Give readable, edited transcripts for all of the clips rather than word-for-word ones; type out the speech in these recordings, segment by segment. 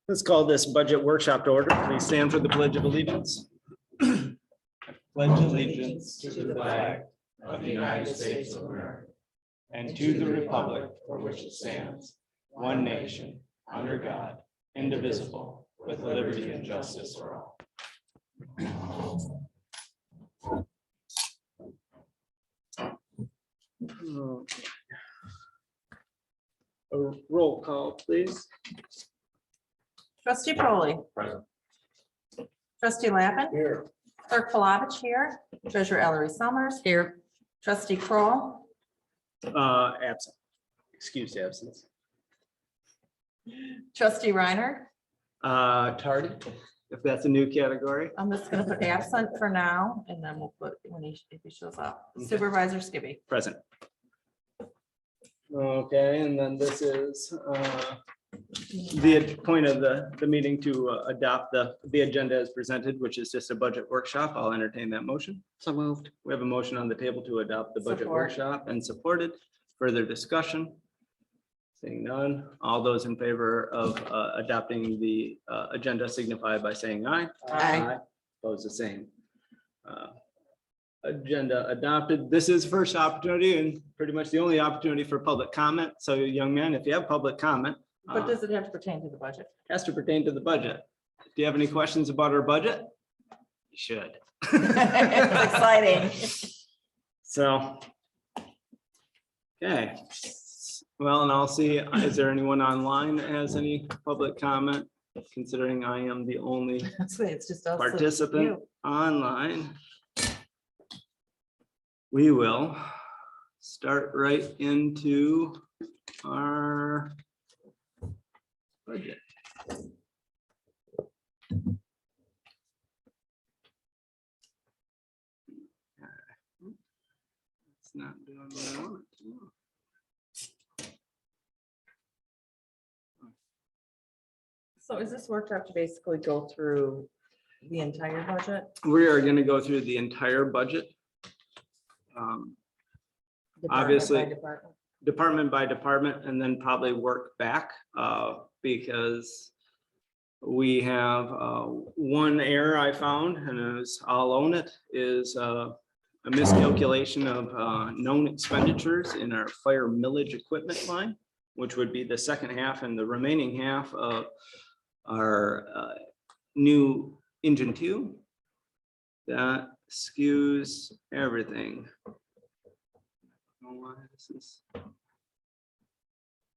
Let's call this budget workshop to order. Please stand for the Pledge of Allegiance. Pledge allegiance to the flag of the United States of America and to the republic for which it stands, one nation, under God, indivisible, with liberty and justice for all. Okay. A roll call, please. Trustee Foley. Present. Trustee Lappin. Here. Clerk Palovich here. Treasurer Ellery Summers. Here. Trustee Kroll. Absent. Excused absence. Trustee Reiner. Tardy, if that's a new category. I'm just gonna put absent for now, and then we'll put when if he shows up. Okay. Supervisor Skibby. Present. Okay, and then this is the point of the meeting to adopt the agenda as presented, which is just a budget workshop. I'll entertain that motion. So moved. We have a motion on the table to adopt the budget Support. workshop and supported. Further discussion? Seeing none, all those in favor of adopting the agenda signify by saying aye. Aye. Opposed, the same. Agenda adopted. This is first opportunity and pretty much the only opportunity for public comment. So young man, if you have public comment, But does it have to pertain to the budget? has to pertain to the budget. Do you have any questions about our budget? You should. It's exciting. So. Okay. Well, and I'll see, is there anyone online that has any public comment? Considering I am the only It's just us. participant You. online. We will start right into our budget. It's not doing what I want it to do. So is this workshop to basically go through the entire budget? We are gonna go through the entire budget. Department Obviously. by department? Department by department, and then probably work back, because we have one error I found, and I'll own it, is a miscalculation of known expenditures in our fire millage equipment line, which would be the second half, and the remaining half of our new engine 2. That skews everything. I don't know why this is.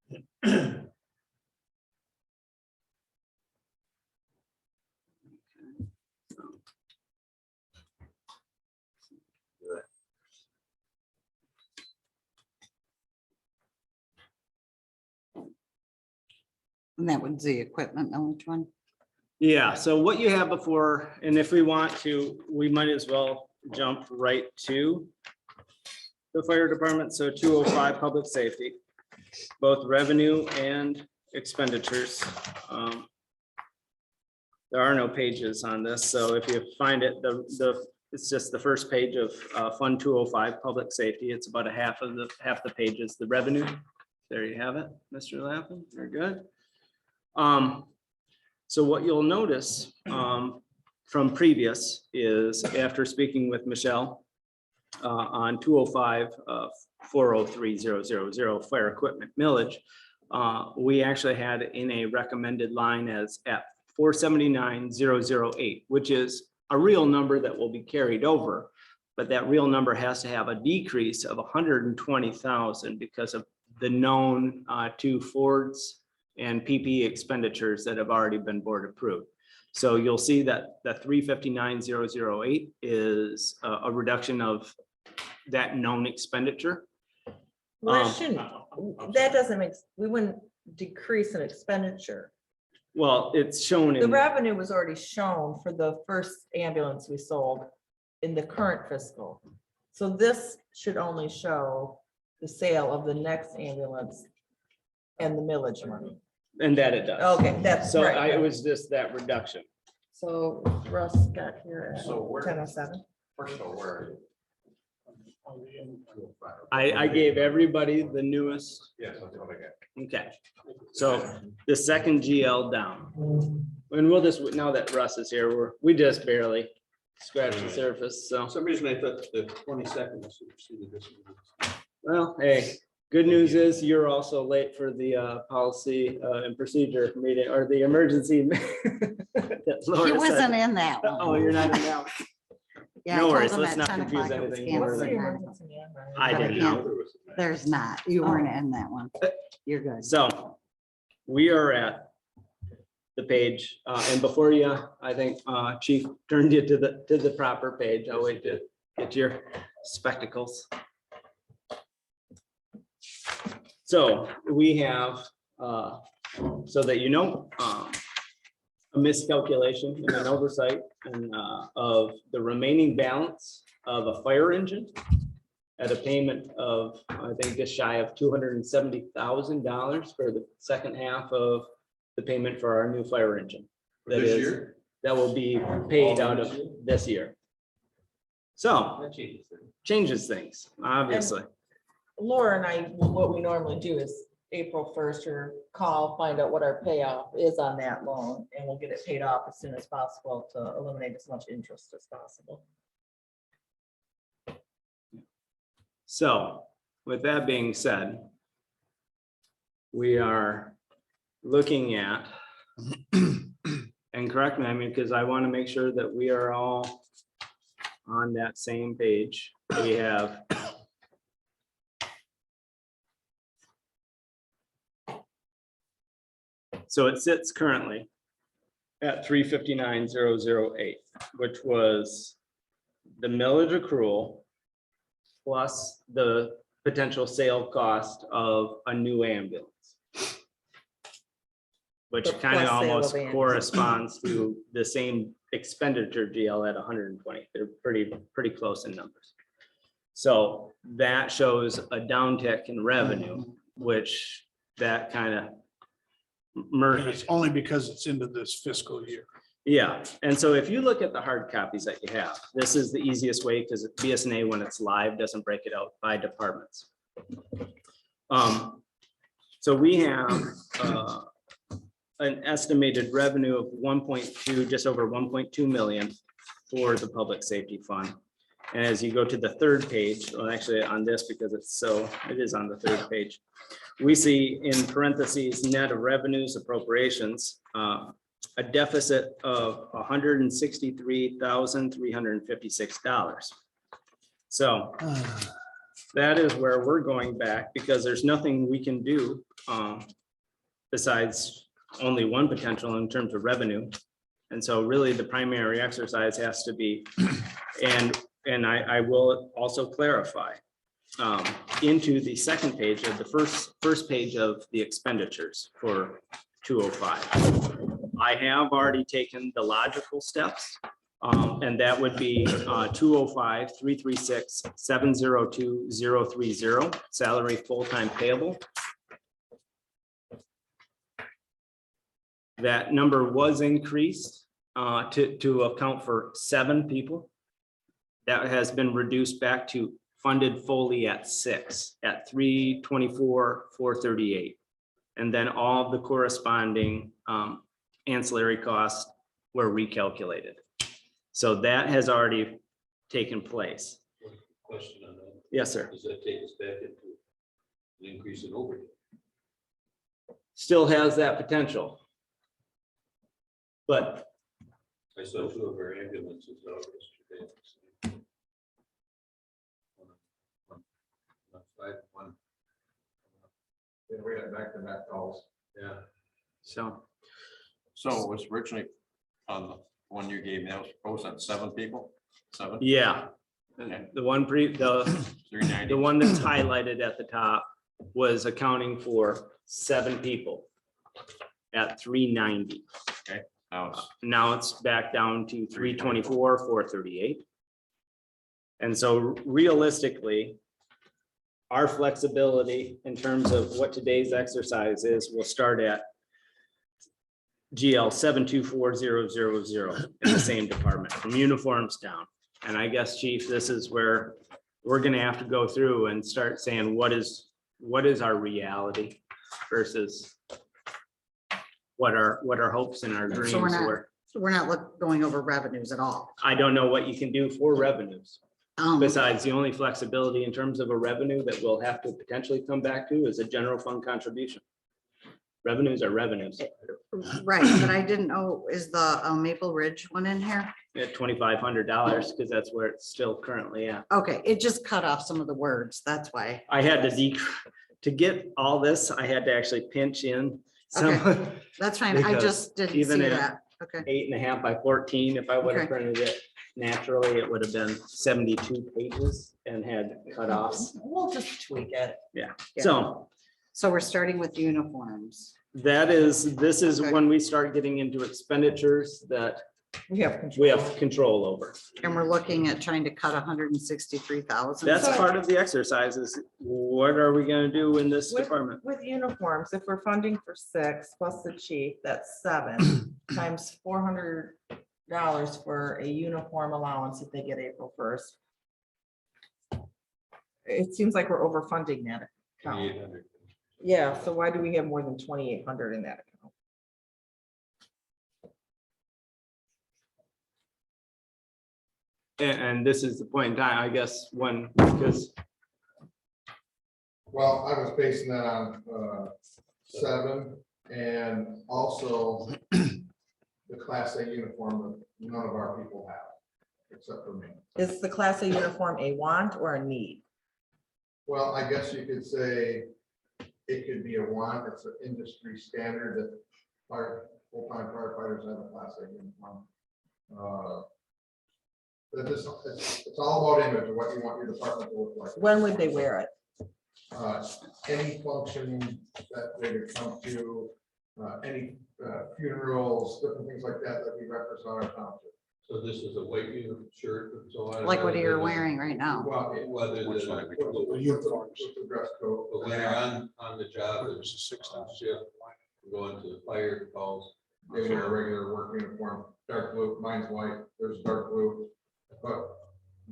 Okay, so. And that was the equipment knowledge one. Yeah, so what you have before, and if we want to, we might as well jump right to the fire department. So 205 public safety, both revenue and expenditures. There are no pages on this, so if you find it, it's just the first page of Fund 205 public safety. It's about half the page is the revenue. There you have it, Mr. Lappin. Very good. So what you'll notice from previous is after speaking with Michelle on 205 403,000 fire equipment millage, we actually had in a recommended line as at 479,008, which is a real number that will be carried over, but that real number has to have a decrease of 120,000 because of the known 2 Fords and PPE expenditures that have already been board approved. So you'll see that the 359,008 is a reduction of that known expenditure. Well, that shouldn't, that doesn't make, we wouldn't decrease an expenditure. Well, it's shown The in, revenue was already shown for the first ambulance we sold in the current fiscal. So this should only show the sale of the next ambulance and the millage money. and that it does. Okay, that's So right. it was just that reduction. So Russ got here at So where- 10:07. First of all, where? I gave everybody the newest. Yes, that's what I got. Okay, so the second GL down. And we'll just, now that Russ is here, we just barely scratched the surface, so. For some reason I thought the 22nd was superseded this one. Well, hey, good news is you're also late for the policy and procedure meeting or the emergency. that Laura He said. wasn't in that Oh, one. you're not in that one. Yeah, I no told worries, him let's at not 10 confuse o'clock it was anything more What's the than- canceled. emergency number? I didn't Yeah. know. There's not. You weren't in that one. You're good. So we are at the page, and before you, I think, Chief turned you to the proper page. I'll wait to get your spectacles. So we have, so that you know, a miscalculation and an oversight and of the remaining balance of a fire engine at a payment of, I think, just shy of $270,000 for the second half of the payment for our new fire engine. For That this is, year? that will be paid out of this year. So That changes things. changes things, obviously. Laura and I, what we normally do is April 1st or call, find out what our payoff is on that loan, and we'll get it paid off as soon as possible to eliminate as much interest as possible. So with that being said, we are looking at, and correct me, I mean, because I want to make sure that we are all on that same page. We have so it sits currently at 359,008, which was the millage accrual plus the potential sale cost of a new ambulance. Which The kind of plus sale of almost ambulance. corresponds to the same expenditure GL at 120. They're pretty close in numbers. So that shows a downtick in revenue, which that kind of And merged. it's only because it's into this fiscal year. Yeah, and so if you look at the hard copies that you have, this is the easiest way because BSNA, when it's live, doesn't break it out by departments. So we have an estimated revenue of 1.2, just over 1.2 million for the public safety fund. And as you go to the third page, well, actually on this, because it is on the third page, we see in parentheses, net of revenues appropriations, a deficit of $163,356. So that is where we're going back because there's nothing we can do besides only one potential in terms of revenue. And so really the primary exercise has to be, and I will also clarify into the second page of the first page of the expenditures for 205. I have already taken the logical steps, and that would be 205-336-702-030, salary full-time payable. That number was increased to account for 7 people. That has been reduced back to funded fully at 6, at 324,438. And then all of the corresponding ancillary costs were recalculated. So that has already taken place. Question on that. Yes, sir. Does that take us back into an increase in overhead? Still has that potential. But I saw 2 of our ambulances out yesterday. One. We had back-to-back calls. Yeah. so, So it was originally on the one you gave me, that was proposed on 7 people, 7, yeah. The one the 390. one that's highlighted at the top was accounting for 7 people at 390. Now it's Now it's back down to 324, 438. And so realistically, our flexibility in terms of what today's exercise is, will start at GL 724000 in the same department from uniforms down. And I guess, Chief, this is where we're gonna have to go through and start saying, what is our reality versus what our hopes and our dreams So were. we're not going over revenues at all. I don't know what you can do for revenues. Um, Besides, the only flexibility in terms of a revenue that we'll have to potentially come back to is a general fund contribution. Revenues are revenues Right, but I didn't know, is the Maple Ridge one in here? at $2,500 because that's where it's still currently at. Okay, it just cut off some of the words, that's why. I had to get all this, I had to actually pinch in some That's fine, I Because just didn't even see if- that. Okay, 8.5 by 14. If I would have Okay. printed it naturally, it would have been 72 pages and had cutoffs. We'll just tweak it. Yeah, Yeah. so we're starting with uniforms. this is Okay. when we start getting into expenditures that We have control. we have control over. And we're looking at trying to cut 163,000. That's So- part of the exercise is what are we gonna do in this With- department? With uniforms, if we're funding for 6 plus the chief, that's 7 times $400 for a uniform allowance if they get April 1st. It seems like we're overfunding that account. 2,800. Yeah, so why do we have more than 2,800 in that account? And this is the point in time, I guess, when, because Well, I was basing that on 7 and also the Class A uniform that none of our people have, except for me. Is the Class A uniform a want or a need? Well, I guess you could say it could be a want, it's an industry standard that full-time firefighters have a Class A uniform. But it's all about image of what you want your department to look like. When would they wear it? Any function that they would come to, any funerals, different things like that, that we represent our township. So this is a white uniform shirt. so I- Like what you're wearing right now. Well, Whether Which the, one? with the dress code. but when you're on the job, There's it's a 6,000. shift, going to the fire calls. They wear a regular work uniform, dark blue, mine's white, there's dark blue. But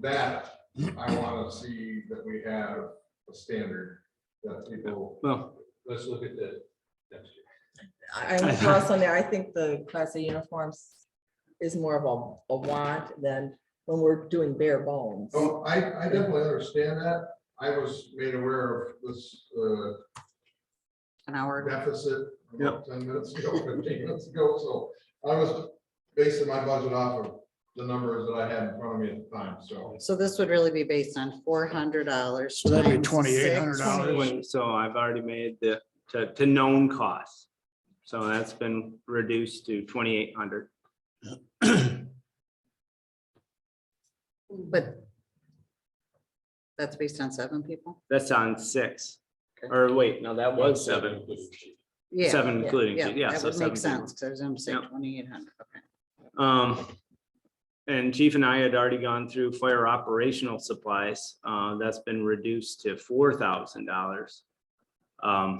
that, I want to see that we have a standard that people. well, Let's look at that next year. I'm with Russ on there. I think the Class A uniforms is more of a want than when we're doing bare bones. Oh, I definitely understand that. I was made aware of this An hour. deficit about 10 minutes ago, 15 minutes ago, so I was basing my budget off of the numbers that I had in front of me at the time, so. So this would really be based on $400. So that'd be times $2,800. when- so I've already made to known costs. So that's been reduced to 2,800. But that's based on 7 people? That's on 6. Or wait, no, that was 7. Yeah. 7 including, Yeah, yeah, that so would 7 make people. sense, because I was gonna say Yep. 2,800, okay. And Chief and I had already gone through fire operational supplies. That's been reduced to $4,000. I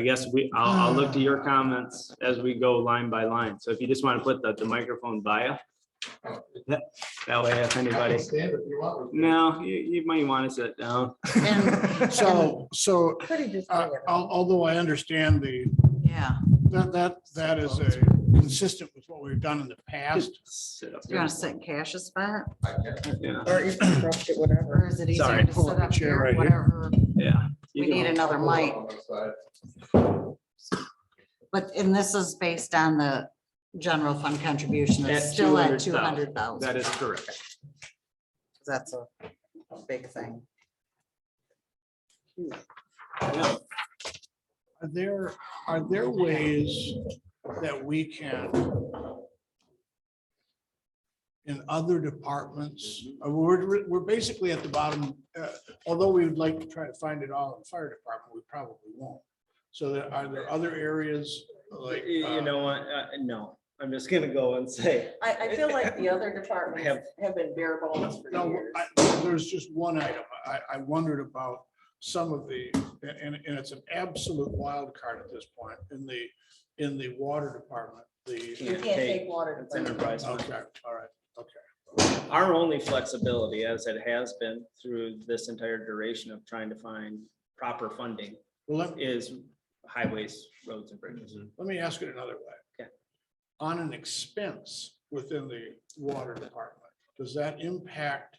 guess I'll look to your comments as we go line by line. So if you just want to put the microphone by you. That way if I anybody, can stand if you want. no, you might want to sit down. And, So Could he just uh, bring it up? although I understand yeah, that is a consistent with what we've done in the past. Just sit up you there. want to sit in Cash's spot, Yeah, Or you can brush it, whatever. or is it easier Sorry. to Pull sit up a up chair here, right here. whatever? yeah. We You need can- another mic, On this side. but, and this is based on the general fund contribution, it's At still at 200,000. 200,000. That is correct. That's a big thing. Yeah. Are there ways that we can in other departments, we're basically at the bottom, although we would like to try to find it all in the fire department, we probably won't. So are there other areas like? You know what? No, I'm just gonna go and say, I feel like the other departments have been bare bones for No, years. there's just one item. I wondered about some of the, and it's an absolute wild card at this point in the water department, You the, can't take water. it's enterprise. fund. okay, all right, okay. our only flexibility, as it has been through this entire duration of trying to find proper funding, Well, is highways, roads and bridges. let me ask it another way. Okay. On an expense within the water department, does that impact?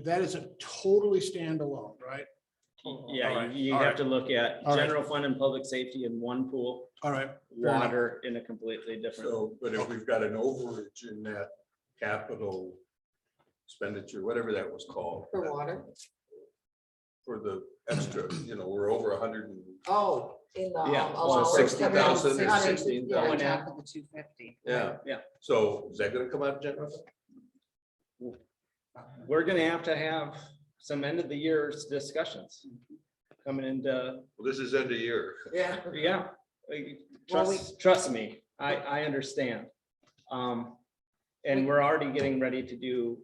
That is a totally standalone, right? Yeah, Alright, you alright. have to look at Alright. general fund and public safety in one pool, All right. fair enough. water in a completely different. So, but if we've got an overage in that capital expenditure, whatever that was called. For water? For the extra, we're over 100 and Oh, in the. Yeah, allowance. well, 60,000 or 160, 16,000. yeah. On top of the 250. yeah. Yeah. So is that gonna come out of general? We're gonna have some end of the year's discussions coming into, Well, this is end of year. Yeah. yeah. Trust me, I understand. And we're already getting ready to do,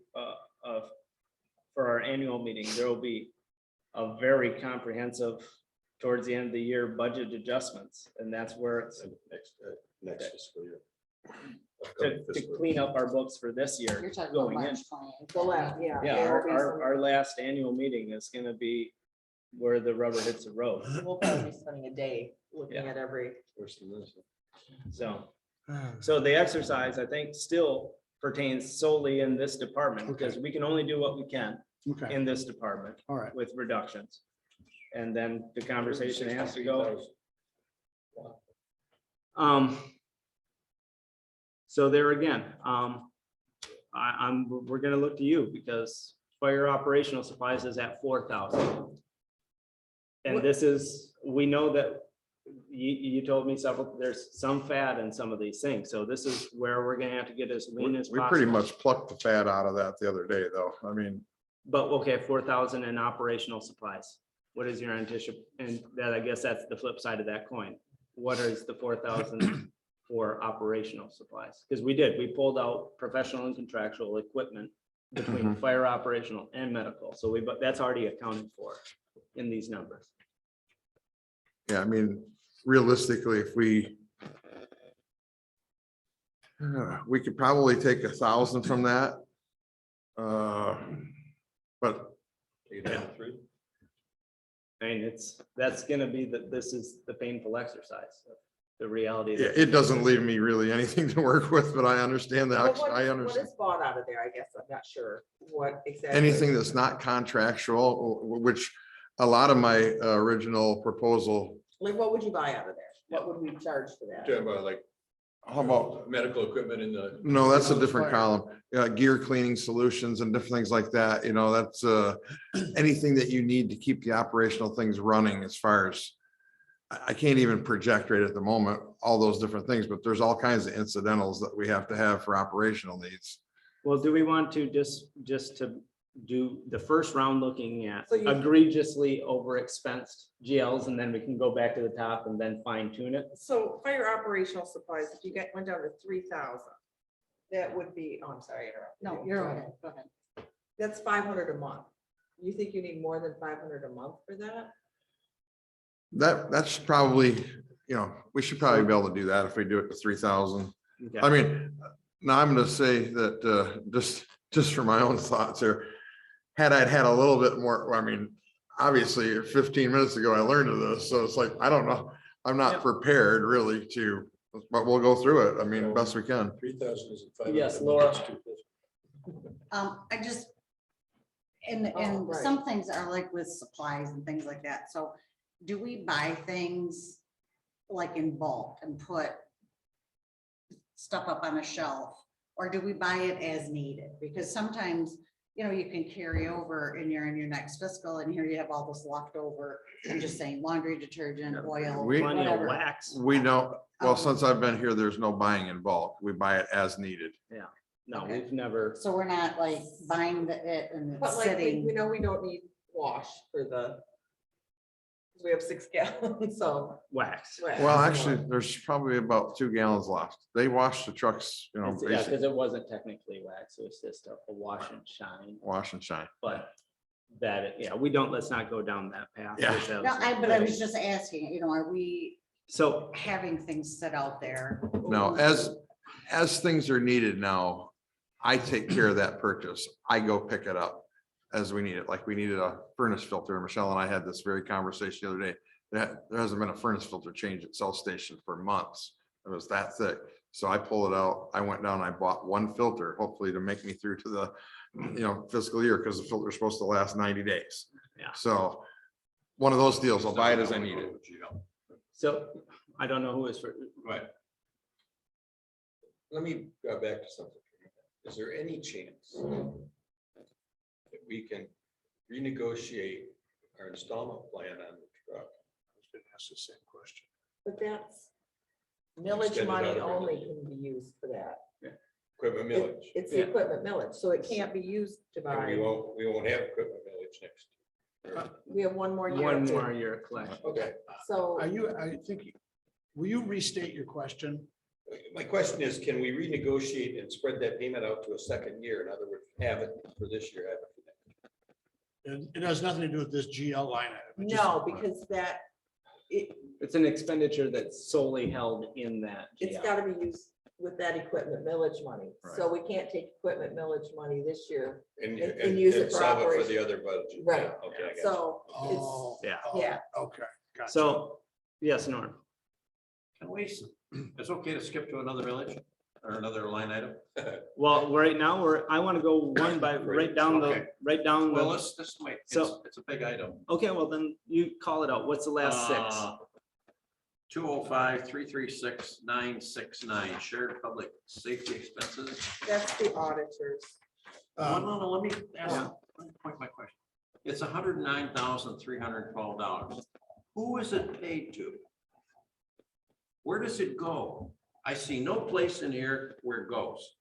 for our annual meeting, there will be a very comprehensive, towards the end of the year, budget adjustments, and that's where it's Next fiscal year. to clean up our books for this year You're talking about going in. March 28th. The last, yeah. Yeah, there will be our last annual meeting is gonna be where the rubber hits the road, some- We'll probably be spending a day looking Yeah. at every. so the exercise, I think, still pertains solely in this department, because we can only do what we can Okay, in this department all right. with reductions. And then the conversation has to go. So there again, we're gonna look to you, because fire operational supplies is at 4,000. And this is, we know that you told me several, there's some fat in some of these things, so this is where we're gonna have to get as lean as We pretty possible. much plucked the fat out of that the other day, though. I mean, But okay, 4,000 in operational supplies. What is your anticipation? And that, I guess that's the flip side of that coin. What is the 4,000 for operational supplies? Because we pulled out professional and contractual equipment between fire operational and medical. So but that's already accounted for in these numbers. yeah, I mean, realistically, if we could probably take 1,000 from that. But I mean, that's gonna be this is the painful exercise, the reality. yeah, that- it doesn't leave me really anything to work with, but I understand that. But what- I What understand. is bought out of there? I guess I'm not sure what exactly. Anything that's not contractual, which a lot of my original proposal, Like, what would you buy out of there? What would we charge for that? Talking about like how about, medical equipment in the. no, that's a No, different fire. column. Gear cleaning solutions and different things like that, that's anything that you need to keep the operational things running as far as I can't even project right at the moment, all those different things, but there's all kinds of incidentals that we have to have for operational needs. Well, do we want to just to do the first round looking at So you- egregiously overexpensed GLs, and then we can go back to the top and then fine tune it? So fire operational supplies, if you went down to 3,000, that would be, oh, I'm sorry. I interrupted No, you. you're Go okay. ahead. Go ahead. That's 500 a month. You think you need more than 500 a month for that? That's probably, we should probably be able to do that if we do it to 3,000. Okay. I mean, now I'm gonna say that, just for my own thoughts here, had I had a little bit more, I mean, obviously 15 minutes ago, I learned of this, so it's like, I don't know. I'm not Yep. prepared really but we'll go through it. I mean, best we can. 3,000 isn't 500. Yes, Laura. It's 250. I just, and Oh, right. some things are like with supplies and things like that. So do we buy things like in bulk and put stuff up on a shelf? Or do we buy it as needed? Because sometimes, you can carry over in your next fiscal and here you have all this leftover. I'm just saying laundry detergent, oil, We- Plenty of whatever. wax. We don't, well, Um, since I've been here, there's no buying in bulk. We buy it as needed. No, Okay. we've never, So we're not like buying it and But it's like, we sitting. know we don't need wash for the, 'cause we have 6 gallons, so. wax. Well, actually, there's probably about 2 gallons left. They wash the trucks, Yeah, basically because it wasn't technically wax, it was just a wash and shine, wash and shine. but let's not go down that path. Yeah. because that No, was- but I was just asking, are we So, having things sit out there? Now, as things are needed now, I take care of that purchase. I go pick it up as we need it. Like we needed a furnace filter. Michelle and I had this very conversation the other day. That there hasn't been a furnace filter change at South Station for months. It was that thick. So I pulled it out. I went down, I bought one filter, hopefully to make me through to the, fiscal year, because the filter is supposed to last 90 days. Yeah. So one of those deals, I'll buy it as I need it. So I don't know who is for, Right. Let me go back to something. Is there any chance that we can renegotiate our installment plan on the truck? I was gonna ask the same question. But that's millage Extended money out of only it. can be used for that. Equipment millage. It's the Yeah. equipment millage, so it can't be used to And buy. we won't have equipment millage next year. We have one more year. one to- more year collection. Okay, So. I think, will you restate your question? my question is, can we renegotiate and spread that payment out to a second year? In other words, have it for this year, have it for next. It has nothing to do with this GL line item. It just- No, because It's an expenditure that's solely held in that. it's GL. gotta be used with that equipment millage money. So we can't take equipment millage money this year. And use it for solve it for operation. the other budget. Right. Yeah, okay, I got you. So Oh, Yeah. oh, Yeah. Okay. Gotcha. So, yes, Norm. Can we, it's okay to skip to another village or another line item? Well, right now, I want to go one by, right down Okay. the, Well, let's wait. So- It's a big item. okay, well then you call it out. What's the last six? 205-336-969, shared public safety expenses. that's the auditors. No, let me point my question. It's $109,312. Who is it paid to? Where does it go? I see no place in here where it goes.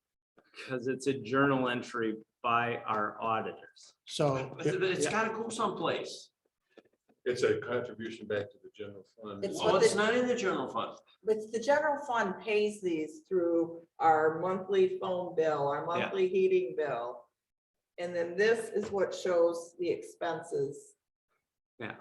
Because it's a journal entry by our auditors. So, But it's gotta go someplace. It's a contribution back to the general fund. It's Oh, what it's the- not in the general fund. But the general fund pays these through our monthly phone bill, our monthly heating bill. And then this is what shows the expenses Yeah,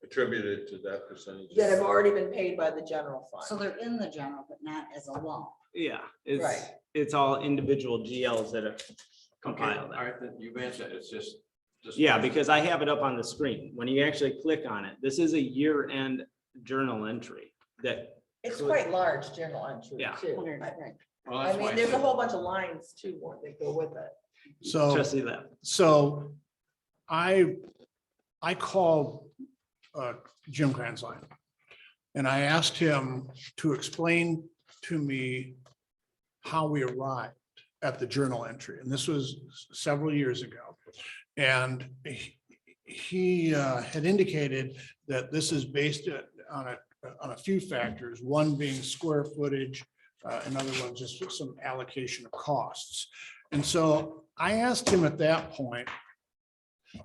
Attributed to that percentage. that have already been paid by the general So fund. they're in the general, but not as a loan. yeah, it's, Right. it's all individual GLs that are Okay, compiled. all right, then you've answered. It's just. Yeah, because I have it up on the screen. When you actually click on it, this is a year-end journal entry that, It's quite large journal entry Yeah. too. Right. Well, I that's why mean, I there's a said- whole bunch of lines too, more that go with it. so. trustee left. So I called Jim Kranzline and I asked him to explain to me how we arrived at the journal entry. And this was several years ago. And he had indicated that this is based on a few factors, one being square footage, another one just some allocation of costs. And so I asked him at that point,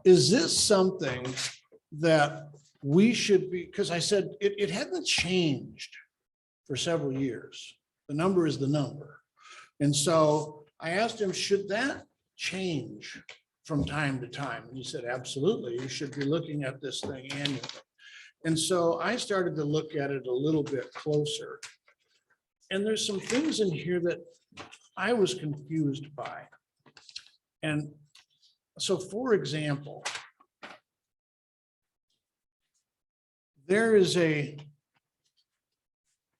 is this something that we should be, because I said it hadn't changed for several years. The number is the number. And so I asked him, should that change from time to time? And he said, absolutely, you should be looking at this thing annually. And so I started to look at it a little bit closer. And there's some things in here that I was confused by. And so, for example, there is a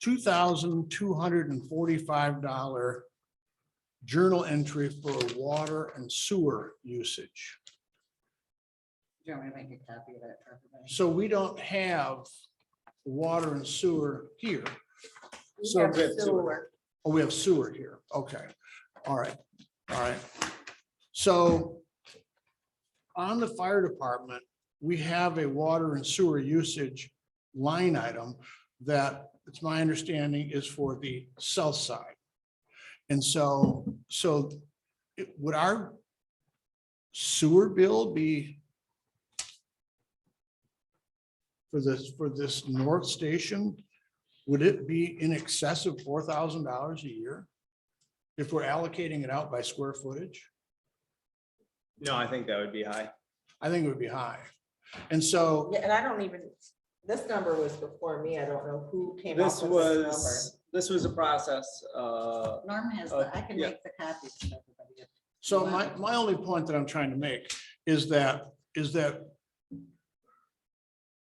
$2,245 journal entry for water and sewer usage. Do you want me to make a copy of that for everybody? So we don't have water and sewer here. We So have that's- sewer. Oh, we have sewer here. Okay. All right. All right. So on the fire department, we have a water and sewer usage line item that it's my understanding is for the south side. And so would our sewer bill be for this north station? Would it be in excess of $4,000 a year? If we're allocating it out by square footage? No, I think that would be high. I think it would be high. And so, Yeah, and I don't even, this number was before me. I don't know who came up This with this number. was a process. Norm has, Oh, I can yeah. make the copies for everybody. So my only point that I'm trying to make is that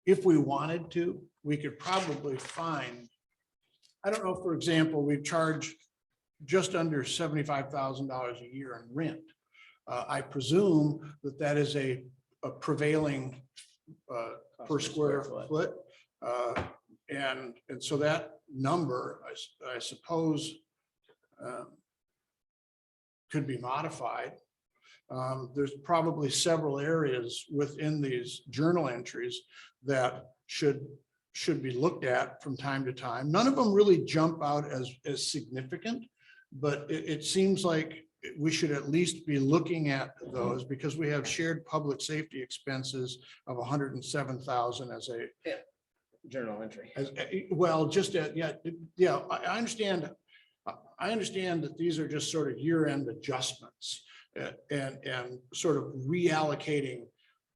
if we wanted to, we could probably find, I don't know, for example, we charge just under $75,000 a year in rent. I presume that that is a prevailing per square foot. And so that number, I suppose, could be modified. There's probably several areas within these journal entries that should be looked at from time to time. None of them really jump out as significant, but it seems like we should at least be looking at those because we have shared public safety expenses of 107,000 as a Journal entry. well, just, yeah, I understand. I understand that these are just sort of year-end adjustments and sort of reallocating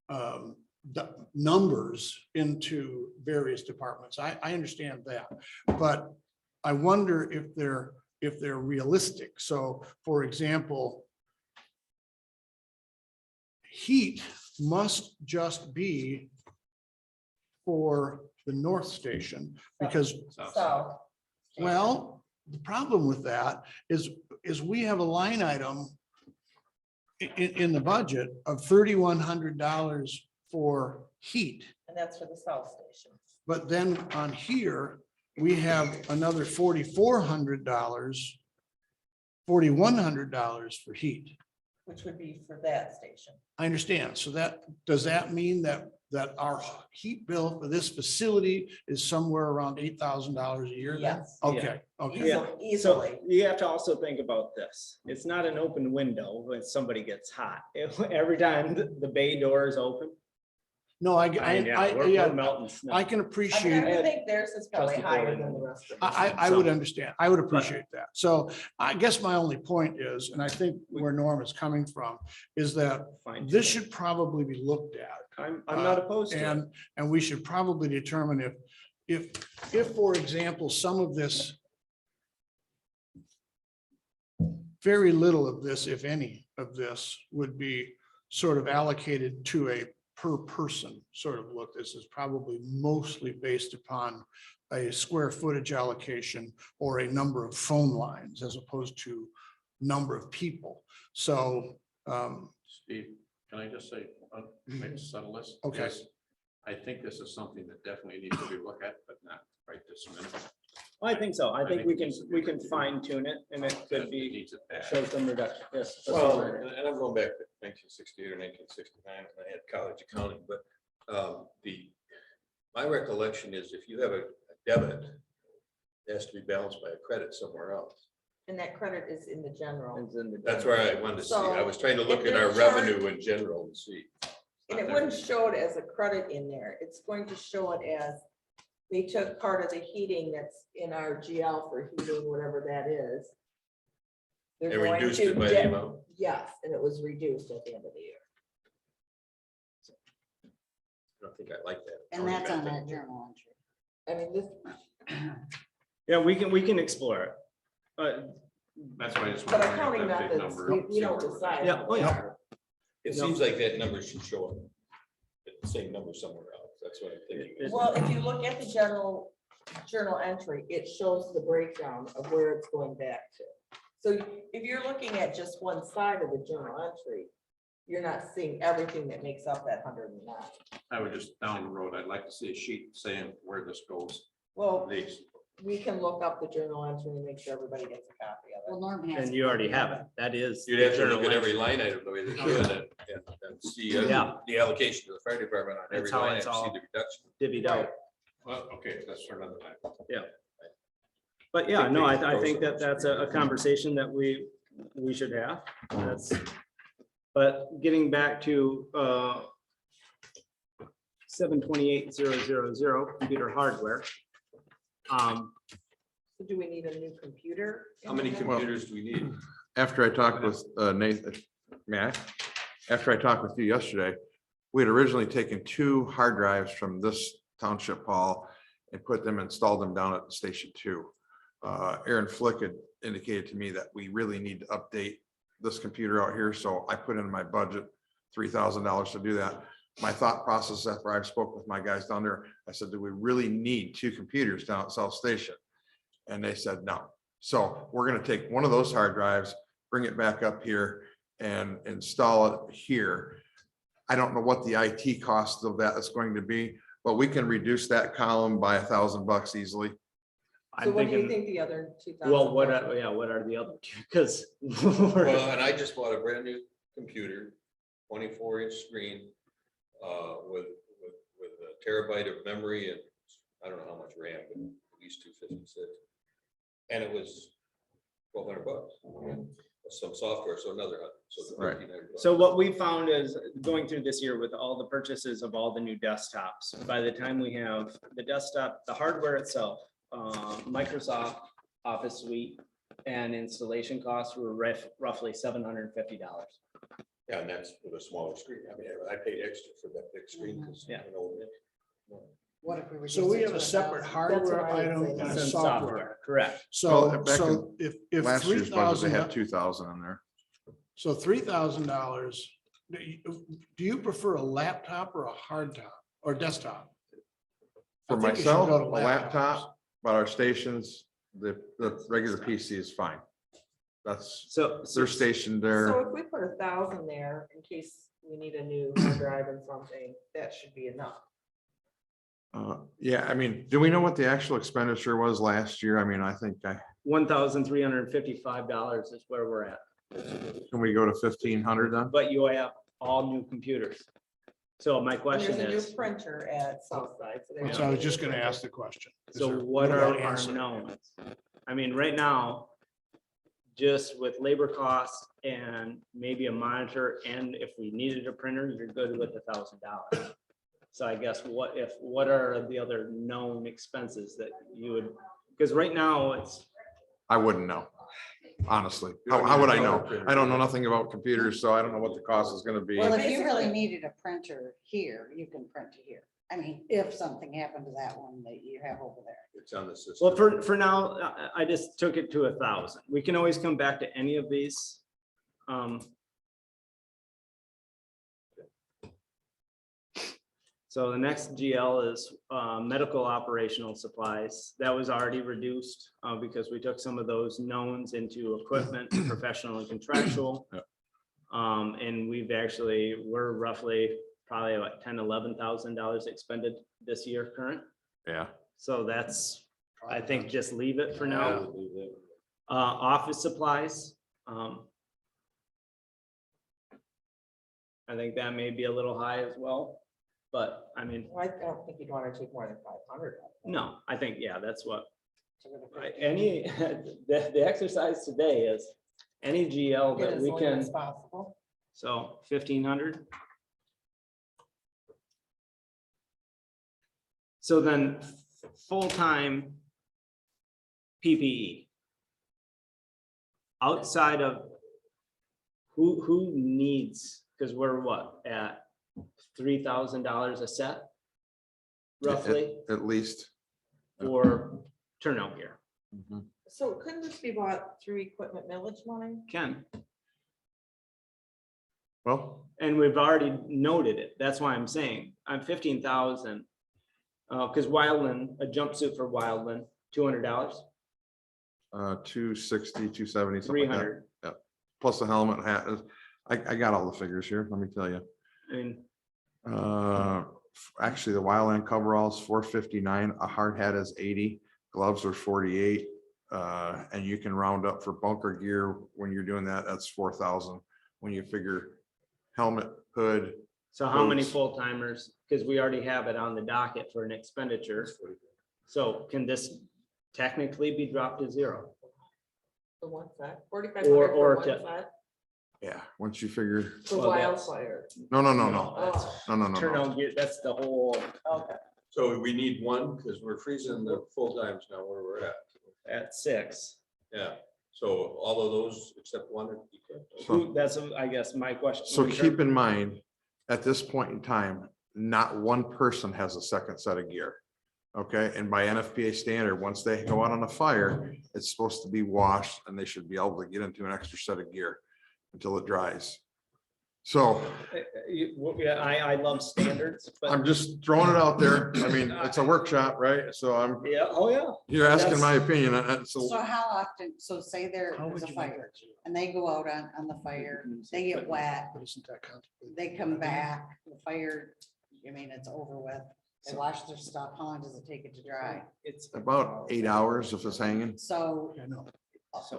the numbers into various departments. I understand that, but I wonder if they're realistic. So, for example, heat must just be for the North Station because, So, well, the problem with that is we have a line item in the budget of $3,100 for heat. and that's for the South Station. But then on here, we have another $4,400, $4,100 for heat. Which would be for that station. I understand. So does that mean that our heat bill for this facility is somewhere around $8,000 a year? then? Yes. Okay, okay. Yeah. Easily. So you have to also think about this. It's not an open window when somebody gets hot. Every time the bay door is open. No, We're melting snow. I can I mean, appreciate. I think theirs is probably Trustee higher Boyd. than the rest of them. I would understand. I would appreciate that. So I guess my only point is, and I think where Norm is coming from, is that Fine. this should probably be looked at. I'm not opposed to it. And we should probably determine if, for example, some of this, very little of this, if any of this, would be sort of allocated to a per person sort of look. This is probably mostly based upon a square footage allocation or a number of phone lines as opposed to number of people. So, Steve, can I just say, maybe settle this? Okay. Yes, I think this is something that definitely needs to be looked at, but not right this minute. I think so. I think think we can, it's a we good can fine tune it and it could It be, needs it bad. show some reduction. Yes. Well, and I'm going back to 1968 or 1969, and I had college accounting, but my recollection is if you have a debit, it has to be balanced by a credit somewhere else. And that credit is in the general. It's in the- That's where I wanted to see. I was trying to look So, at our if they're charged- revenue in general and see. And it wouldn't show it as a credit in there. It's going to show it as they took part of the heating that's in our GL for heating, whatever that is. They're And going reduced to it by de- the amount. Yes, and it was reduced at the end of the year. I don't think I like that. And that's on that journal entry. I mean, this, Yeah, we can explore it. That's why I just. but wanted to bring accounting up that big methods, number and we see don't where we're at. decide. Yeah, oh, yeah. It No. seems like that number should show up. The same number somewhere else. That's what I'm thinking. It- Well, if you look at the journal entry, it shows the breakdown of where it's going back to. So if you're looking at just one side of the journal entry, you're not seeing everything that makes up that 109. I would just down the road, I'd like to see a sheet saying where this goes. Well, These, we can look up the journal entry and make sure everybody gets a copy of Well, it. Norm has. And you already have it. That is. You'd have the to look journal at every entry. line item the way they should and see Yeah. the allocation to the fire department on every That's how line, it's item, see all- the reduction. Divvied out. well, okay, that's for another time. But yeah, no, I Think think that that's a conversation that we should have. That's, but getting back to 728,000 computer hardware. So do we need a new computer? in How many there? computers do we need? After I talked with Nathan, Matt, after I talked with you yesterday, we had originally taken 2 hard drives from this township hall and installed them down at Station 2. Aaron Flick had indicated to me that we really need to update this computer out here, so I put in my budget $3,000 to do that. My thought process after I spoke with my guys down there, I said, do we really need 2 computers down at South Station? And they said, no. So we're gonna take one of those hard drives, bring it back up here and install it here. I don't know what the IT cost of that is going to be, but we can reduce that column by $1,000 easily. So I'm what do you thinking, think the other 2,000? well, what are the other two? Because Well, and I just bought a brand new computer, 24-inch screen, with a terabyte of memory and I don't know how much RAM, but at least 256. And it was $1,200. Some software, so another, so the Right. $1,300. so what we found is going through this year with all the purchases of all the new desktops, by the time we have the desktop, the hardware itself, Microsoft Office Suite and installation costs were roughly $750. Yeah, and that's with a smaller screen. I mean, I paid extra for that big screen. 'cause, Yeah. you know, What if we were? So we have a separate hardware item and a Some software. Correct. So, Well, back so if Last year's budget, they had $3,000, 2,000 in there. so $3,000, do you prefer a laptop or a hard top or desktop? I For think you should myself, go to a laptops. laptop, but our stations, the regular PC is fine. That's, So, they're stationed there. So if we put 1,000 there in case we need a new hard drive and something, that should be enough. Yeah, I mean, do we know what the actual expenditure was last year? I mean, I think $1,355 is where we're at, can we go to 1,500 then? but you have all new computers. So my And question there's a is, new printer at Southside. So I was just gonna ask the question. Is so there- what are about our answer? knowns? I mean, right now, just with labor costs and maybe a monitor, and if we needed a printer, you're good with $1,000. So I guess what are the other known expenses that you would, because right now it's, I wouldn't know, honestly. How would I know? I don't know nothing about computers, so I don't know what the cost is gonna be. Well, if you really Basically- needed a printer here, you can print it here. I mean, if something happened to that one that you have over there. It's on the system. well, for now, I just took it to 1,000. We can always come back to any of these. So the next GL is medical operational supplies. That was already reduced because we took some of those knowns into equipment, professional and contractual. Yep. And we're roughly probably like $10,000-11,000 expended this year current. Yeah, So that's, I think, just leave it for now. Yeah. Office supplies. I think that may be a little high as well, but I mean, I don't think you'd want to take more than 500. no, I think, yeah, that's what, any, the exercise today is any GL Get that as we lean as can, possible. so 1,500. So then full-time PPE. Outside of who needs, because we're what, at $3,000 a set? Roughly at least. for turnout gear. Mhm. So couldn't this be bought through equipment millage money? Ken, Well, and we've already noted it. That's why I'm saying I'm 15,000. Because Wildland, a jumpsuit for Wildland, $200, 260, 270, something like that. 300. Plus the helmet and hat. I got all the figures here, let me tell you. I mean, Actually, the Wildland coveralls, 459, a hard hat is 80, gloves are 48. And you can round up for bunker gear when you're doing that, that's 4,000. When you figure helmet, hood, so how many Boots. full timers? Because we already have it on the docket for an expenditure. So can this technically be dropped to 0? For one set, 4,500 Or for one to- set, yeah, once you figure, for Well, that's- wildfire. no. Oh, No. Turnout gear, that's the whole, okay. So we need one, because we're freezing the full times now where we're at 6. Yeah, so all of those except one are equipped. So- That's, I guess, my question. So keep in mind, at this point in time, not one person has a second set of gear. Okay, and by NFPA standard, once they go out on a fire, it's supposed to be washed and they should be able to get into an extra set of gear. until it dries. So Yeah, I love standards, but. I'm just throwing it out there. I mean, it's a workshop, right? So I'm, Yeah, oh, yeah. you're asking my opinion. So how often, so say there How is would a you make fire that? and they go out on the fire, they get wet, But isn't that contemplated? they come back, the fire, I mean, it's over with. They wash their stuff. How long does it take it to dry? It's About 8 hours if it's hanging. So I know.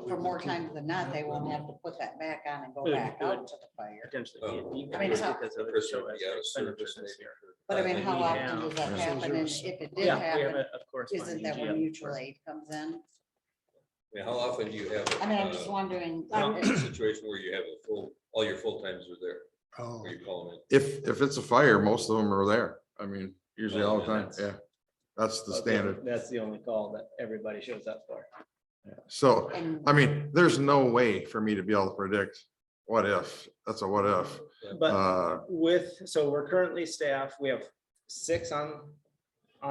for more times than not, they won't have to put that back on and go Good, back good. out to the fire. potentially. I mean, how- because of the Person show would has be out of expenditures service this maybe year. for But I mean, how we often have- does that Yeah. happen? And if it did Yeah, we have happen, a corresponding. isn't that when GL. mutual aid comes in? I mean, how often do you have? I mean, I'm just wondering. A situation where you have a full, all your full times are there, Oh, where you call them If it's a fire, most of them are there. I mean, usually all the time. That's- Yeah. That's the Okay, standard. That's the only call that everybody shows up for. So, And I mean, there's no way for me to be able to predict what if. That's a what if. But so we're currently staffed, we have 6 on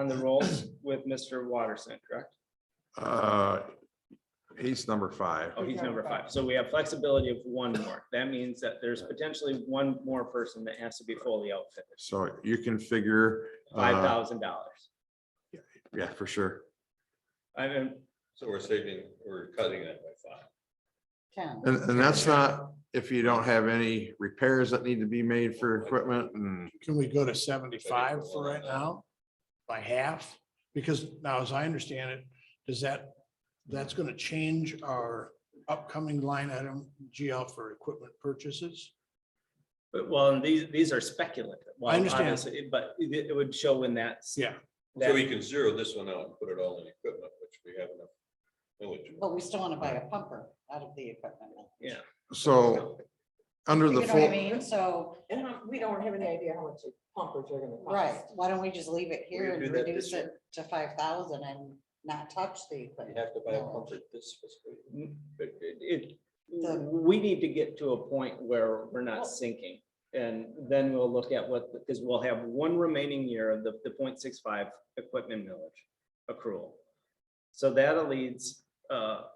the rolls with Mr. Watterson, correct? He's number 5. Oh, he's number 5. So we have flexibility of 1 more. That means that there's potentially 1 more person that has to be fully outfitted. So you can figure. $5,000. Yeah, for sure. I mean, So we're cutting that by 5. 10. And that's not if you don't have any repairs that need to be made for equipment and can we go to 75 for right now? By half? Because now, as I understand it, that's gonna change our upcoming line item GL for equipment purchases? but well, and these are speculative. Well, understand. obviously, but it would show when that's. Yeah. So we can zero this one out and put it all in equipment, which we have enough. millage. But we still want to buy a pumper out of the equipment. Yeah. so under You the know what I full, mean? So, And we don't have any idea how much the pumpers are gonna cost. right, why don't we just leave it here Will and you do that reduce this year? it to 5,000 and not touch the You equipment? have to buy a pumper this fiscal year. We need to get to a point where we're not sinking. And then we'll look at because we'll have 1 remaining year of the 0.65 equipment millage accrual. So that leads of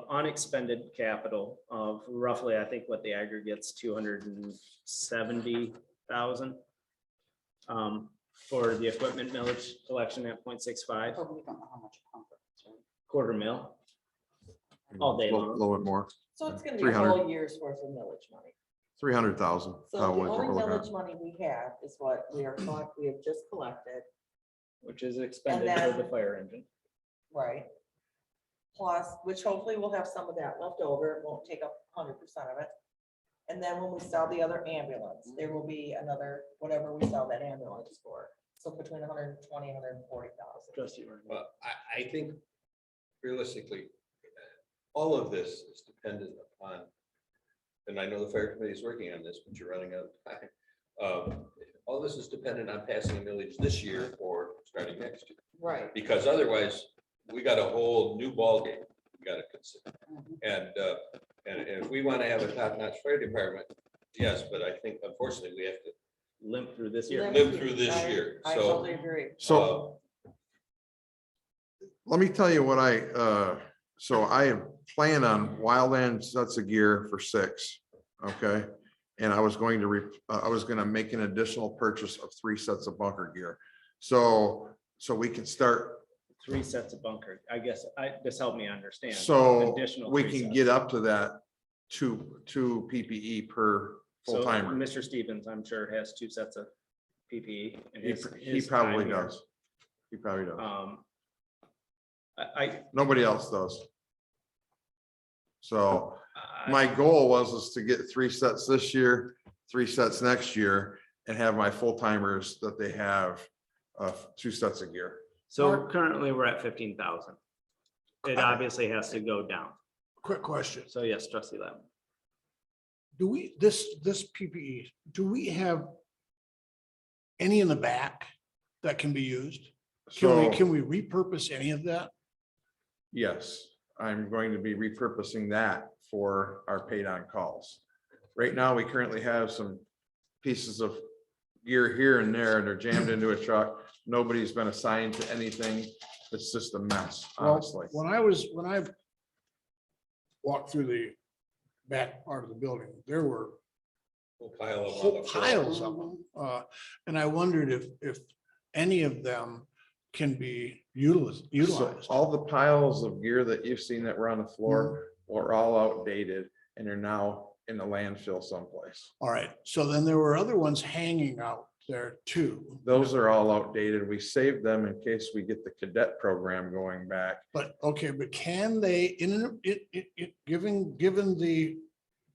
unexpended capital of roughly, I think what the aggregate's 270,000 for the equipment millage collection at 0.65, But we don't know how much a pumper is, right? quarter mil. All day a long. little bit more, So it's gonna be a 300. whole year's worth of millage money. 300,000. So the only millage money we have is what we have just collected, Which is expended then- for the fire engine. right? Plus, which hopefully we'll have some of that left over, it won't take up 100% of it. And then when we sell the other ambulance, there will be another, whatever we sell that ambulance for. So between 120 and 140,000. Trustee Ryan. Well, I think realistically, all of this is dependent upon, and I know the fire committee is working on this, but you're running out of time. All this is dependent on passing a millage this year or starting next year, Right. because otherwise, we got a whole new ballgame we gotta consider. Mhm. And if we want to have a top-notch fire department, yes, but I think unfortunately, we have to Limp through this year. live through this year, I so. totally agree. So let me tell you what so I plan on Wildland sets of gear for 6, okay? And I was going to make an additional purchase of 3 sets of bunker gear. So we can start, 3 sets of bunker. I guess just help me understand. so Additional we 3 can sets. get up to that 2 PPE per So full timer. Mr. Stevens, I'm sure, has 2 sets of PPE. in He his probably time here. does. He probably does. Nobody else does. So my goal was to get 3 sets this year, 3 sets next year, and have my full timers that they have 2 sets of gear. So currently we're at 15,000. It obviously has to go down. Quick question. So yes, trustee Lam. Do we, this PPE, do we have any in the back that can be used? So Can we repurpose any of that? yes, I'm going to be repurposing that for our paid on calls. Right now, we currently have some pieces of gear here and there, and they're jammed into a truck. Nobody's been assigned to anything. It's just a mess, Well, honestly. when I walked through back part of the building. There were We'll pile them on whole the floor. piles of them. And I wondered if any of them can be So utilized. all the piles of gear that you've seen that were on the floor were all outdated and are now in the landfill someplace. All right, so then there were other ones hanging out there too. Those are all outdated. We saved them in case we get the cadet program going back. But, okay, but can they, given the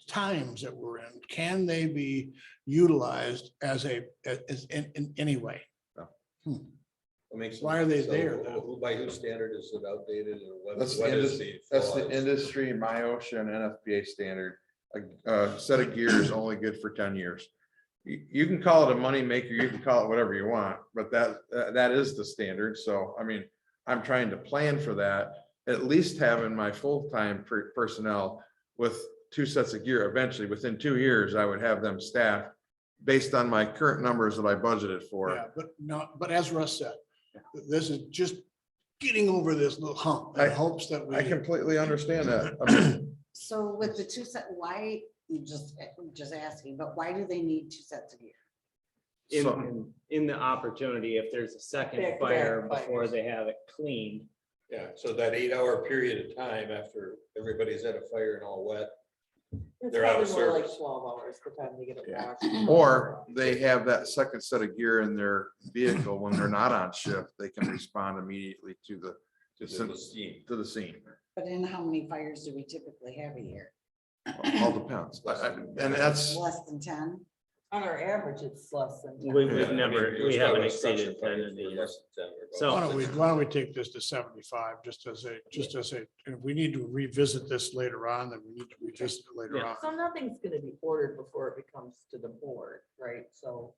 times that we're in, can they be utilized as in any way? What makes them- Why are they so there, though? By whose standard is it outdated and what That's what the is industry, the? that's the flaws? industry, MyOcean, NFPA standard. A set of gear is only good for 10 years. You can call it a money maker, you can call it whatever you want, but that is the standard. So, I mean, I'm trying to plan for that, at least having my full-time personnel with 2 sets of gear. Eventually, within 2 years, I would have them staffed based on my current numbers that I budgeted for. Yeah, but as Russ said, this is just getting over this little hump in hopes that we. I completely understand that. I mean, So with the two set, why, just asking, but why do they need 2 sets of gear? In the opportunity, if there's a second Back-to-back fire fires. before they have it cleaned. Yeah, so that 8-hour period of time after everybody's at a fire and all wet. It's They're out of probably more like service. 12 hours by the time they get it Yeah. washed. Or they have that second set of gear in their vehicle when they're not on shift, they can respond immediately to the Steam. to the scene. But in how many fires do we typically have a year? All depends. And that's, Less than 10? On our average, it's less than 10. We've Yeah, I mean, never, you're we talking haven't about exceeded structure 10 fires in the for year. less than 10 or about- So- Why don't we take this to 75, just as a, and if we need to revisit this later on, then we need to revisit it later Yeah. on. So nothing's gonna be ordered before it becomes to the board, right? So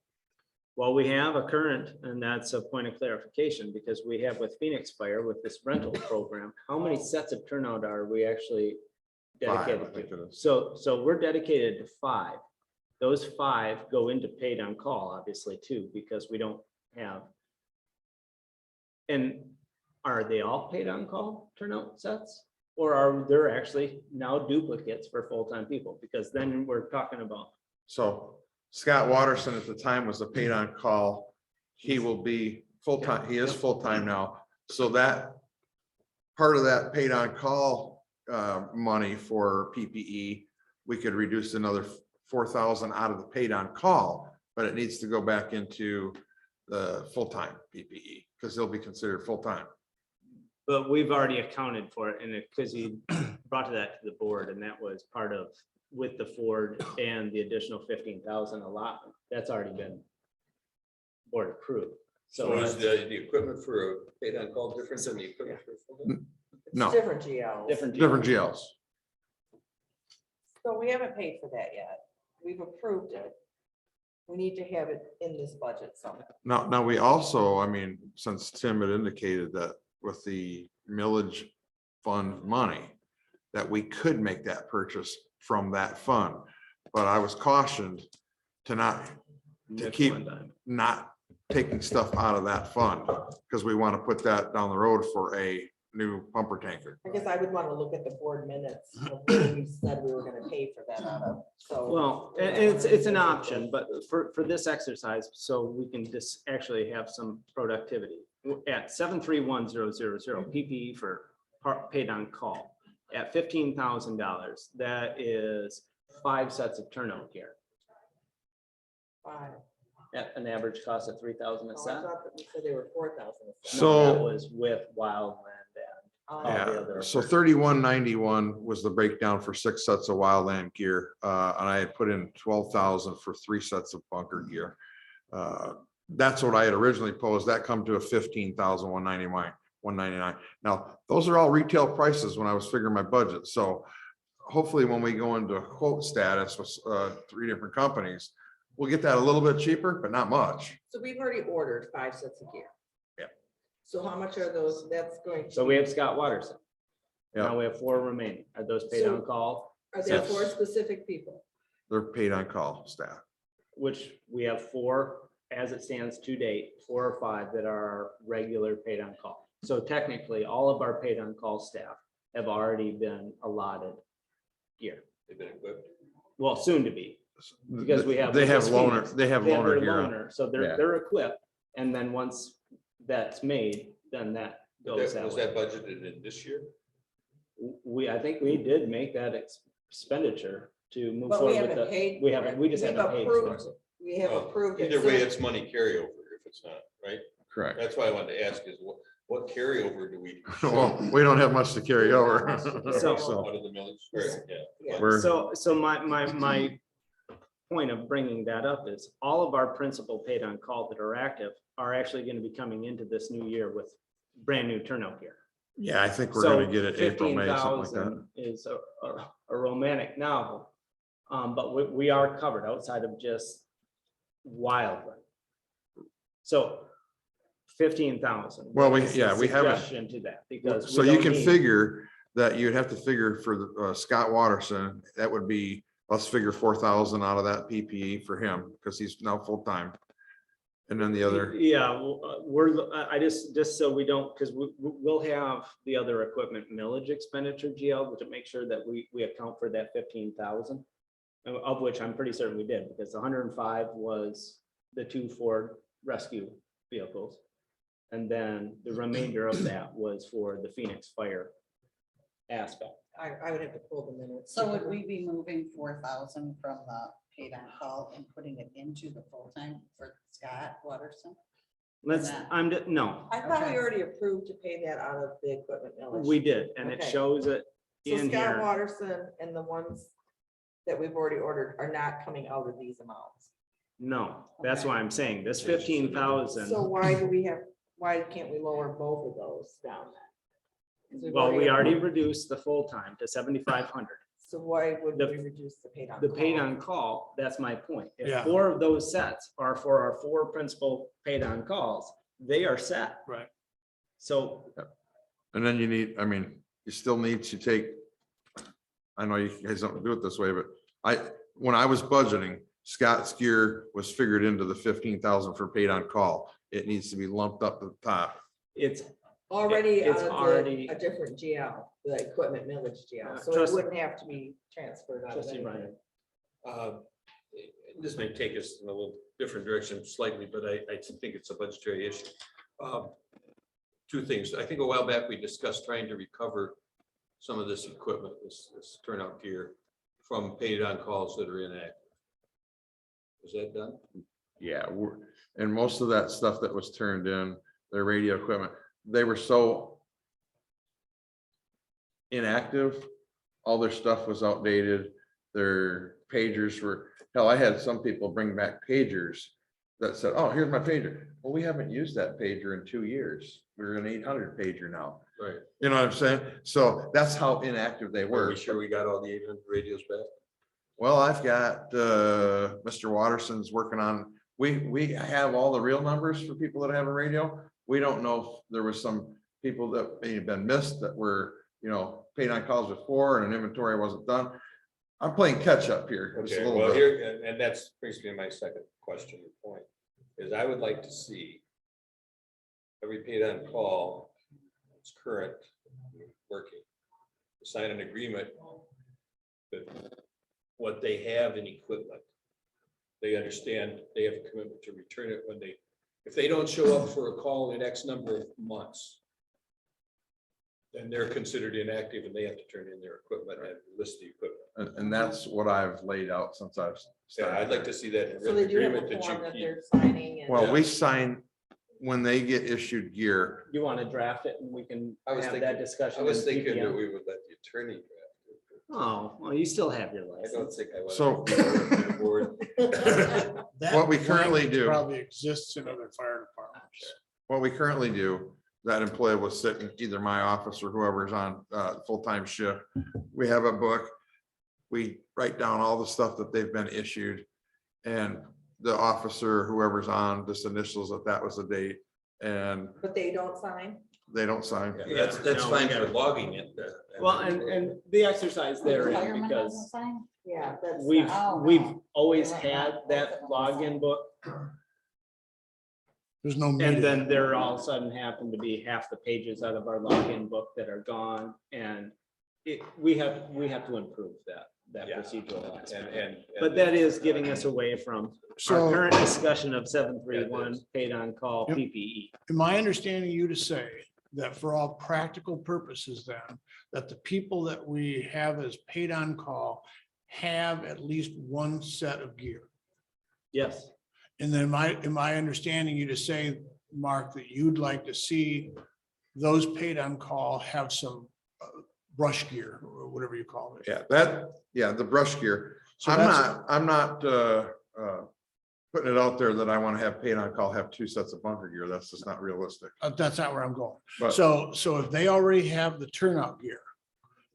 Well, we have a current, and that's a point of clarification, because we have with Phoenix Fire with this rental program, how many sets of turnout are we actually 5, I dedicated think to? it is. So we're dedicated to 5. Those 5 go into paid on call, obviously, too, because we don't have. And are they all paid on call turnout sets? Or are there actually now duplicates for full-time people? Because then we're talking about, So Scott Watterson at the time was a paid on call. He will be full-time, he is full-time now. So that part of that paid on call money for PPE, we could reduce another 4,000 out of the paid on call, but it needs to go back into the full-time PPE because they'll be considered full-time. but we've already accounted for it, and because he brought that to the board, and that was part of with the Ford and the additional 15,000 allotment, that's already been board approved. So So is the equipment for a paid on call different than the equipment for a full-time? it's No. different GLs. Different GLs. So we haven't paid for that yet. We've approved it. We need to have it in this budget somewhere. Now, we also, I mean, since Tim had indicated that with the millage fund money, that we could make that purchase from that fund. But I was cautioned to not, to next keep one time. not taking stuff out of that fund, because we want to put that down the road for a new pumper tanker. I guess I would want to look at the board minutes of where we said we were gonna pay for that out of, so. Well, it's an option, but for this exercise, so we can just actually have some productivity. At 731,000 PPE for paid on call, at $15,000, that is 5 sets of turnout gear Fine. at an average cost of 3,000 a Oh, I set. thought that we said they were 4,000. No, that So- was with wildland and all the Yeah, other. so 3191 was the breakdown for 6 sets of wildland gear, and I had put in 12,000 for 3 sets of bunker gear. That's what I had originally posed. That come to a 15,199. Now, those are all retail prices when I was figuring my budget. So hopefully when we go into quote status with 3 different companies, we'll get that a little bit cheaper, but not much. So we've already ordered 5 sets of gear. Yeah. So how much are those? That's going to. So we have Scott Watterson. Yeah. Now we have 4 remaining. Are those paid on call? Are there Yes. 4 specific people? They're paid on call staff. Which we have 4, as it stands to date, 4 or 5 that are regular paid on call. So technically, all of our paid on call staff have already been allotted gear. They've been equipped. Well, soon to be, because we have. They have this loaner, Phoenix. they have They have loaner their gear. on. loaner, so Yeah. they're equipped, and then once that's made, then that goes that Was way. that budgeted in this year? I think we did make that expenditure to move But we forward with haven't the, paid. we for haven't, it. we just We've haven't paid. for approved- it. We have Well, approved. it. Either way, So- it's money carryover if it's not, right? Correct. That's why I wanted to ask is what carryover do we? Well, we don't have much to carry over. So- So, Out of the millage, right, yeah. Yeah. we're, So my point of bringing that up is all of our principal paid on call that are active are actually going to be coming into this new year with brand new turnout gear. yeah, I think we're So gonna get it April, May, something like that. 15,000 is a romantic novel. But we are covered outside of just wildlife. So 15,000. Well, we is the haven't. suggestion to that because. So we you don't can need- figure that you'd have to figure for Scott Watterson, that would be, let's figure 4,000 out of that PPE for him, because he's now full-time. And then the other, Yeah, I just so we don't, because we'll have the other equipment millage expenditure, GL, to make sure that we account for that 15,000. Of which I'm pretty certain we did, because 105 was the 2 Ford rescue vehicles. And then the remainder of that was for the Phoenix fire aspect. I would have to pull the minutes. So would we be moving 4,000 from the paid on call and putting it into the full-time for Scott Watterson? Let's, that? no, I thought we Okay. already approved to pay that out of the equipment millage. we did, and it Okay. shows it So in Scott here. Watterson and the ones that we've already ordered are not coming out of these amounts. No, that's Okay. why I'm saying this So 15,000. why do we have, why can't we lower both of those down? then? 'Cause we've Well, we already approved- reduced the full-time to 7,500. So why would the- we reduce the paid on? The paid call? on call, that's my point. If Yeah. 4 of those sets are for our 4 principal paid on calls, they are set. Right. So and then you need, I mean, you still need to take, I know you guys don't do it this way, but when I was budgeting, Scott's gear was figured into the 15,000 for paid on call. It needs to be lumped up to the top. it's, Already it's out of already- a different GL, the equipment millage GL, so it Trust- wouldn't have to be transferred out of Trustee anything. Ryan. This may take us in a little different direction slightly, but I think it's a budgetary issue. Two things. I think a while back, we discussed trying to recover some of this equipment, this turnout gear from paid on calls that are inactive. Was that done? Yeah, and most of that stuff that was turned in, their radio equipment, they were so inactive. All their stuff was outdated. Their pagers were, hell, I had some people bring back pagers that said, oh, here's my pager. Well, we haven't used that pager in 2 years. We're an 800 pager now. Right. You know what I'm saying? So that's how inactive they Were were. we sure we got all the 800 radios back? Well, I've got, Mr. Watterson's working on, we have all the real numbers for people that have a radio. We don't know if there was some people that may have been missed that were, paid on calls before and an inventory wasn't done. I'm playing catch up here. just a Okay, little well, bit. here, and that's brings me to my second question or point, is I would like to see every paid on call, it's current, working, sign an agreement that what they have in equipment, they understand they have a commitment to return it when they, if they don't show up for a call in X number of months, then they're considered inactive and they have to turn in their equipment and list the equipment. And that's what I've laid out since I've. Yeah, I'd like to see that So they do have agreement a that form that you they're signing and. Well, we sign, when they get issued gear, You want to draft it and we can I was have thinking- that discussion. I was in thinking that PPM. we would let the attorney draft it. Oh, well, you still have your I don't license. think I want. So- to board. That What we currently blank do- Probably exists in other fire departments. what we currently do, that employee will sit in either my office or whoever's on full-time shift. We have a book. We write down all the stuff that they've been issued. And the officer, whoever's on, just initials that was the date, and But they don't sign? they don't sign. Yeah, That's No, we fine got for it. logging it. Well, and the exercise there is Fireman because doesn't sign? Yeah, that's. we've, Oh, we've no. always They might had not that both of them login book. There's no meeting. And then there all of a sudden happen to be half the pages out of our login book that are gone, and we have to improve that. that Yeah. procedural aspect. And. But that is getting us away from our So current discussion of 731 paid on call Yep. PPE. am I understanding you to say that for all practical purposes then, that the people that we have as paid on call have at least one set of gear? Yes, And then am I understanding you to say, Mark, that you'd like to see those paid on call have some brush gear or whatever you call it? Yeah, the brush gear. So I'm that's- not putting it out there that I want to have paid on call, have two sets of bunker gear. That's just not realistic. That's not where I'm going. But So if they already have the turnout gear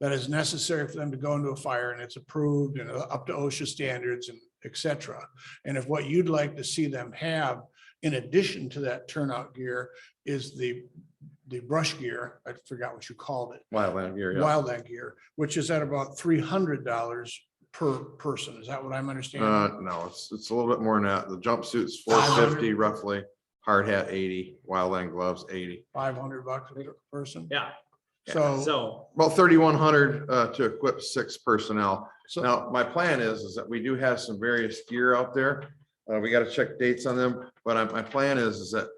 that is necessary for them to go into a fire and it's approved and up to OSHA standards and et cetera. And if what you'd like to see them have in addition to that turnout gear is the brush gear, I forgot what you called it, wildland gear, yeah. wildland gear, which is at about $300 per person. Is that what I'm understanding? No, it's a little bit more than that. The jumpsuit's $450 roughly, hard hat 80, wildland gloves 80. $500 a person? yeah. So, So, About 3,100 to equip 6 personnel. so Now, my plan is that we do have some various gear out there. We got to check dates on them, but my plan is that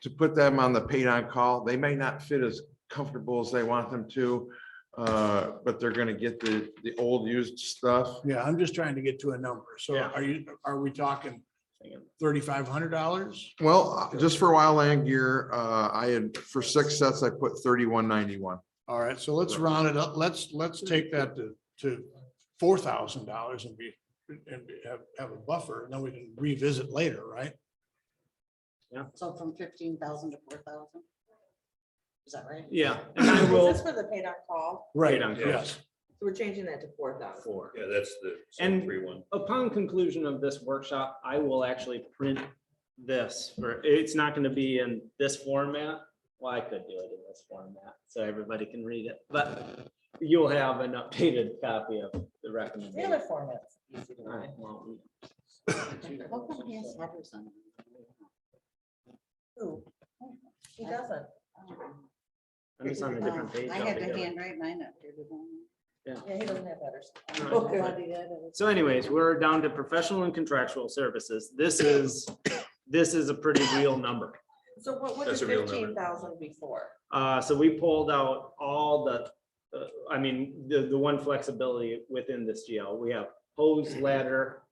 to put them on the paid on call, they may not fit as comfortable as they want them to. But they're gonna get the old used stuff. yeah, I'm just trying to get to a number. So Yeah. are we talking $3,500? Well, just for wildland gear, I had, for 6 sets, I put 3,191. All right, so let's round it up. Let's take that to $4,000 and have a buffer, and then we can revisit later, right? So from 15,000 to 4,000? Is that right? yeah, and I Is will, this for the paid on call? Right, on call. yes. So we're changing that to 4,000. for. Yeah, that's the. And- 3-1. Upon conclusion of this workshop, I will actually print this for, it's not gonna be in this format. Well, I could do it in this format, so everybody can read it, but you'll have an updated copy of the The other recommendation. format's easy to All read. right, well, How come he has headers on it? Who? He doesn't. I'm just on a different page I had to altogether. handwrite mine up here. Yeah, he doesn't have letters. All right. So anyways, we're down to professional and contractual services. This is a pretty real number. So what was That's the a real number. 15,000 before? So we pulled out all the, I mean, the one flexibility within this GL, we have hose, ladder,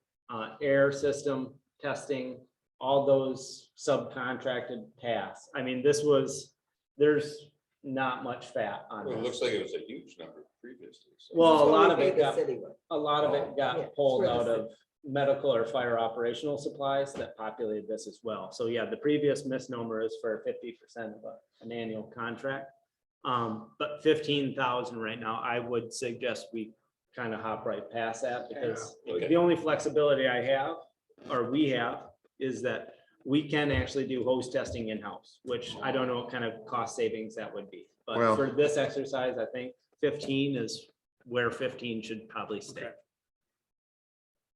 air system, testing, all those subcontracted tasks. I mean, there's not much fat on Well, it this. looks like it was a huge number previously. so- Well, a That's what lot we of it paid the got, city with. a lot of it Yeah, got pulled for the out of medical or fire operational supplies that populated this as well. So yeah, the previous misnomer is for 50% of an annual contract. But 15,000 right now, I would suggest we kind of hop right past that because Yeah. Okay. the only flexibility I have, or we have, is that we can actually do hose testing in-house, which I don't know what kind of cost savings that would be. But Well- for this exercise, I think 15 is where 15 should probably stay. Okay.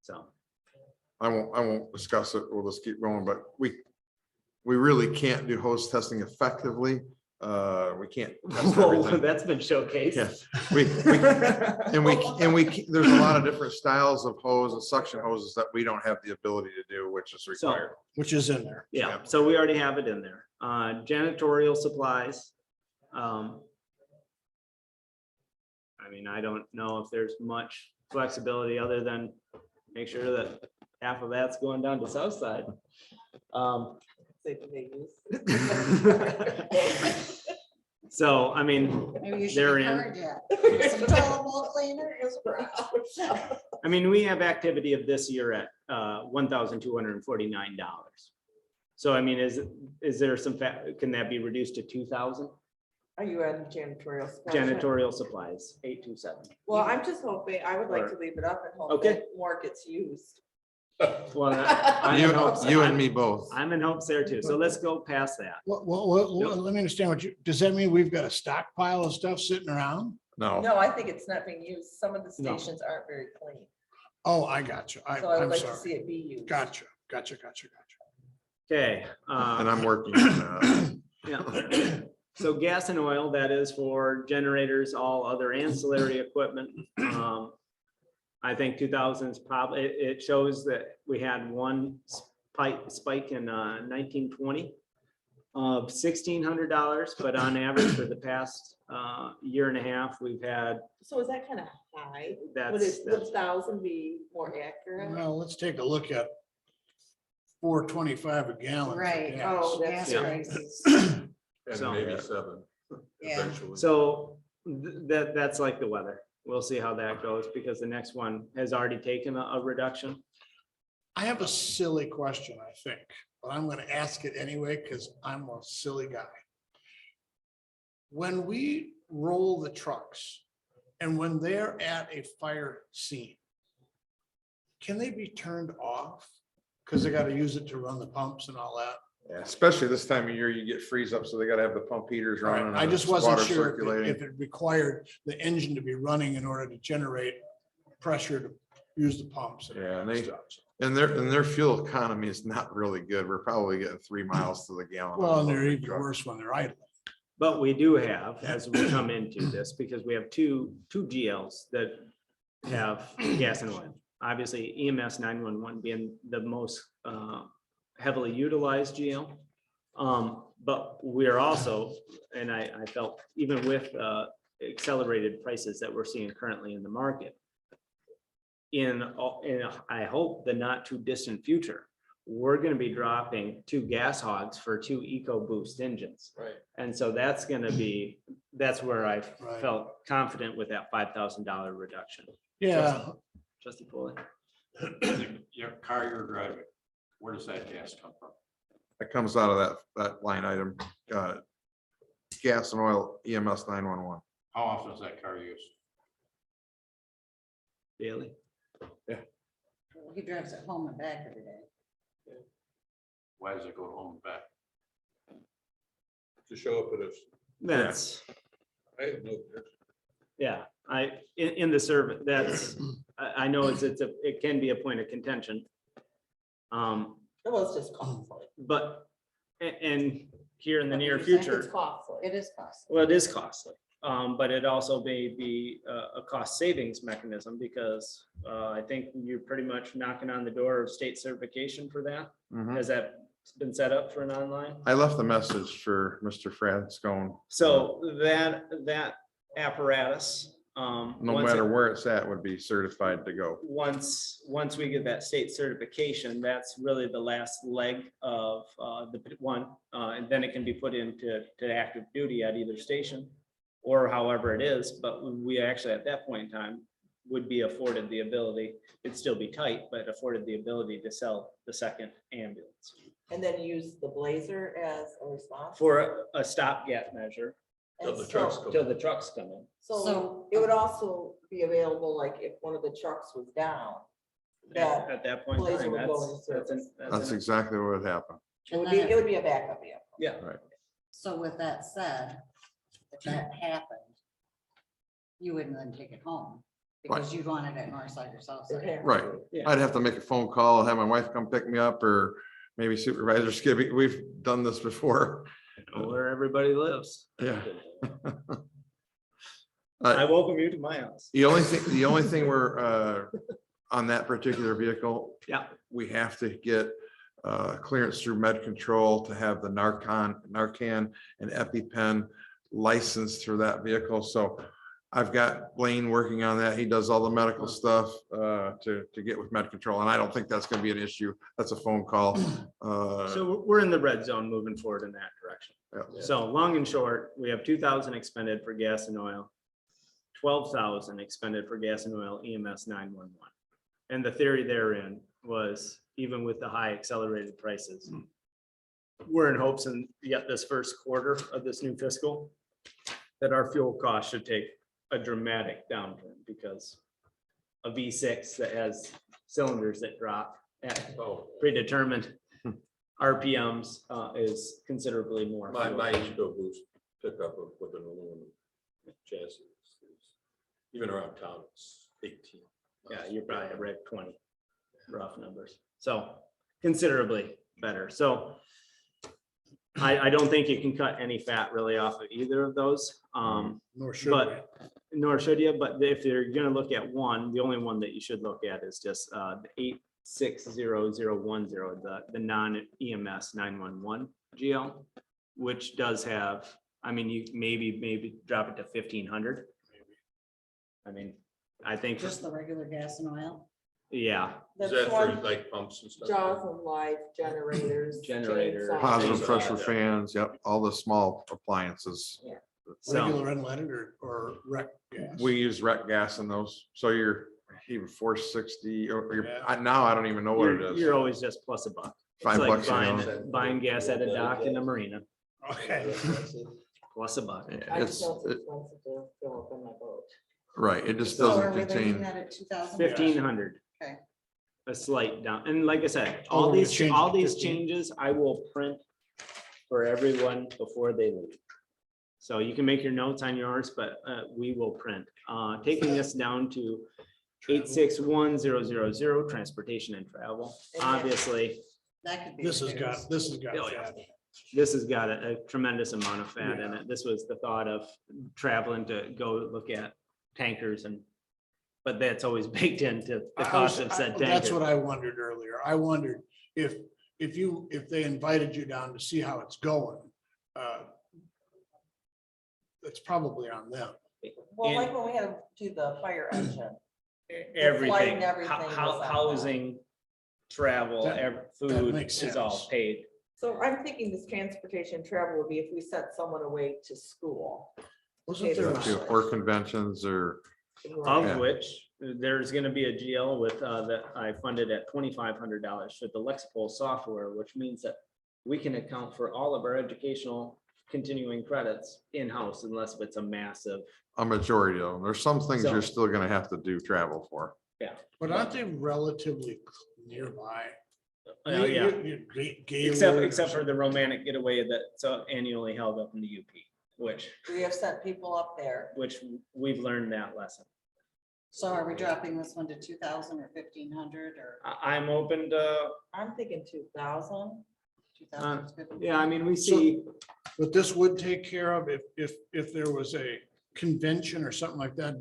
So, I won't discuss it. We'll just keep going, but we really can't do host testing effectively. We can't test whoa, everything. that's been showcased. Yeah, there's a lot of different styles of hose and suction hoses that we don't have the ability to do, which is So, required. Which is in there. yeah, so we already have it in there. Janitorial supplies. I mean, I don't know if there's much flexibility other than make sure that half of that's going down to south side. Say what they use. So, I mean, Maybe you They're should in. encourage it. Some toilet cleaner is. I mean, we have activity of this year at $1,249. So I mean, is there some, can that be reduced to 2,000? Are you on janitorial? supplies? Janitorial supplies, 827. Well, I'm just hoping, I would like to leave it up and hope Okay. that more gets used. Well, I'm in hopes- You and me both. I'm in hopes there too. So let's go past that. Let me understand does that mean we've got a stockpile of stuff sitting around? No, No, I think it's not being used. Some of the No. stations aren't very clean. Oh, I got you. So I would I'm like to sorry. see it be used. Gotcha. Okay. and I'm working on that. Yeah. So gas and oil, that is for generators, all other ancillary equipment. I think 2000s probably, it shows that we had one spike in 1920 of $1,600, but on average for the past year and a half, we've had, So is that kind of high? Would that's, it, would 1,000 be more accurate? Well, let's take a look at $4.25 a gallon. for Right. gas. Oh, that's Yeah. prices. And So- maybe 7 Yeah. eventually. so that's like the weather. We'll see how that goes because the next one has already taken a reduction. I have a silly question, I think, but I'm gonna ask it anyway, because I'm a silly guy. When we roll the trucks and when they're at a fire scene, can they be turned off? Because they gotta use it to run the pumps and all that. Yeah, especially this time of year, you get freeze up, so they gotta have the pump heaters running. I and just the wasn't water sure circulating. if it required the engine to be running in order to generate pressure to use the pumps. Yeah, and all that they- stuff. And their fuel economy is not really good. We're probably getting 3 miles to the gallon. Well, and on they're the even truck. worse when they're idle. But we do have, as we come into this, because we have two GLs that have gas and oil. Obviously EMS 911 being the most heavily utilized GL. But we're also, and I felt even with accelerated prices that we're seeing currently in the market, in I hope the not too distant future, we're gonna be dropping 2 gas hogs for 2 EcoBoost engines. Right. And so that's gonna be, that's where I Right. felt confident with that $5,000 reduction. Yeah, Trustee Foley. Your car you're driving, where does that gas come from? That comes out of that line item, gas and oil EMS 911. How often is that car used? Daily. He drives it home and back every day. Why does it go home and back? To show up at us. That's, I have no. yeah, in the service, that's, I know it can be a point of contention. It was just costly. But, and here in the near It's future, costly. It is costly. well, it is costly. But it also may be a cost savings mechanism because I think you're pretty much knocking on the door of state certification for that. Mhm. Has that been set up for an online? I left a message for Mr. Franscone. So that apparatus. No once it- matter where it's at, would be certified to go. Once we get that state certification, that's really the last leg of the one. And then it can be put into active duty at either station or however it is. But we actually, at that point in time, would be afforded the ability, it'd still be tight, but afforded the ability to sell the second ambulance And then use the Blazer as a response. for a stopgap measure And the trucks so- come. till the trucks come in. So it would also be available, like if one of the trucks was down, that At that point in Blazer time, would go into that's service. That's exactly what would happen. it would be a backup vehicle. Yeah. So with that said, if that happened, you wouldn't then take it home because you'd want it at north side or south side. Right. Yeah. I'd have to make a phone call and have my wife come pick me up, or maybe Supervisor Skibby. We've done this before. Know where everybody lives. Yeah. I welcome you to my house. The only thing we're, on that particular vehicle. Yeah. We have to get clearance through med control to have the Narcan and EpiPen licensed through that vehicle. So I've got Blaine working on that. He does all the medical stuff to get with med control, and I don't think that's gonna be an issue. That's a phone call. So we're in the red zone moving forward in that direction. Yeah. So long and short, we have 2,000 expended for gas and oil. 12,000 expended for gas and oil EMS 911. And the theory therein was even with the high accelerated prices, we're in hopes in yet this first quarter of this new fiscal that our fuel costs should take a dramatic downturn because a V6 that has cylinders that drop at Oh, predetermined RPMs is considerably more. my fuel. EcoBoost pickup with an aluminum chassis. Even around town, it's 18. Yeah, you're probably at reg 20, rough numbers. So considerably better. So I don't think you can cut any fat really off of either of those. Nor should we. But nor should you, but if you're gonna look at one, the only one that you should look at is just the 860010, the non-EMS 911 GL, which does have, I mean, you maybe drop it to 1,500. I mean, I think, Just the regular gas and oil. yeah, Is That's that for one, like pumps and stuff? Jaws of life, generators. Generator. chainsaws. Positive Things like pressure that. fans, yep, all the small appliances. so, Regular unleaded or rec gas. We use rec gas in those, so you're even 460 or you're, Yeah. now I don't even know what it is. you're always just plus a buck. It's like $5 a gallon. buying gas at a dock in the marina, Okay. plus a buck. I It's, just know it's it- expensive to fill up in my boat. right, it just So are doesn't we leaving contain, that at 2,000? 1,500. Okay. A slight down, and like I said, Oh, all we're gonna these, change it all to these 15? changes I will print for everyone before they leave. So you can make your notes on yours, but we will print. Taking this down to 861000, transportation and travel. Obviously, That could be. This has repairs. got, this has got Oh, yeah. fat. this has got a tremendous amount of fat in it. This was the thought of traveling to go look at tankers and, but that's always baked into the I cost was- of said That's tanker. what I wondered earlier. I wondered if they invited you down to see how it's going. It's probably on them. Well, like when we had to do the fire engine. Everything, and everything was on that. housing, travel, That food makes is all sense. paid. So I'm thinking this transportation travel would be if we sent someone away to school. Wasn't there, Okay, a- or conventions or, Of Yeah. which there's gonna be a GL with that I funded at $2,500 for the Lexipol software, which means that we can account for all of our educational continuing credits in-house unless it's a massive. a majority of them. There's some things So- you're still gonna have to do travel for. but aren't they relatively nearby? Yeah, Gaylord or except for the romantic getaway that's annually held up in the UP, which We have sent people up there. we've learned that lesson. So are we dropping this one to 2,000 or 1,500 or I'm open to, I'm thinking 2,000. 2,000? is good? yeah, I mean, we see. But this would take care of if there was a convention or something like that,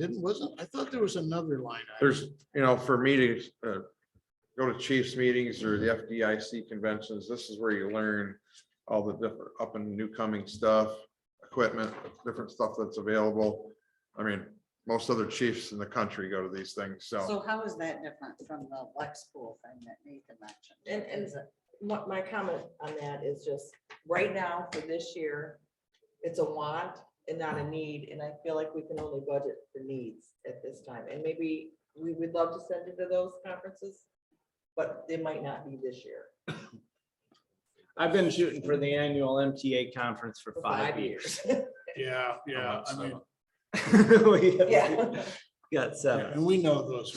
I thought there was another line. item. There's, for meetings, go to chiefs meetings or the FDIC conventions, this is where you learn all the different up and new coming stuff, equipment, different stuff that's available. I mean, most other chiefs in the country go to these things, so. So how is that different from the Lex pool thing that Nathan mentioned? And Is it- what my comment on that is just, right now for this year, it's a want and not a need, and I feel like we can only budget for needs at this time, and maybe we would love to send you to those conferences, but they might not be this year. I've been shooting for the annual MTA conference for 5 years. Yeah, I mean, We Yeah. Got seven. and we know those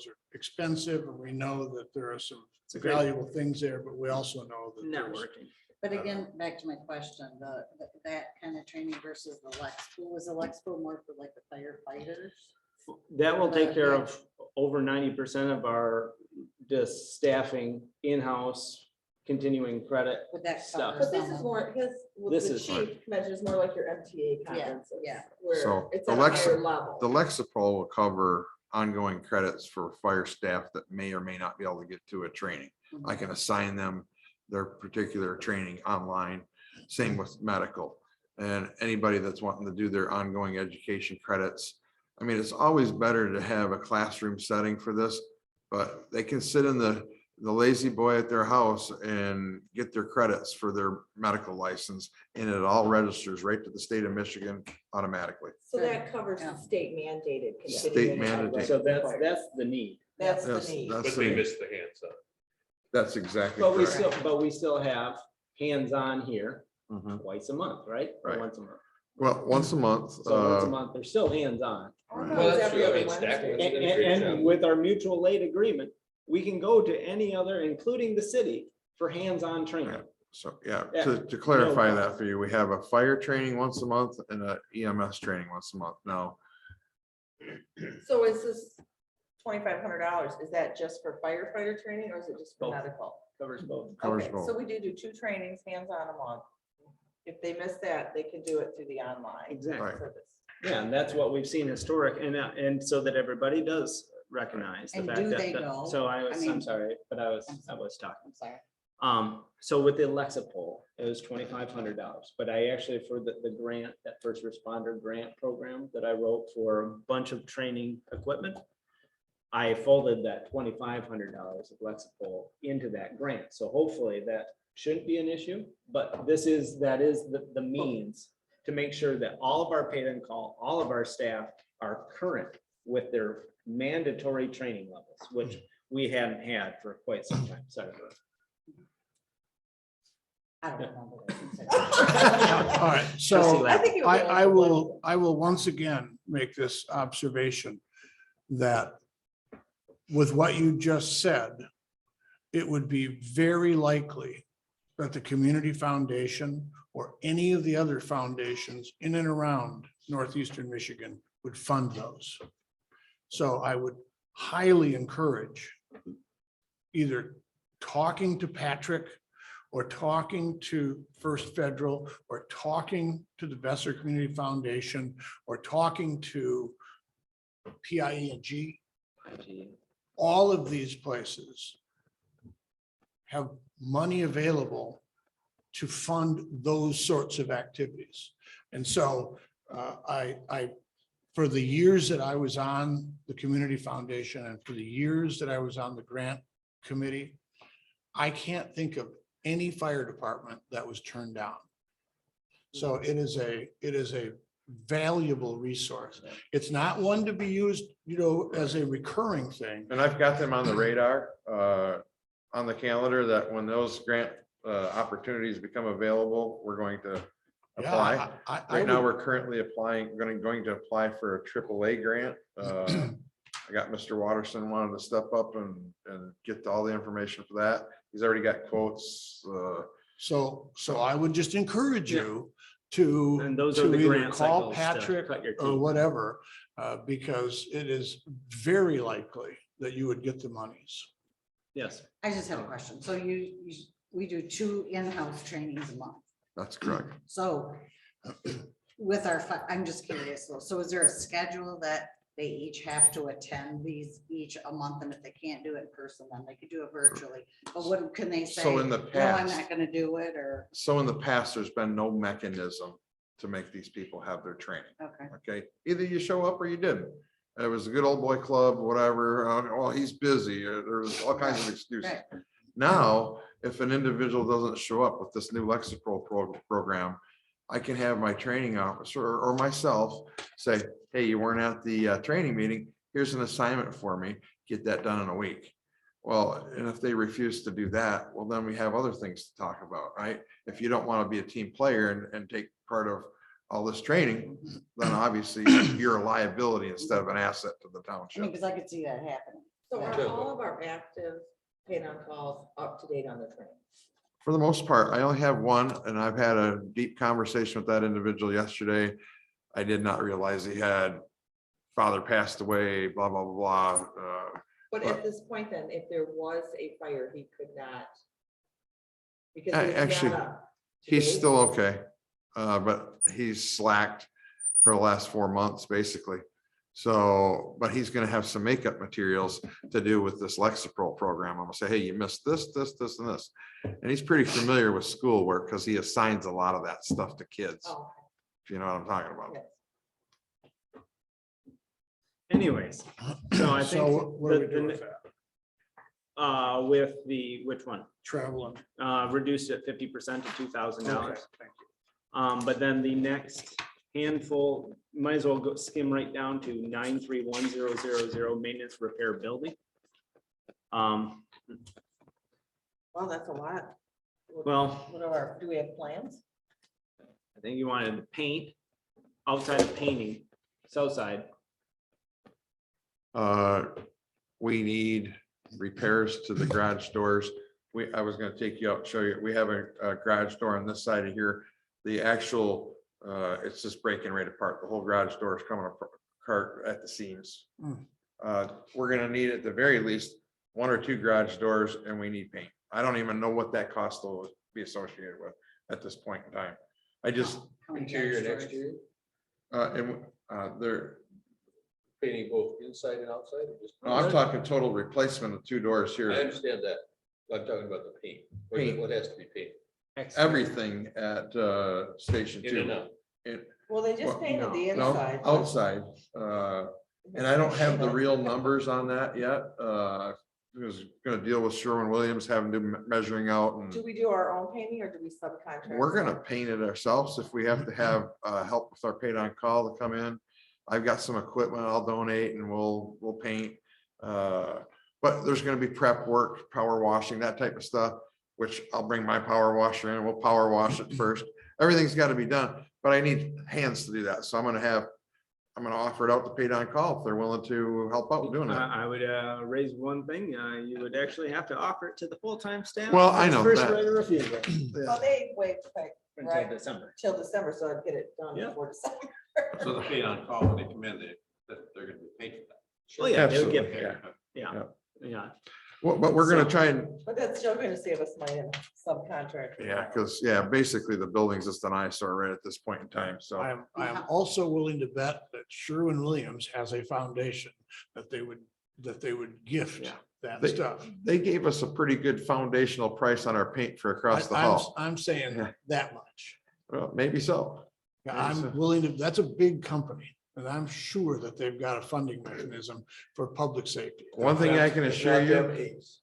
are expensive, and we know that there are some It's a great valuable things there, but we also know that there's. networking. But again, back to my question, that kind of training versus the Lex pool, is the Lex pool more for like the firefighters? That will take care of over 90% of our just staffing in-house continuing credit. Would that Stuff. cover But this some is of more, his, with This the is chief convention is more like your MTA conferences. yeah. Where So it's the at a Lex- higher level. The Lexipol will cover ongoing credits for fire staff that may or may not be able to get to a training. I can assign them their particular training online. Same with medical and anybody that's wanting to do their ongoing education credits. I mean, it's always better to have a classroom setting for this, but they can sit in the lazy boy at their house and get their credits for their medical license, and it all registers right to the state of Michigan automatically. So that covers Yeah. the state mandated. State continuing mandated. So education. that's the need. That's the That's- need. that's But the- they missed the hands up. That's exactly But we correct. still have hands-on here Mhm. twice a month, right? Or Right. once a month. Well, once a month. So once a month, they're still hands-on. Oh, no, Well, it's that's every true. I other mean, Stackman- Wednesday. And, did a great and job. with our mutual aid agreement, we can go to any other, including the city, for hands-on training. So, yeah, Yeah. to clarify No that for you, we have a fire training once a month and a EMS training once a month. Now, So is this $2,500, is that just for firefighter training or is it just for Both. medical? Covers both. Covers Okay, both. so we do 2 trainings, hands-on a month. If they miss that, they can do it through the online. Exactly. Right. service. Yeah, and that's what we've seen historic, and so that everybody does recognize the And fact do that, they go? so I I'm mean- sorry, but I was talking. I'm sorry. So with the Alexa poll, it was $2,500, but I actually, for the grant, that first responder grant program that I wrote for a bunch of training equipment, I folded that $2,500 of Alexa poll into that grant. So hopefully that shouldn't be an issue, but that is the means to make sure that all of our paid on call, all of our staff are current with their mandatory training levels, which we hadn't had for quite some time. Sorry. I don't remember. All right, Trustee so I think it would be I like will, I will once again make this observation that with what you just said, it would be very likely that the community foundation or any of the other foundations in and around northeastern Michigan would fund those. So I would highly encourage either talking to Patrick or talking to First Federal or talking to the Besser Community Foundation or talking to PIE&G. All of these places have money available to fund those sorts of activities. And so for the years that I was on the Community Foundation and for the years that I was on the grant committee, I can't think of any fire department that was turned down. So it is a valuable resource. It's not one to be used, as a recurring thing. And I've got them on the radar, on the calendar, that when those grant opportunities become available, we're going to apply. Yeah, I Right now, would- we're currently applying, going to apply for a AAA grant. I got Mr. Watterson wanted to step up and get all the information for that. He's already got quotes. So I would just encourage you to, And those are to the either grant call cycles to Patrick cut your or teeth. whatever, because it is very likely that you would get the monies. Yes. I just have a question. So we do 2 in-house trainings a month. That's correct. So with our, I'm just curious though. So is there a schedule that they each have to attend these each a month? And if they can't do it in person, then they could do it virtually. But what can they say? So in the No, I'm past- not gonna do it, or, So in the past, there's been no mechanism to make these people have their training. okay. Okay, either you show up or you didn't. It was a good old boy club, whatever. Well, he's busy. There's all kinds of excuses. Right. Now, if an individual doesn't show up with this new Lexapro program, I can have my training officer or myself say, hey, you weren't at the training meeting. Here's an assignment for me. Get that done in a week. Well, and if they refuse to do that, well, then we have other things to talk about, right? If you don't want to be a team player and take part of all this training, then obviously you're a liability instead of an asset to the I mean, township. because I could see that happening. So are Yeah. all of our active paid on calls up to date on the training? For the most part, I only have one, and I've had a deep conversation with that individual yesterday. I did not realize he had father passed away, blah, blah, blah, blah. But But- at this point then, if there was a fire, he could not. Because A- it's actually, not up to He's date. still okay, but he's slacked for the last 4 months, basically. So, but he's gonna have some makeup materials to do with this Lexapro program. I'm gonna say, hey, you missed this, this, this, and this. And he's pretty familiar with schoolwork because he assigns a lot of that stuff to kids, Oh, if you know what I'm talking about. yes. Anyways, so I think So what do we the- do the- with that? with the, which one? Traveling. Reduced at 50% to $2,000. Okay, thank But then the next handful, might as well go skim right down to 931000 maintenance repair building. Well, that's a lot. Well, What are our, do we have plans? I think you wanted to paint, outside of painting, south side. We need repairs to the garage doors. I was gonna take you out, and show you, we have a garage door on this side of here. The actual, it's just breaking right apart. The whole garage door is coming apart at the seams. Hmm. We're gonna need at the very least 1 or 2 garage doors, and we need paint. I don't even know what that cost will be associated with at this point in time. I just, How many Interior and garage doors? exterior, they're, painting both inside and outside, or just? no, I'm talking total replacement of 2 doors I here. understand that. I'm talking about the paint. Paint. What has to be painted? Everything at Station In and 2. out. Well, they just Well, painted the No, inside. outside, and I don't have the real numbers on that yet. I was gonna deal with Sherwin-Williams, having to measuring out, Do and we do our own painting or do we subcontract? we're gonna paint it ourselves if we have to have help with our paint on call to come in. I've got some equipment I'll donate and we'll paint. But there's gonna be prep work, power washing, that type of stuff, which I'll bring my power washer in, we'll power wash it first. Everything's gotta be done, but I need hands to do that, so I'm gonna offer it out to paint on call if they're willing to help out with doing that. I would raise one thing, you would actually have to offer it to the full-time staff. Well, I as know First that. right of refusal. Well, they wait like, Until right, December. till December, so I'd get it done Yeah. before December. So the paid on call when they come in, they're gonna be paid for that. Oh, yeah, they would get Absolutely, paid. yeah. Yeah, yeah. Well, but we're gonna try and, But that's still gonna save us money in subcontract. yeah, because, yeah, basically the building's just an eyesore right at this point in time, so. I'm also willing to bet that Sherwin-Williams has a foundation that they would gift Yeah. that They- stuff. They gave us a pretty good foundational price on our paint for across the hall. I'm saying Yeah. that much. Well, maybe so. I'm willing to, that's a big company, and I'm sure that they've got a funding mechanism for public safety. One thing I can assure you,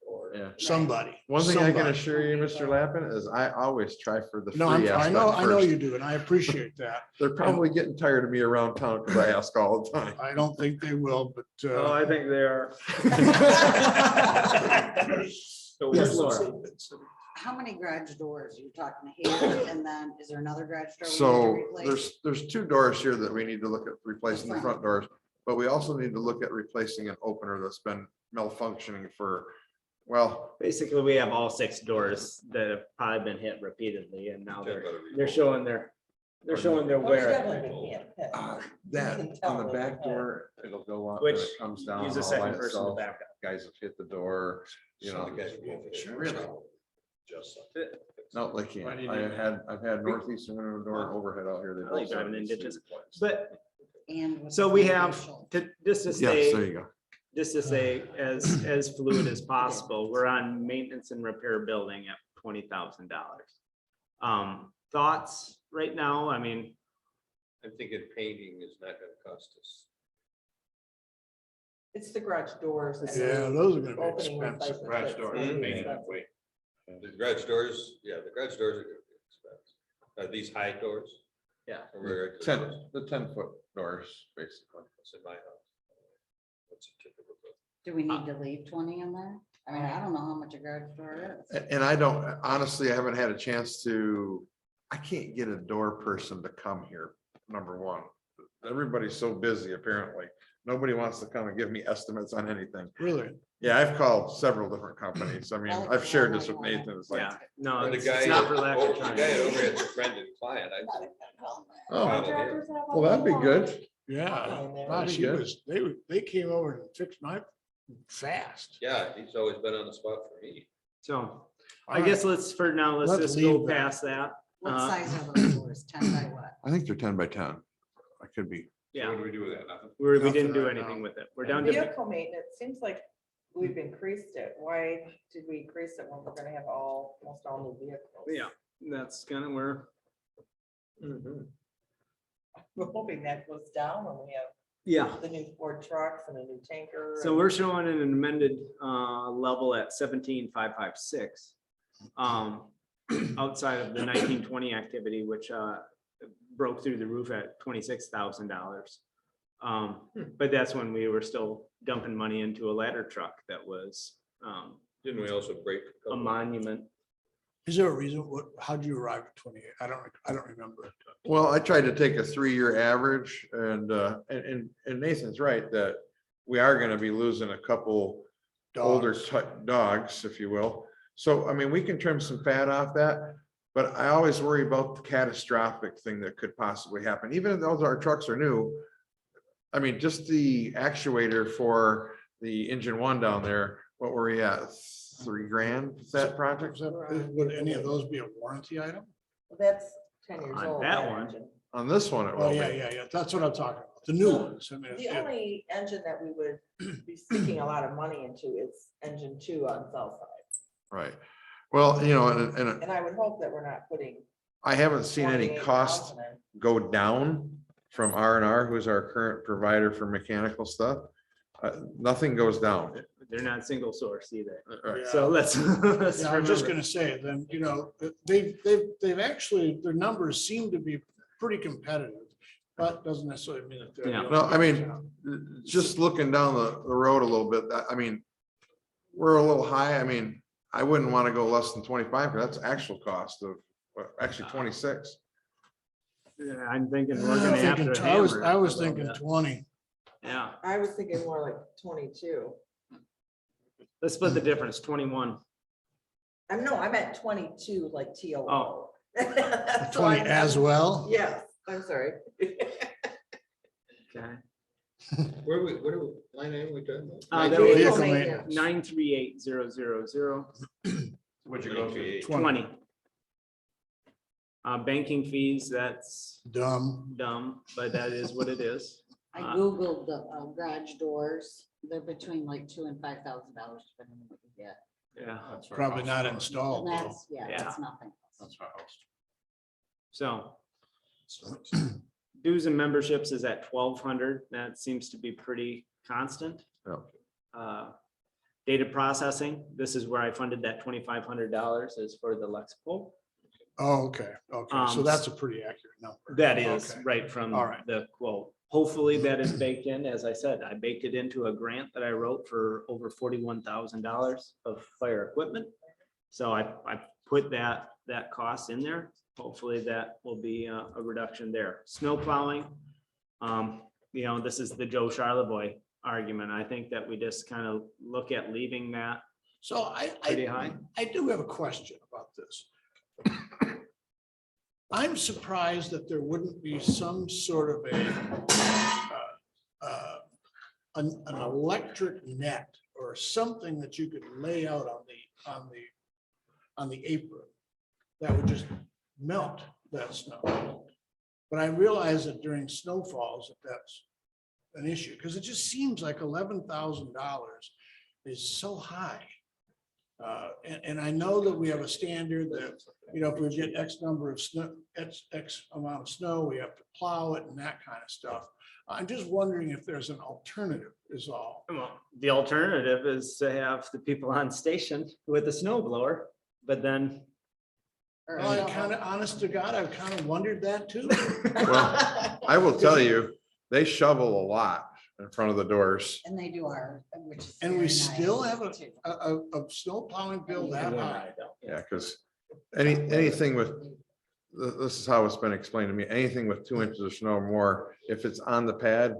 Or yeah, Somebody. one thing I can somebody. assure you, Mr. Lappin, is I always try for the free No, I know aspect you first. do, and I appreciate that. They're probably getting tired of me around town because I ask all the time. I don't think they will, but Oh, I think they are. So Yes, where's Laura. the- How many garage doors are you talking here? And then is there another garage door? we need to So replace? there's 2 doors here that we need to look at replacing the front doors, but we also need to look at replacing an opener that's been malfunctioning for, well, Basically, we have all 6 doors that have probably been hit repeatedly and now Talking about a they're showing their Well, it's wear. definitely been hit. that can on tell the that back it had- door, it'll go up, Which and it comes down. Use a all by second person to itself. back up. Guys have hit the door, you So know. the guys are going for the- Really? Just something. No, they can't. I've had northeastern window door and overhead out here. They I like both have driving in these to ditches. replace. But, And with so the we have, facial. just to Yes, there stay, you go. just to say, as fluid as possible, we're on maintenance and repair building at $20,000. Thoughts right now, I mean, I'm thinking painting is not gonna cost us. It's the garage doors. and Yeah, those are gonna be opening expensive. replacements Garage that's door, gonna be painting that expensive. way. The garage doors, yeah, the garage doors are gonna be expensive. Are these high doors? Yeah. Or regular doors? 10-foot doors, basically. What's in my house? What's a typical door? Do we need to leave 20 in there? I mean, I don't know how much a garage door is. And I don't, honestly, I haven't had a chance to, I can't get a door person to come here, number one. Everybody's so busy, apparently. Nobody wants to come and give me estimates on anything. Really. Yeah, I've called several different companies. I mean, I've shared this with Nathan. It's like, yeah, no, Or the it's guy, not for lack over of the trying. guy over at the friend and client, I think. oh, Contractors have well, that'd be all good. the Yeah. time there. Gosh, be he good. was, they came over and fixed my fast. Yeah, he's always been on the spot for me. So I guess let's, for now, let's Let's just go leave that. past that. What Uh, size are those doors? 10 by what? I think they're 10 by 10. I could be. Yeah, What do we do with that? Nothing? we Nothing didn't do right anything now. with it. We're down to, Vehicle maintenance, seems like we've increased it. Why did we increase it when we're gonna have almost all new vehicles? yeah, that's kind of where. We're hoping that goes down when we have Yeah, the new Ford trucks and a new tanker. so we're showing an amended level at 17,556. Outside of the 1920 activity, which broke through the roof at $26,000. But that's when we were still dumping money into a ladder truck that was Didn't we also break? a monument. Is there a reason, how'd you arrive at 28? I don't remember. Well, I tried to take a 3-year average and Nathan's right that we are gonna be losing a couple older Dogs. dogs, if you will. So, I mean, we can trim some fat off that, but I always worry about the catastrophic thing that could possibly happen, even if those our trucks are new. I mean, just the actuator for the engine one down there, what were we at? $3,000, that project. Would any of those be a warranty item? That's 10 years On old. that one. engine. On this one, it Oh, will yeah, be. yeah, that's what I'm talking about, the new ones. I mean, The only engine that we would be sinking a lot of money into is engine 2 on Southside. Right. Well, and And I would hope that we're not putting. I haven't seen any cost 28,000 in. go down from R&R, who's our current provider for mechanical stuff. Nothing goes down. They're not single source either. Right. So let's. let's Yeah, I'm just remember. gonna say, then, they've actually, their numbers seem to be pretty competitive, but doesn't necessarily mean that they're. the Yeah. only No, I mean, ones. just looking down the road a little bit, I mean, we're a little high. I mean, I wouldn't want to go less than 25, because that's actual cost of, actually 26. Yeah, I'm thinking we're I'm gonna have thinking to. I was hammer it a little thinking bit. 20. Yeah, I was thinking more like 22. let's split the difference, 21. I'm at 22, like TO. Oh. 20 as well? Yes, I'm sorry. Okay. What are we, line item we talking about? That Vehicle was maintenance. 938000 Would you go to? 20. Banking fees, that's Dumb. dumb, but that is what it is. I Googled the garage doors. They're between like $2,000 and $5,000 depending on what you get. Yeah, That's our Probably house not cost. installed. And though. that's, yeah, Yeah. that's nothing. That's our house. so dues and memberships is at 1,200. That seems to be pretty constant. Yeah. Data processing, this is where I funded that $2,500 is for the Lexipol. Oh, okay, okay, so Um, that's a pretty accurate number. That is Okay. right from All right. the quote. Hopefully that is baked in. As I said, I baked it into a grant that I wrote for over $41,000 of fire equipment. So I put that cost in there. Hopefully that will be a reduction there. Snow plowing. This is the Joe Charlevoix argument. I think that we just kind of look at leaving that So pretty high. I do have a question about this. I'm surprised that there wouldn't be some sort of an electric net or something that you could lay out on the apron that would just melt that snow. But I realize that during snowfalls, that's an issue, because it just seems like $11,000 is so high. And I know that we have a standard that, if we get X number of snow, X amount of snow, we have to plow it and that kind of stuff. I'm just wondering if there's an alternative is all. Well, the alternative is to have the people on station with a snow blower, but then. Or Well, I shovel. kind of, honest to God, I've kind of wondered that too. Well, I will tell you, they shovel a lot in front of the doors. And they do our, which is. And we very still nice, have too. a snow plowing bill that high. Yeah, because anything with, this is how it's been explained to me, anything with 2 inches of snow or more, if it's on the pad,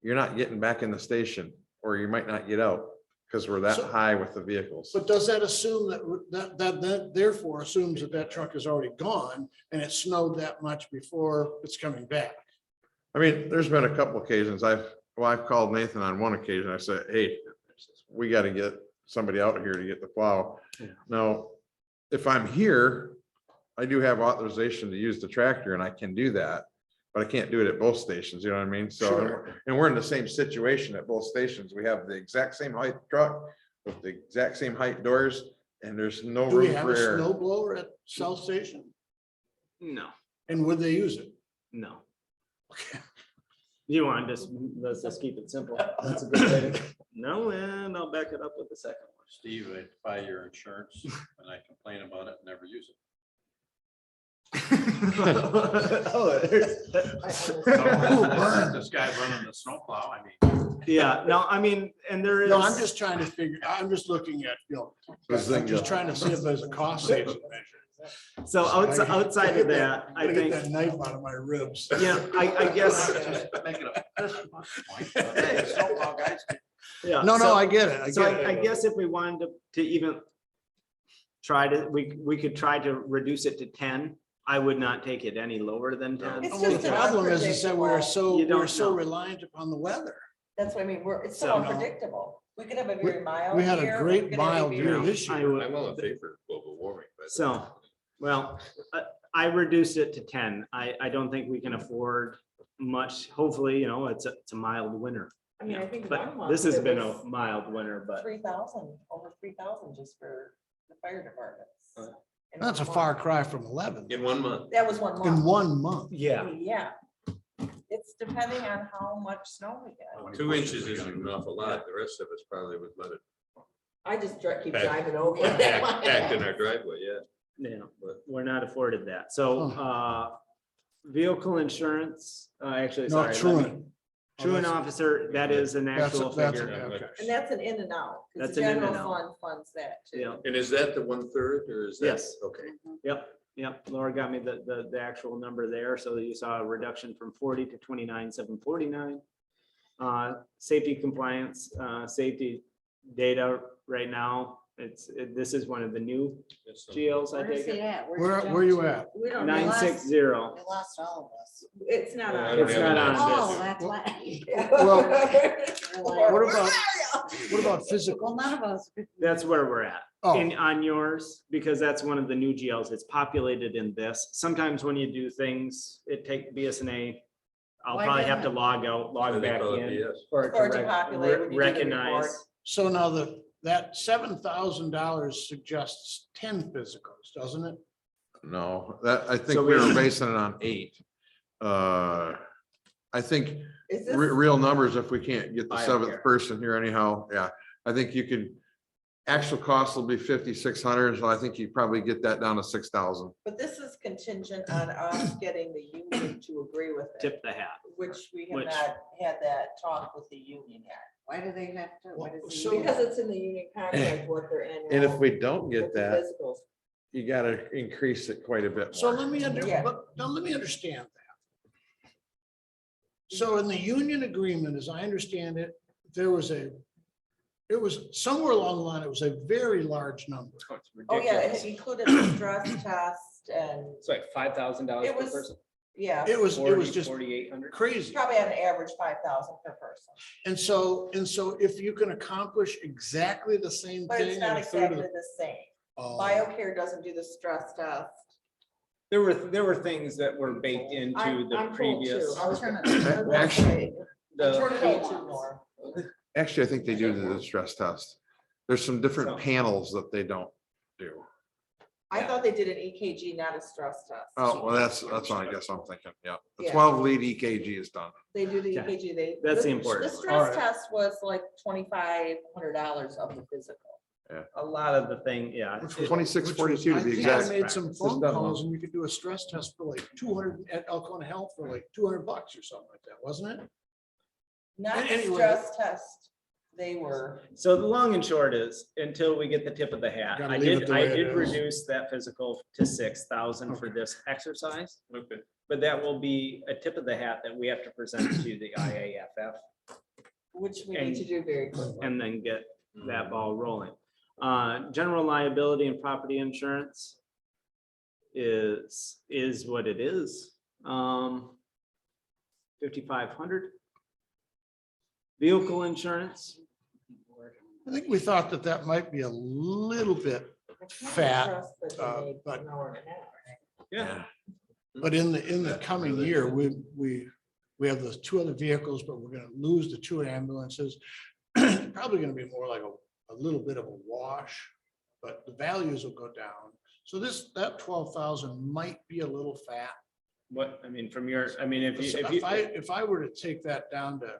you're not getting back in the station, or you might not get out, because we're that So- high with the vehicles. But does that assume that therefore assumes that truck is already gone and it snowed that much before it's coming back? I mean, there's been a couple occasions I've called Nathan on one occasion. I said, hey, we got to get somebody out here to get the plow. Yeah. Now, if I'm here, I do have authorization to use the tractor and I can do that, but I can't do it at both stations. You know what I mean? So, Sure. and we're in the same situation at both stations. We have the exact same height truck with the exact same height doors, and there's no Do we room have for a error. snow blower at South Station? No, And would they use it? no. Okay. You want to let's just keep it simple. That's a good way to, no, and I'll back it up with the second Steve, I buy your insurance and I complain about it, and never use it. one. Oh, there's- This guy running the snowplow, I mean. Yeah, no, I mean, and there is. No, I'm just trying to figure, I'm just looking at, This I'm thing just goes- trying to see if there's a cost saving measure. So outside of that, I Gotta think, get that knife out of my ribs. yeah, I guess, Make it a personal point. Hey, snowplow guys, yeah. No, so- I get it. So get it. I guess if we wanted to even try to, we could try to reduce it to 10. I would not take it any lower than 10. It's Well, just the an problem is that unpredictable- You don't we're so know. reliant upon the weather. That's what I mean, it's so So- unpredictable. We could have a very mild We had a year, or great we could have a mild very- year this I year. would- I'm all in favor of global warming. but- So, well, I reduced it to 10. I don't think we can afford much. Hopefully, you know, it's a mild winter. I mean, I think one But month this has it been was a mild winter, but 3,000, over 3,000 just for the fire departments. in That's a one far month. cry from 11 In 1 month. That was 1 in month. 1 month. yeah. Yeah. It's depending on how much snow we get. 2 inches isn't an awful lot. The rest of us probably would let it I just keep Pack- driving over. packed in our driveway, yeah. Yeah, but we're not afforded that. So, vehicle insurance, actually, No, sorry. let me- truant. Truant officer, that is an That's actual that's figure. okay. And that's an in and out. 'cause That's the an in and general out. fund funds that too. Yeah, And is that the 1/3 or is that? Yes. Okay. yep. Laura got me the actual number there. So you saw a reduction from 40 to 29,749. Safety compliance, safety data right now, this is one of the new Yes, so- GLs, I Where's take he it. at? Where'd Where, jump where you to? at? We don't. Nine- know. 960. We lost all of us. It's not I on. don't It's have not a on nice- Oh, this. that's why. Well, what about, what about Well, physical? none of us. That's where we're at. Oh, On yours, because that's one of the new GLs. It's populated in this. Sometimes when you do things, it take BSNA. I'll Why probably have to didn't- log out, So log they back call it in. BS. For it Or to to populate when you do the recognize. report. so now that $7,000 suggests 10 physicals, doesn't it? No, that, I think So we we- were basing it on 8. I think Is this? real numbers, if we can't get the I don't care. 7th person here anyhow, yeah, I think you could. Actual cost will be 5,600, so I think you probably get that down to 6,000. But this is contingent on us getting the union to agree with it, Tip the hat. which we have Which- not had that talk with the union yet. Why do they have to? Why does So- he- Because it's in the union contract what their annual. And if we don't with get the that, physicals. you gotta increase it quite a bit So more. let me, Yeah. now let me understand that. So in the union agreement, as I understand it, it was somewhere along the line, it was a very large number. Oh, yeah, it included the stress test and, It's like $5,000 It per was- person. yeah, It was just 4,800. crazy. probably on average 5,000 per person. And so if you can accomplish exactly the same But thing. it's in not a third of exactly the- the same. Oh. BioCare doesn't do the stress test. There were things that were baked into I'm the told previous. too. I was gonna- A- actually- the- Turn it over to more. Actually, I think they do the stress test. There's some different So- panels that they don't do. I thought they did an EKG, not a stress test. Oh, well, that's what I guess I'm thinking, yeah. The Yeah. 12 lead EKG is done. They do the Okay. EKG, they. That's the The important part. stress Alright. test was like $2,500 of the physical. A lot of the thing, yeah. Which it- was- 2642 to I be think I exact. made some It's phone done calls and you could do a stress test for like 200 at Alcona Health for like $200 or something like that, wasn't it? Not the Anyway. stress test, they were, So the long and short is, until we get the tip of the hat, Gotta I leave it did, the I way it did is. reduce that physical to 6,000 for this exercise. Okay. But that will be a tip of the hat that we have to present to the IAFF which we need to do very quickly. and then get that ball rolling. General liability and property insurance is what it is. 5,500. Vehicle insurance, I think we thought that might be a little bit fat, Trust that they made but- an hour and a half. yeah, but in the coming year, we have those 2 other vehicles, but we're gonna lose the 2 ambulances. Probably gonna be more like a little bit of a wash, but the values will go down. So that 12,000 might be a little fat. what, I mean, from your, I mean, if you, If I were to take that down to,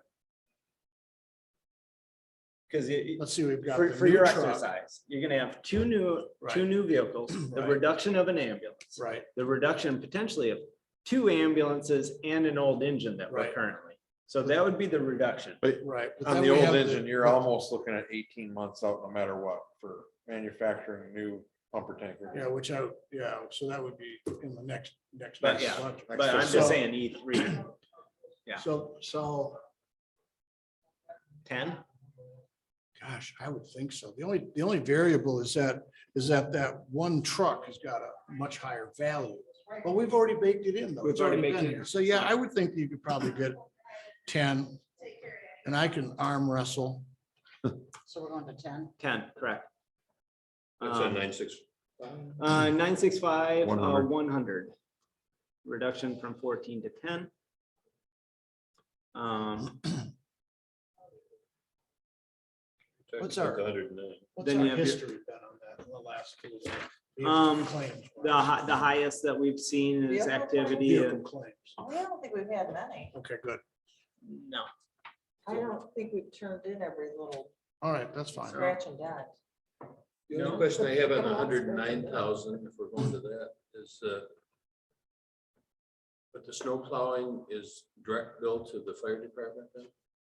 because let's see, we've got. for, the for new your truck, exercise, you're gonna have two new Right. vehicles, the Right. reduction of an ambulance, Right, the reduction potentially of 2 ambulances and an old engine that we're Right. currently. So that would be the reduction. right. But On then the we old have engine, you're almost looking at 18 months out no matter what for manufacturing a new pumper tanker. Yeah, so that would be in the next. But yeah, budget. But I'm So- just saying E3, yeah. So, 10, gosh, I would think so. The only variable is that one truck has got a much higher value. But we've already baked it in though. We've It's already already baked been it here. in. So yeah, I would think you could probably get 10. And I can arm wrestle. So we're going to 10. 10, correct. It's a 965. 965, 100. 100. Reduction from 14 to 10. What's our- 109. What's Then our you have your- history been on that in the last two years? Claims. The highest that we've seen is Vehicle activity Vehicle and, claims. I don't think we've had many. Okay, good. no. I don't think we've turned in every little All right, that's fine. scratch and dent. The No. only question I have on Come on, 109,000, if we're going to that, is, but the snow plowing is direct bill to the fire department then?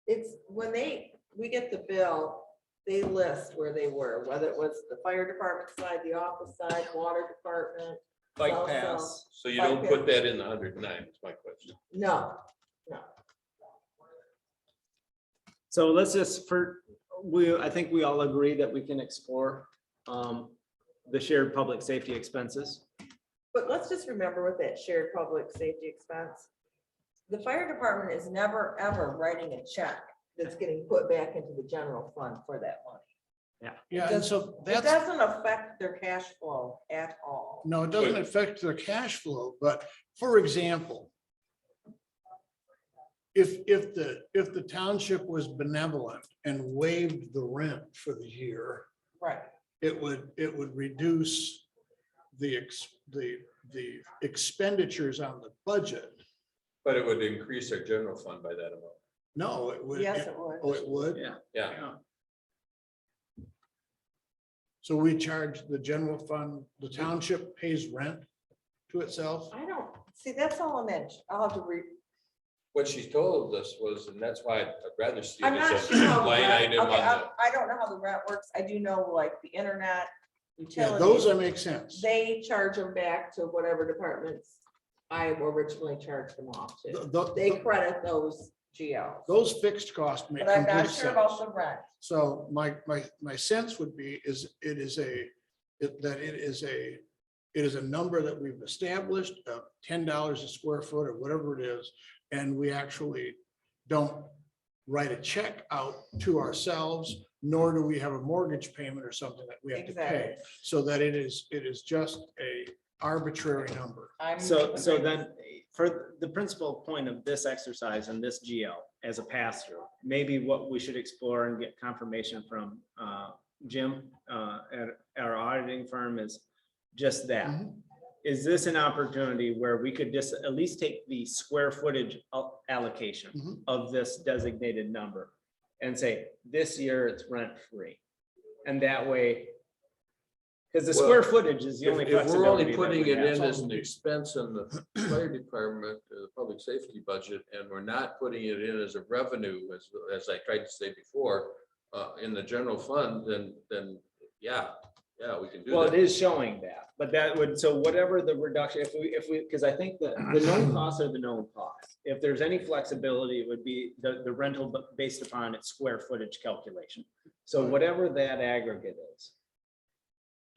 It's when we get the bill, they list where they were, whether it was the fire department side, the office side, water department. Bike cell phone. pass. So you don't put that in the 109, is my question. No, So let's just, I think we all agree that we can explore the shared public safety expenses. but let's just remember with that shared public safety expense, the fire department is never, ever writing a check that's getting put back into the general fund for that money. Yeah, and so It that's, doesn't affect their cash flow at all. no, it doesn't affect their cash flow, but for example, if the township was benevolent and waived the rent for the year, Right. it would reduce the expenditures on the budget. But it would increase our general fund by that amount. No, it would. Yes, it would. Oh, it would? Yeah. Yeah, So we charge the general fund, the township pays rent to itself? I don't, see, that's all I'm in. I'll have to read. what she told us was, and that's why I'd rather see I'm it not as sure how a the line rent, item okay, on I don't know how the rent works. I do know like the internet, Yeah, those utilities, that make sense. they charge them back to whatever departments I originally charged them off The- to. the- They credit those GLs. Those fixed costs make But I'm complete not sure about sense. the rent. So my sense would be it is a number that we've established of $10 a square foot or whatever it is. And we actually don't write a check out to ourselves, nor do we have a mortgage payment or something that we have to pay. Exactly. So that it is just a arbitrary number. I'm- So then, for the principal point of this exercise and this GL as a pass-through, maybe what we should explore and get confirmation from Jim at our auditing firm is just that. Mhm. Is this an opportunity where we could just at least take the square footage allocation Mhm. of this designated number and say, this year it's rent-free? And that way, because the square footage is the only If we're flexibility. only that putting we it have. in as an expense in the fire department, the public safety budget, and we're not putting it in as a revenue, as I tried to say before, in the general fund, then, yeah, we can do Well, it that. is showing that, but that would, so whatever the reduction, if we, because I think that the known costs are the known costs. If there's any flexibility, it would be the rental based upon its square footage calculation. So whatever that aggregate is.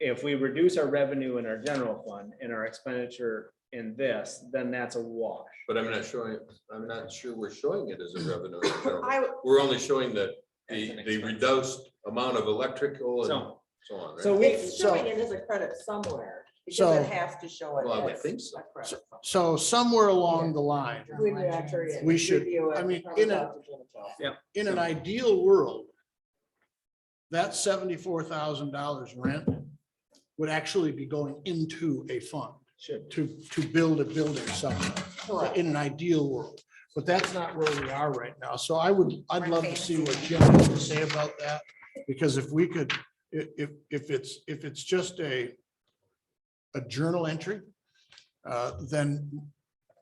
If we reduce our revenue in our general fund and our expenditure in this, then that's a wash. But I'm not sure we're showing it as a revenue. in the general. I, We're only showing the As an the expense. reduced amount of electrical and So, so on, right? so we, it's showing it as a credit somewhere, because it has to show it. Well, I would as think so. a credit. So somewhere along the line, We'd factor in, We should- review it, I mean, probably in a- talk to Jim Jones. in an ideal world, that $74,000 rent would actually be going into a fund should, to build a building somewhere, Correct. in an ideal world. But that's not where we are right now. So I'd love to see what Jim has to say about that. Because if we could, if it's just a journal entry, then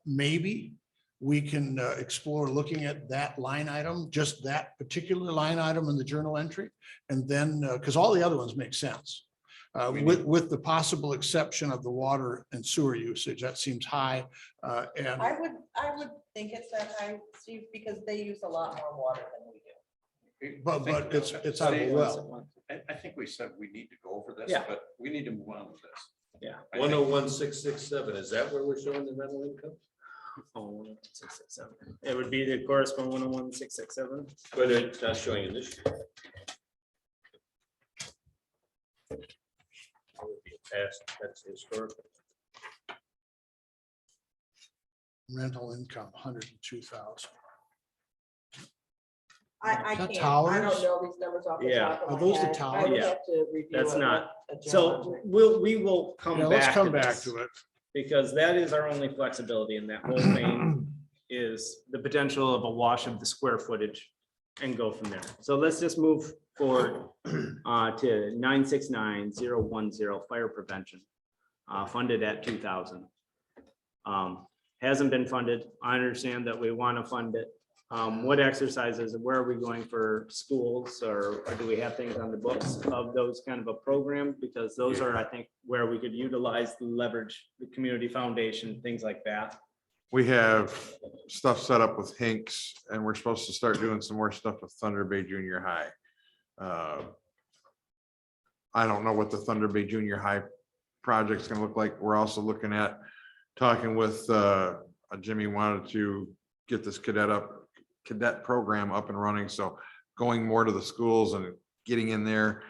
maybe we can explore looking at that line item, just that particular line item in the journal entry. And then, because all the other ones make sense. With the possible exception of the water and sewer usage, that seems high. And I would think it's that high, Steve, because they use a lot more water than we do. but it's out of a well. I think we said we need to go over this, Yeah. but we need to move on with this. Yeah. I think- 101,667, is that where we're showing the rental income? Oh, 667. It would be the corresponding 11667. But it's not showing in this. That would be a past, that's historical. Rental income, 102,000. I Is that can't, I towers? don't know these numbers off the Yeah. top of Are my those the head. I towers? would Yeah. have to review That's it not- with a So geologist. we will come Yeah, back. let's come to back this, to it. because that is our only flexibility in that whole thing is the potential of a wash of the square footage and go from there. So let's just move forward to 969010 fire prevention, funded at 2,000. Hasn't been funded. I understand that we want to fund it. What exercises, where are we going for schools, or do we have things on the books of those kind of a program? Because those are, I think, where we could utilize, leverage the community foundation, things like that. We have stuff set up with Hinks, and we're supposed to start doing some more stuff with Thunder Bay Junior High. I don't know what the Thunder Bay Junior High project's gonna look like. We're also looking at talking with Jimmy wanted to get this cadet program up and running, so going more to the schools and getting in there.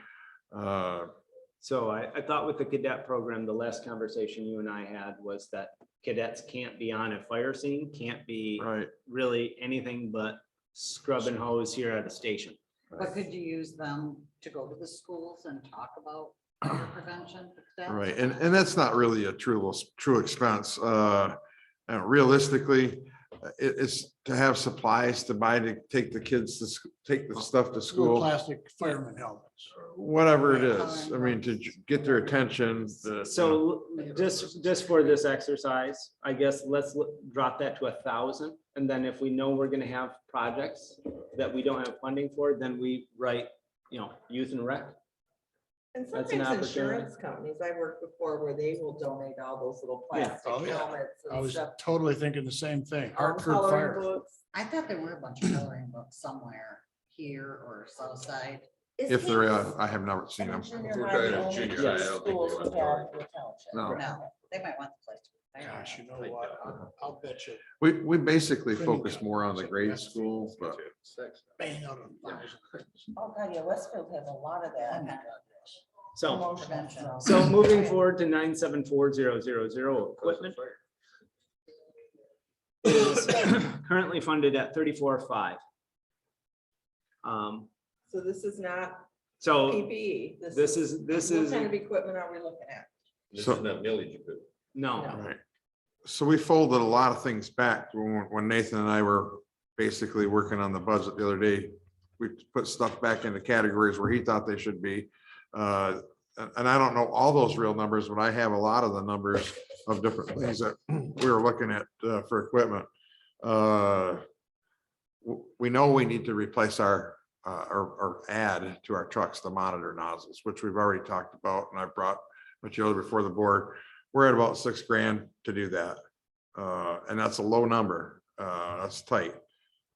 So I thought with the cadet program, the last conversation you and I had was that cadets can't be on a fire scene, can't be Right, really anything but scrub and hose here at the station. But could you use them to go to the schools and talk about fire prevention? right, and that's not really a true expense. And realistically, it's to have supplies to buy, to take the kids to take the stuff to Little school, plastic fireman helmets. whatever it is. I mean, to get their attention. So just for this exercise, I guess let's drop that to 1,000. And then if we know we're gonna have projects that we don't have funding for, then we write, youth and rec. And That's an sometimes opportunity. insurance companies, I worked before where they will donate all those little Yeah. plastic Oh, yeah. helmets I and was stuff. totally thinking the same thing. Hartford Coloring Fire. books. I thought there were a bunch of coloring books somewhere here or south side. Is If they're, Hinks I have never seen them. Junior We're high talking the about only junior two high, I don't think schools we we want have to in the township? No. No, they might want the place to. be fair. Gosh, you know what? I'll bet you We basically focus more on the grade school, but bang out 1,000. Oh, God, yeah, Westfield has a lot of that. So, Prevention. so moving forward to 9740000 equipment. Is currently funded at 34.5. So this is not So PPE. this is, What kind of equipment are we looking at? This So- is not millage, but no, right. So we folded a lot of things back when Nathan and I were basically working on the budget the other day. We put stuff back into categories where he thought they should be. And I don't know all those real numbers, but I have a lot of the numbers of different things that we were looking at for equipment. We know we need to replace our or add to our trucks the monitor nozzles, which we've already talked about, and I brought material before the board. We're at about $6,000 to do that. And that's a low number. That's tight.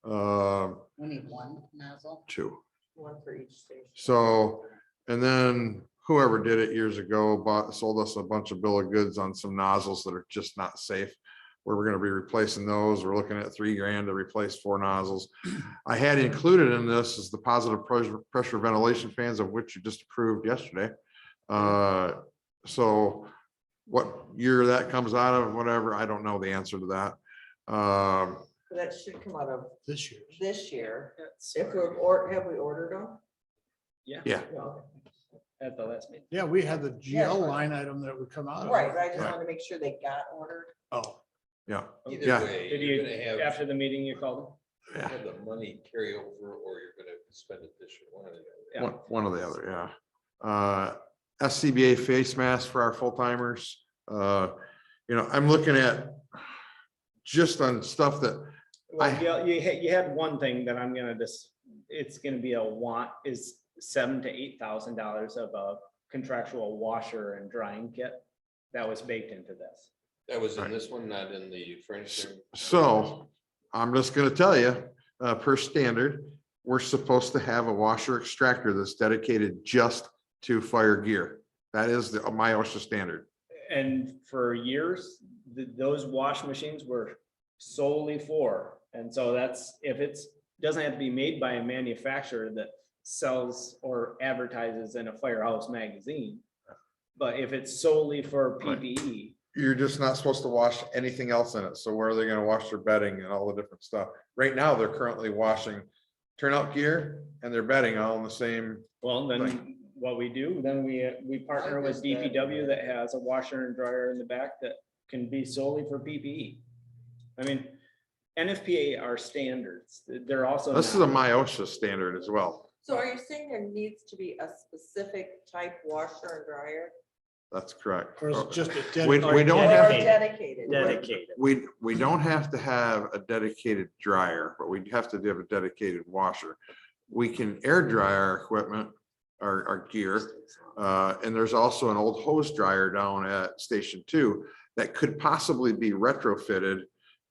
We need one nozzle. Two. One for each station. So, and then whoever did it years ago sold us a bunch of bill of goods on some nozzles that are just not safe. Where we're gonna be replacing those. We're looking at $3,000 to replace 4 nozzles. I had included in this is the positive pressure ventilation fans, of which you just approved yesterday. So what year that comes out of, whatever, I don't know the answer to that. So that should come out of This year. this year. If we're, have we ordered them? Yeah, No. at the last meeting. Yeah, we had the GL line item that would come out of. it. Right, I just Right. wanted to make sure they got ordered. Oh, yeah, either Yeah. way, Did you're you, gonna have, after the meeting you called? yeah. have the money carry over, or you're gonna spend it this year, one or the other. Yeah. One or the other, yeah. SCBA face masks for our full timers. I'm looking at just on stuff that, Well, you had one thing that I'm gonna it's gonna be a want is $7,000 to $8,000 of a contractual washer and drying kit. That was baked into this. That was in this one, not in the furniture. so I'm just gonna tell you, per standard, we're supposed to have a washer extractor that's dedicated just to fire gear. That is my OSHA standard. And for years, those wash machines were solely for, and so that's, if it's, doesn't have to be made by a manufacturer that sells or advertises in a firehouse magazine. But if it's solely for Right. PPE, You're just not supposed to wash anything else in it. So where are they gonna wash their bedding and all the different stuff? Right now, they're currently washing turnout gear and their bedding all in the same. well, Right. then what we do, then we partner with DPW that has a washer and dryer in the back that can be solely for PPE. I mean, NFPA are standards. They're also. This is a not- MIOSHA standard as well. So are you saying there needs to be a specific type washer and dryer? That's correct. Or is it just a We, dedicated? we don't Or have, dedicated? Dedicated. we don't have to have a dedicated dryer, but we have to have a dedicated washer. We can air dry our equipment, our gear. And there's also an old hose dryer down at Station 2 that could possibly be retrofitted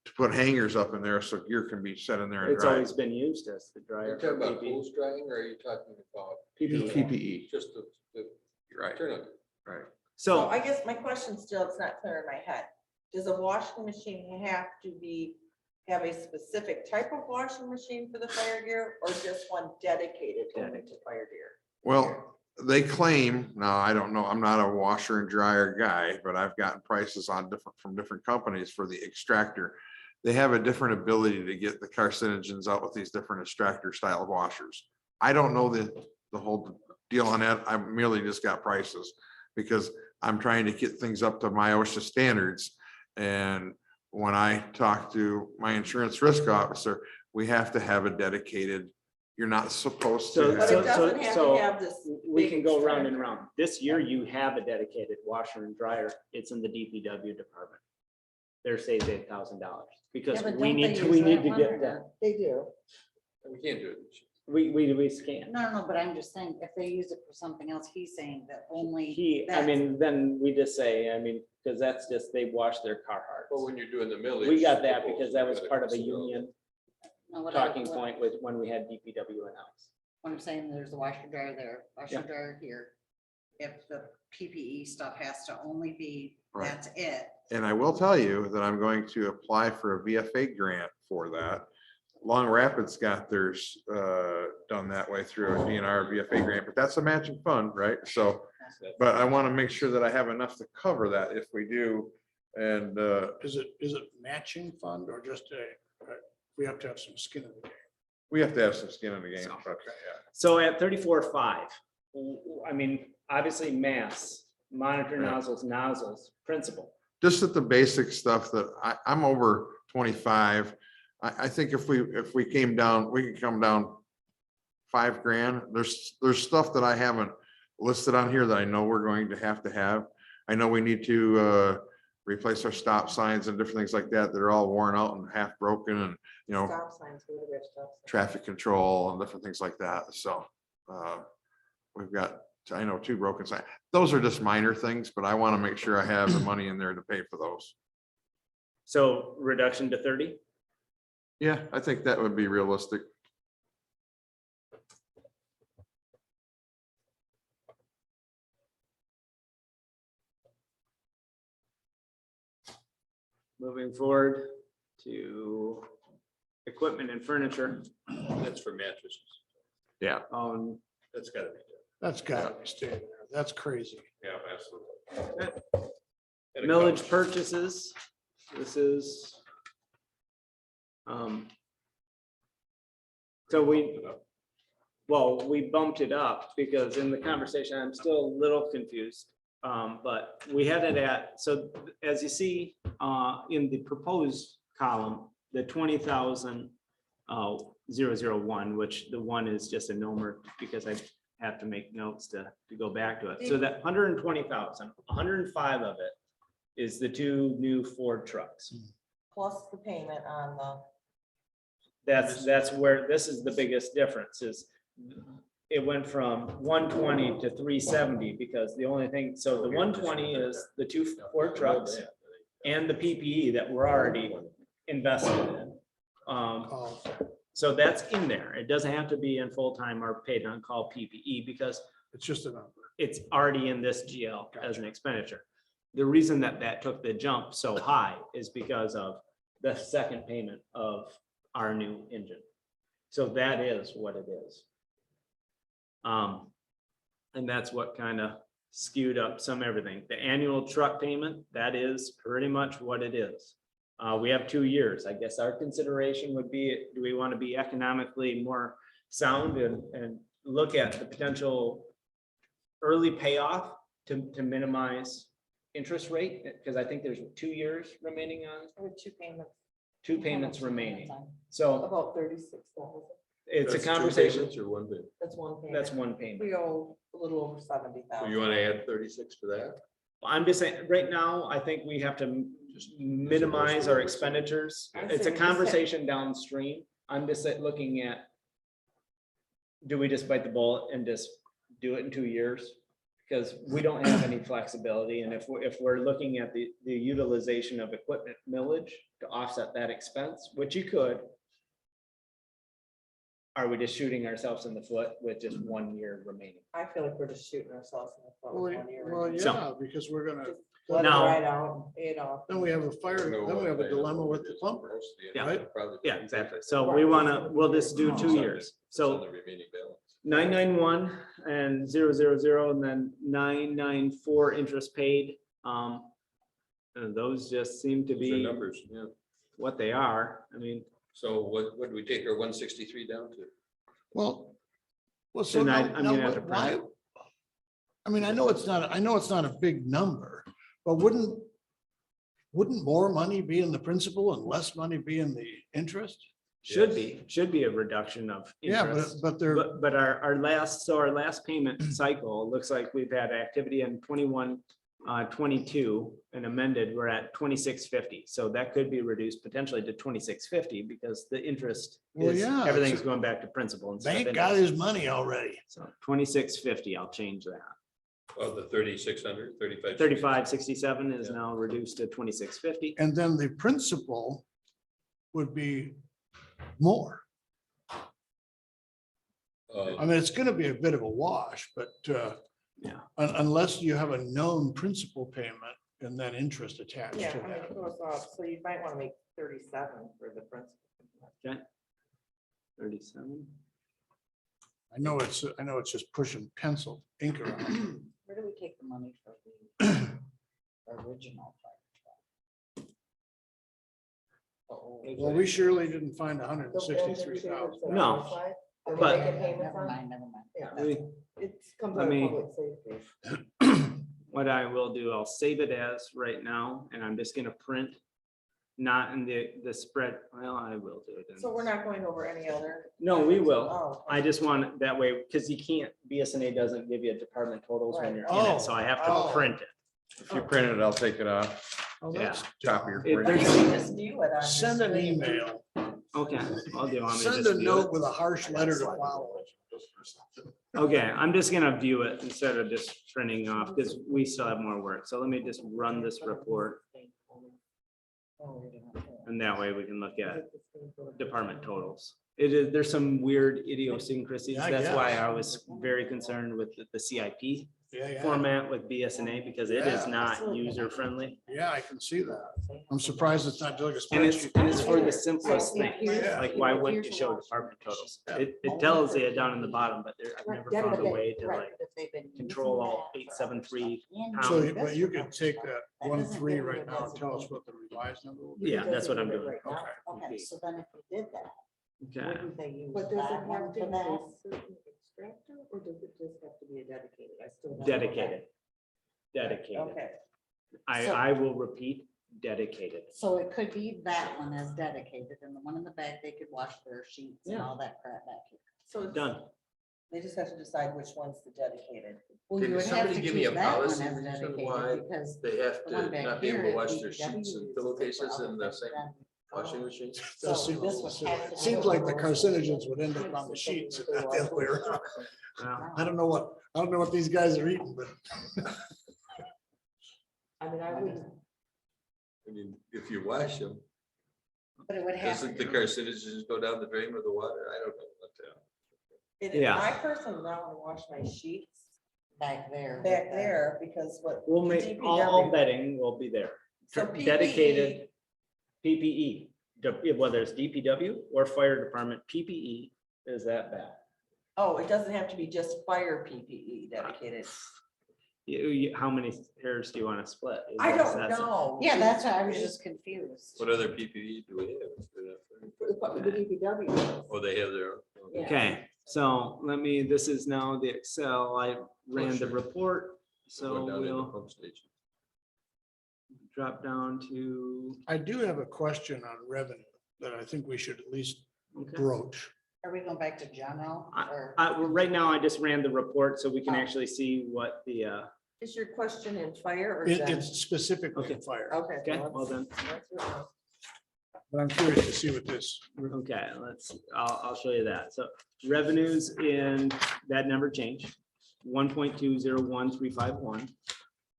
to put hangers up in there so gear can be set in there and It's dry. always been used as the Are dryer. you talking for about PPE. hose drying, or are you talking about PPE, just the you're right, turnout? right. So So, I guess my question still, it's not clear in my head. Does a washing machine have to have a specific type of washing machine for the fire gear, or just one dedicated only to fire gear? Well, they claim, now I don't know, I'm not a washer and dryer guy, but I've gotten prices on from different companies for the extractor. They have a different ability to get the carcinogens out with these different extractor style washers. I don't know the whole deal on that. I merely just got prices because I'm trying to get things up to my OSHA standards. And when I talk to my insurance risk officer, we have to have a dedicated, you're not supposed So- to. But have- it doesn't have so to have this. we big can go round and extractor. round. This year you have a dedicated washer and dryer. It's in the DPW department. They're saved $8,000 because Yeah, but we don't need they to, use we need that to one get or that. not? They do. We can't do it. We scan. No, but I'm just saying, if they use it for something else, he's saying that only. I that's- mean, then we just say, because that's just, they wash their But Carhartts. when you're doing the millage. We got that proposal, because that you was gotta part of a consider all that. union No, what I- talking what- point with when we had DPW in-house. What I'm saying, there's a washer dryer there, washer Yeah. dryer here. If the PPE stuff has to only be, Right. that's it. And I will tell you that I'm going to apply for a VFA grant for that. Long Rapids got theirs done that way through a DNR VFA grant, but that's a matching fund, right? So, but I want to make sure that I have enough to cover that if we do. And Is it matching fund or just we have to have some skin in the game? we have to have some skin in the game. So- but, yeah. So at 34.5, obviously mass, monitor Yeah. nozzles, principal. Just at the basic stuff that I'm over 25. I think if we came down, we could come down $5,000. There's stuff that I haven't listed on here that I know we're going to have. I know we need to replace our stop signs and different things like that. They're all worn out and half broken and, Stop signs, we have stop signs. traffic control and different things like that. So we've got, I know, 2 broken signs. Those are just minor things, but I want to make sure I have the money in there to pay for those. So reduction to 30? Yeah, I think that would be realistic. Moving forward to equipment and furniture. That's for mattresses. That's gotta be done. That's gotta be staying there. That's crazy. Yeah, absolutely. And a Millage couch. purchases, this is. So we bumped it up because in the conversation, I'm still a little confused. But we had it at, so as you see, in the proposed column, the 20,000, 001, which the one is just a number because I have to make notes to go back to it. So that 120,000, 105 of it is the 2 new Ford trucks. Plus the payment on the. That's where, this is the biggest difference is it went from 120 to 370 because the only thing, so the 120 is the 2 Ford trucks and the PPE that we're already invested in. Oh, So that's in there. It doesn't have to be in full-time or paid on call PPE because it's just a number. it's already in this GL as an expenditure. The reason that took the jump so high is because of the second payment of our new engine. So that is what it is. And that's what kind of skewed up some everything. The annual truck payment, that is pretty much what it is. We have 2 years. I guess our consideration would be, do we want to be economically more sound and look at the potential early payoff to minimize interest rate? Because I think there's 2 years remaining on, Or 2 payments, 2 payments remaining. So about $36,000. it's a That's two conversation. payments Or one payment? That's one payment. That's one payment. We owe a little over So 70,000. you want to add 36 to that? I'm just saying, right now, I think we have to minimize our expenditures. I'd It's say a we just conversation downstream. I'm just looking at, do we just bite the bullet and just do it in 2 years? Because we don't have any flexibility, and if we're looking at the utilization of equipment millage to offset that expense, which you could, are we just shooting ourselves in the foot with just 1 year remaining? I feel like we're just shooting ourselves in the foot with 1 year. Well, So- yeah, because we're gonna, Just let it Now- ride out and pay it off. then we have a fire, then we have a dilemma with the plumber. Yeah. Right? Yeah, exactly. So we'll just do 2 years. So The remaining balance. 991 and 000 and then 994 interest paid. And those just seem to Those are be numbers, yeah. what they are. I mean, So what do we take our 163 down to? Well, so And now, I mean, at the why? I mean, I know it's not a big number, but wouldn't more money be in the principal and less money be in the interest? should be a reduction of Yeah, interest. but they're, But our last payment cycle, looks like we've had activity in 21, 22 and amended, we're at 2650. So that could be reduced potentially to 2650 because the interest Well, is, yeah, everything's so- going back to principal. instead of bank got interest. his money already. So 2650, I'll change that. Of the 3,600, 35. 3567 is Yeah. now reduced to 2650. And then the principal would be more. I mean, it's gonna be a bit of a wash, but Yeah. unless you have a known principal payment and then interest attached Yeah, to I mean, that. it goes up, so you might want to make 37 for the principal. 37. I know it's just pushing pencil ink around. Where do we take the money for the original? Well, we surely didn't find 163,000. No, Are we but- making payments Never on? mind, never mind. Yeah. We- It's comes I out of mean- public safety. What I will do, I'll save it as right now, and I'm just gonna print, not in the spread, well, I will do it. in- So we're not going over any other? No, we will. Oh. I just want it that way, because you can't, BSNA doesn't give you department totals when you're in Right. it, so I have Oh. to print it. If you print it, I'll take it off Oh, that's- top of your. If Why there's- don't you just view it on your Send an screen? email, Okay, I'll do. want me to send just a view note it? with a harsh letter to follow. Okay, I'm just gonna view it instead of just printing off, because we still have more work. So let me just run this report, and that way we can look at department totals. There's some weird idiosyncrasies. Yeah, I That's why guess. I was very concerned with the CIP Yeah, format with BSNA, because it is Yeah. not user friendly. yeah, I can see that. I'm surprised it's not like a And it's spreadsheet. for the simplest thing, Yeah. like why wouldn't you show department totals? It tells you down in the bottom, but I've never found a way to like control all 873 So, but you could take that 1.3 right now and tell us what the revised number will be. Yeah, that's what I'm doing. Right now. Okay, so then if we did that, Okay, wouldn't they use But does that it one have to for be that? a certain extractor, or does it just have to be a dedicated? I still don't know. dedicated. Dedicated. Okay, I will repeat, dedicated. So it could be that one as dedicated, and the one in the back, they could wash their sheets and Yeah. all that crap back here. so it's- Done. they just have to decide which one's the dedicated. Well, Can you would have somebody to give me a keep that one as policy reason dedicated why because They have the one to back not be here, able to if wash we their got sheets to and use pillowcases for in the other same things, washing machine. Does So seem a this little would silly. have to It seems be- like the carcinogens would end up on the sheets, if not the other way around. Well, I don't know what these guys are eating, but I mean, I wouldn't, I mean, if you wash them, But it would have. doesn't the carcinogens go down the drain with the water? I don't know. Yeah. I personally don't want to wash my sheets Back there. with back the- there because what. We'll make, all DPW bedding will be there. So PPE Dedicated PPE. whether it's DPW or fire department, PPE is that bad. Oh, it doesn't have to be just fire PPE dedicated. How many hairs do you want to split? I don't That's- know. Yeah, that's why I was just confused. What other PPE do we have? The DPW. Oh, they have their own. Yeah. Okay, so this is now the Excel. I ran the sure. report. So Going down in the we'll pump station. drop down to, I do have a question on revenue that I think we should at least okay. broach. Are we going back to general or? Right now, I just ran the report so we can Oh. actually see what the, Is your question in fire or? It- gen? It's specifically Okay. in fire, Okay. okay, let's- well then, let's- but I'm curious to see what this. okay, I'll show you that. So revenues in, that number changed, 1.201351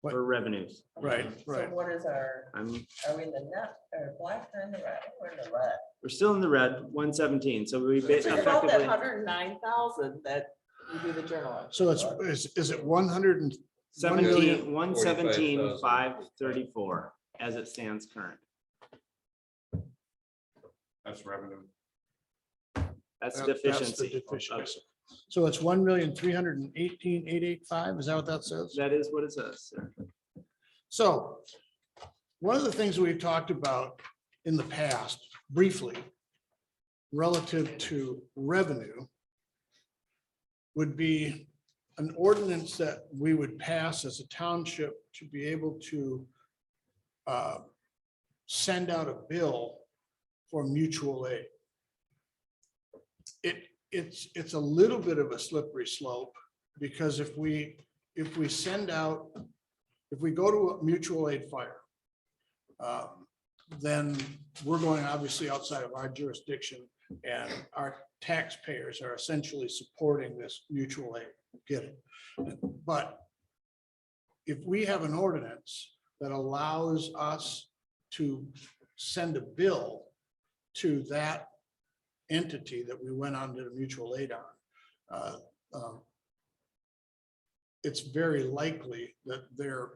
for revenues. Right, So right. what is our, I'm, are we in the net or black or in the red? We're in the red. we're still in the red, 117, so we So you're about that effectively, 109,000 that you do the journal. So it's, is it 100 and 117, 534 as it stands current. That's revenue. That's That's the deficiency. deficiency. So it's 1,318,885, is that what that says? That is what it says, sir. So one of the things we've talked about in the past briefly relative to revenue would be an ordinance that we would pass as a township to be able to send out a bill for mutual aid. It's a little bit of a slippery slope because if we send out, if we go to a mutual aid fire, then we're going obviously outside of our jurisdiction and our taxpayers are essentially supporting this mutual aid. Get it? But if we have an ordinance that allows us to send a bill to that entity that we went on to the mutual aid on, it's very likely that their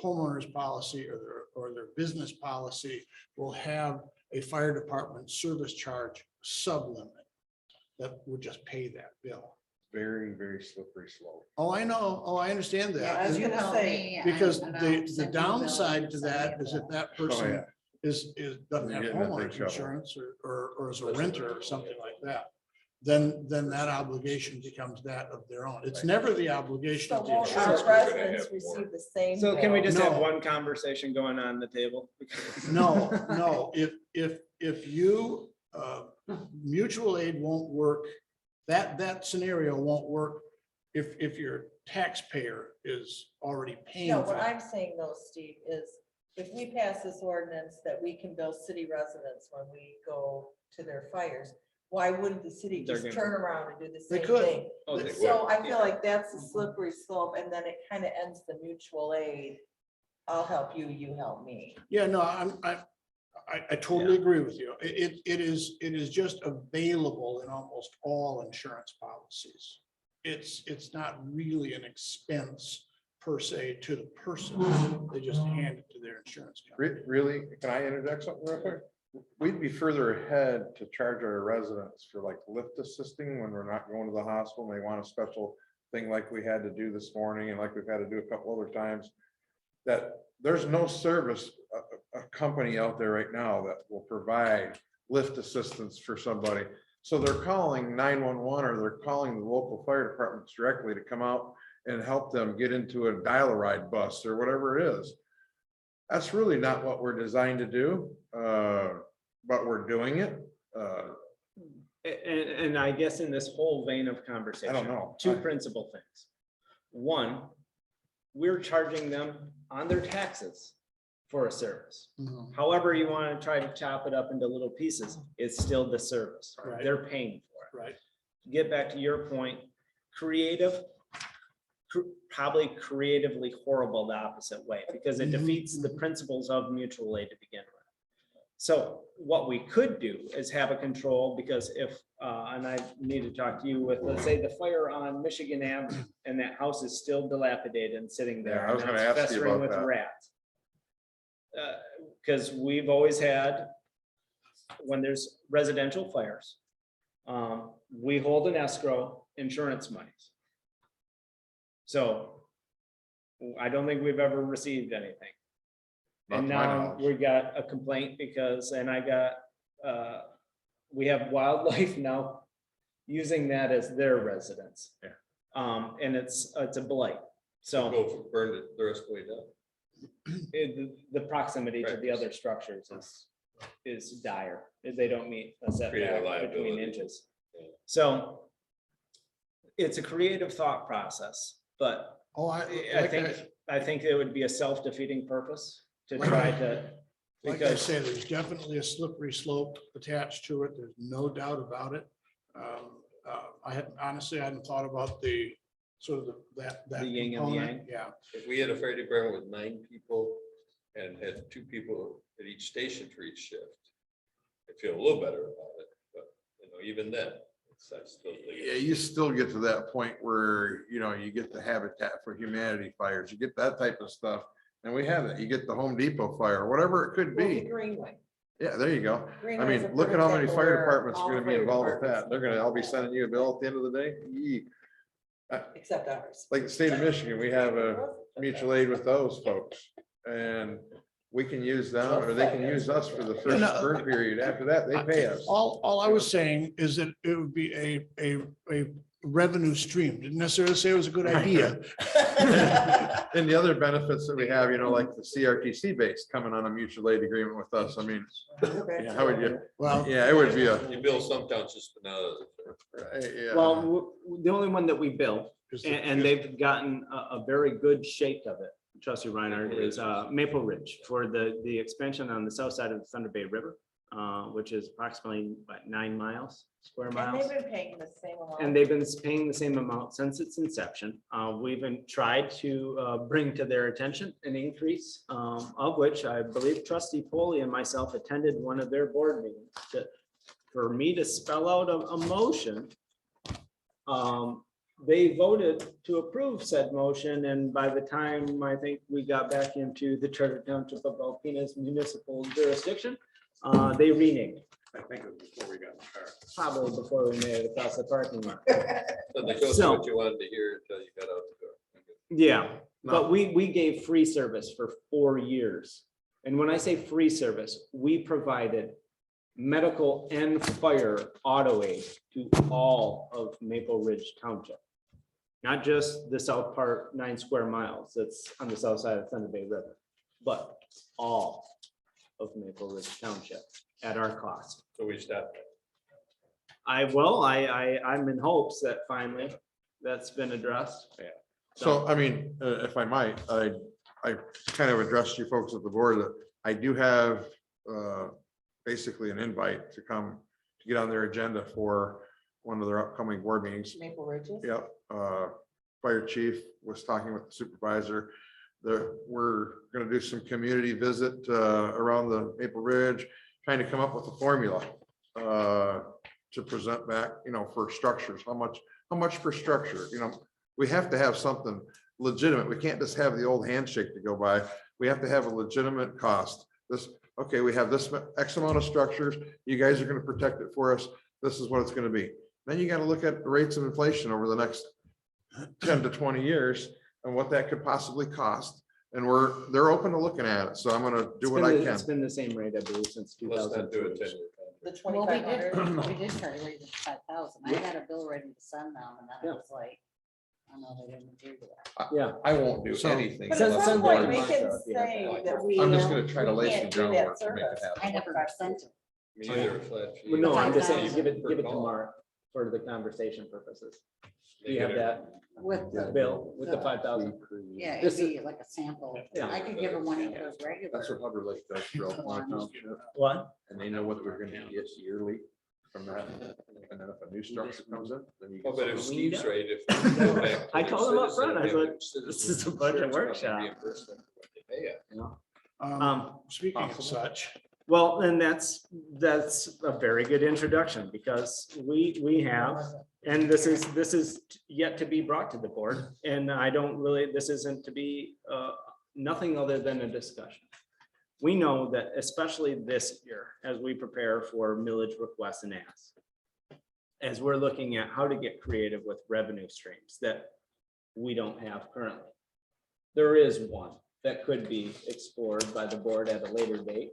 homeowner's policy or their business policy will have a fire department service charge sublimit that would just pay that bill. Very, very slippery slope. Oh, I know. Oh, I understand Yeah, that. 'cause was you gonna told say, me, Because and I'll the send you a bill downside and to send me that a is if bill. that Oh, person yeah. doesn't have You're getting that big homeowners trouble. insurance or is a renter or something like that, then that obligation becomes that of their own. It's never the obligation So of the won't insurance. our company. residents receive the same? So can we bill? just have No. one conversation going on the table? No, no, if you, mutual aid won't work, that scenario won't work if your taxpayer is already paying. No, for what it. I'm saying though, Steve, is if we pass this ordinance that we can bill city residents when we go to their fires, why wouldn't the city They're just gonna- turn around and do the They same could. thing? Oh, they So would, I feel yeah. like that's a slippery slope and then it kind of ends the mutual aid. I'll help you, you help me. Yeah, no, I totally agree with you. It is just available in almost all insurance policies. It's not really an expense per se to the person. They just hand it to their insurance company. Really, can I interject something real quick? We'd be further ahead to charge our residents for like lift assisting when we're not going to the hospital and they want a special thing like we had to do this morning and like we've had to do a couple other times. That there's no service, a company out there right now that will provide lift assistance for somebody. So they're calling 911 or they're calling the local fire departments directly to come out and help them get into a dial-a-ride bus or whatever it is. That's really not what we're designed to do, but we're doing it. And I guess in this whole vein of conversation. I don't know. Two principal things. One, we're charging them on their taxes for a service. Mhm. However you want to try to chop it up into little pieces, it's still the service. Right. They're paying for it. Right. Get back to your point, probably creatively horrible the opposite way, because it Mhm, defeats the principles of mutual aid to begin with. So what we could do is have a control, because if, and I need to talk to you with, let's say the fire on Michigan Avenue, and that house is still dilapidated and sitting there. Yeah, I was and gonna it's ask you festering about with that. rats. Because we've always had when there's residential fires, we hold an escrow insurance monies. So I don't think we've ever received anything. Not And to my now knowledge. we got a complaint because, and I got, we have wildlife now using that as their residence. Yeah. And it's a blight. So Go for burned it the rest of the way down. the proximity to the other structures is dire. They don't meet a Create a setback between liability. inches. Yeah. So it's a creative thought process, but Oh, I think it would be a self-defeating purpose to try to, like I because say, there's definitely a slippery slope attached to it. There's no doubt about it. I had honestly, I hadn't thought about the sort of that. The yin and the component. yang. Yeah, If we had a fire department with 9 people and had 2 people at each station for each shift, I'd feel a little better about it, but even then, that's still. Yeah, you still get to that point where, you get the Habitat for Humanity fires, you get that type of stuff. And we have it. You get the Home Depot fire, whatever it could Well, the be. Greenway. Yeah, there you go. I Greenway is mean, a look at how many perfect fire example departments where are all gonna be fire involved with that. departments They're gonna all be sending you a bill at the end of the day. Yee. Except ours. Like the state of Michigan, we have a mutual aid with those folks. And we can use them or they can use us for the first burn period. After that, they pay us. all I was saying is that it would be a revenue stream. Didn't necessarily say it was a good idea. And the other benefits that we have, like the CRTC base coming on a mutual aid agreement with us. I mean, yeah, how would you? Well, Yeah, it would be a. You build some townships, but not others. Yeah. well, the only one that we built, is and they've gotten a very good shake of it, trustee Reinhardt, is Maple Ridge for the expansion on the south side of the Thunder Bay River, which is approximately 9 square And miles. they've been paying the same amount. And they've been paying the same amount since its inception. We've been tried to bring to their attention an increase, of which I believe trustee Polly and myself attended one of their board meetings for me to spell out a motion. They voted to approve said motion, and by the time I think we got back into the Charter Township of Alpena's municipal jurisdiction, they renamed. I think it was before we got in the car. Probably before we made it across the parking lot. So they go So- through what you wanted to hear until you got out the door. Yeah, but we gave free service for 4 years. And when I say free service, we provided medical and fire auto aid to all of Maple Ridge Township. Not just the south part 9 square miles that's on the south side of Thunder Bay River, but all of Maple Ridge Township at our cost. So we stopped. I'm in hopes that finally that's been addressed. So, I mean, if I might, I kind of addressed you folks at the board that I do have basically an invite to come to get on their agenda for one of their upcoming board meetings. Maple Ridges. Yep, fire chief was talking with the supervisor. We're gonna do some community visit around the Maple Ridge, trying to come up with a formula to present back, for structures, how much for structure, we have to have something legitimate. We can't just have the old handshake to go by. We have to have a legitimate cost. Okay, we have this X amount of structures. You guys are gonna protect it for us. This is what it's gonna be. Then you gotta look at the rates of inflation over the next 10 to 20 years and what that could possibly cost. And they're open to looking at it. So I'm gonna do what I can. It's been the same rate, I believe, since Let's not do it 2002. 10 year. The Well, we 2,500. did, we did try to raise it to 5,000. I had a bill ready to send them and then Yeah. it was like, I know they didn't agree to that. Yeah. I won't do So- anything. But at unless some the point, board we wants can to. say that we. I'm just gonna try to we lay some can't do that groundwork to make it service. happen. I never sent it. Me either, flat fee. Well, no, I'm just saying, 5,000 give it per to call. Mark for the conversation purposes. They You have get it. that With the, bill with the 5,000. yeah, it'd This is- be like a sample. Yeah. I could give them one that was regular. That's what Hubbard Lake does for Elkhorn Township, What? and they know what we're gonna get yearly from that. And then if a new structure comes in, then you. Well, get but if something. Steve's right, if. we go back to I the told him up citizen, front, I have thought, the citizen this is a budget insurance company workshop. reimburse them for what they pay us. Speaking of possible. such, Well, and that's a very good introduction because we have, and this is yet to be brought to the board. And I don't really, this isn't to be nothing other than a discussion. we know that especially this year, as we prepare for millage requests and asks, as we're looking at how to get creative with revenue streams that we don't have currently. There is one that could be explored by the board at a later date.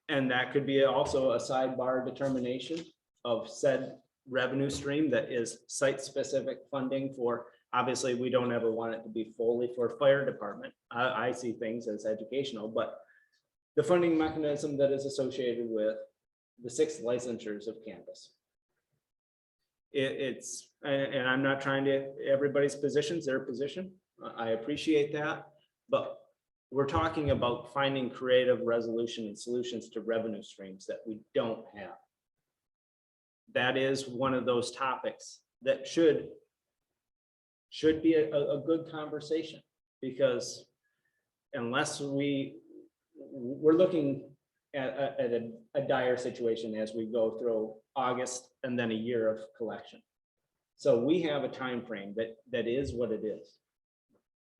And that could be also a sidebar determination of said revenue stream that is site-specific funding for, obviously, we don't ever want it to be fully for fire department. I see things as educational, but the funding mechanism that is associated with the 6 licensures of cannabis. And I'm not trying to, everybody's position's their position. I appreciate that, but we're talking about finding creative resolution and solutions to revenue streams that we don't have. That is one of those topics that should be a good conversation, because unless we're looking at a dire situation as we go through August and then a year of collection. So we have a time frame that is what it is.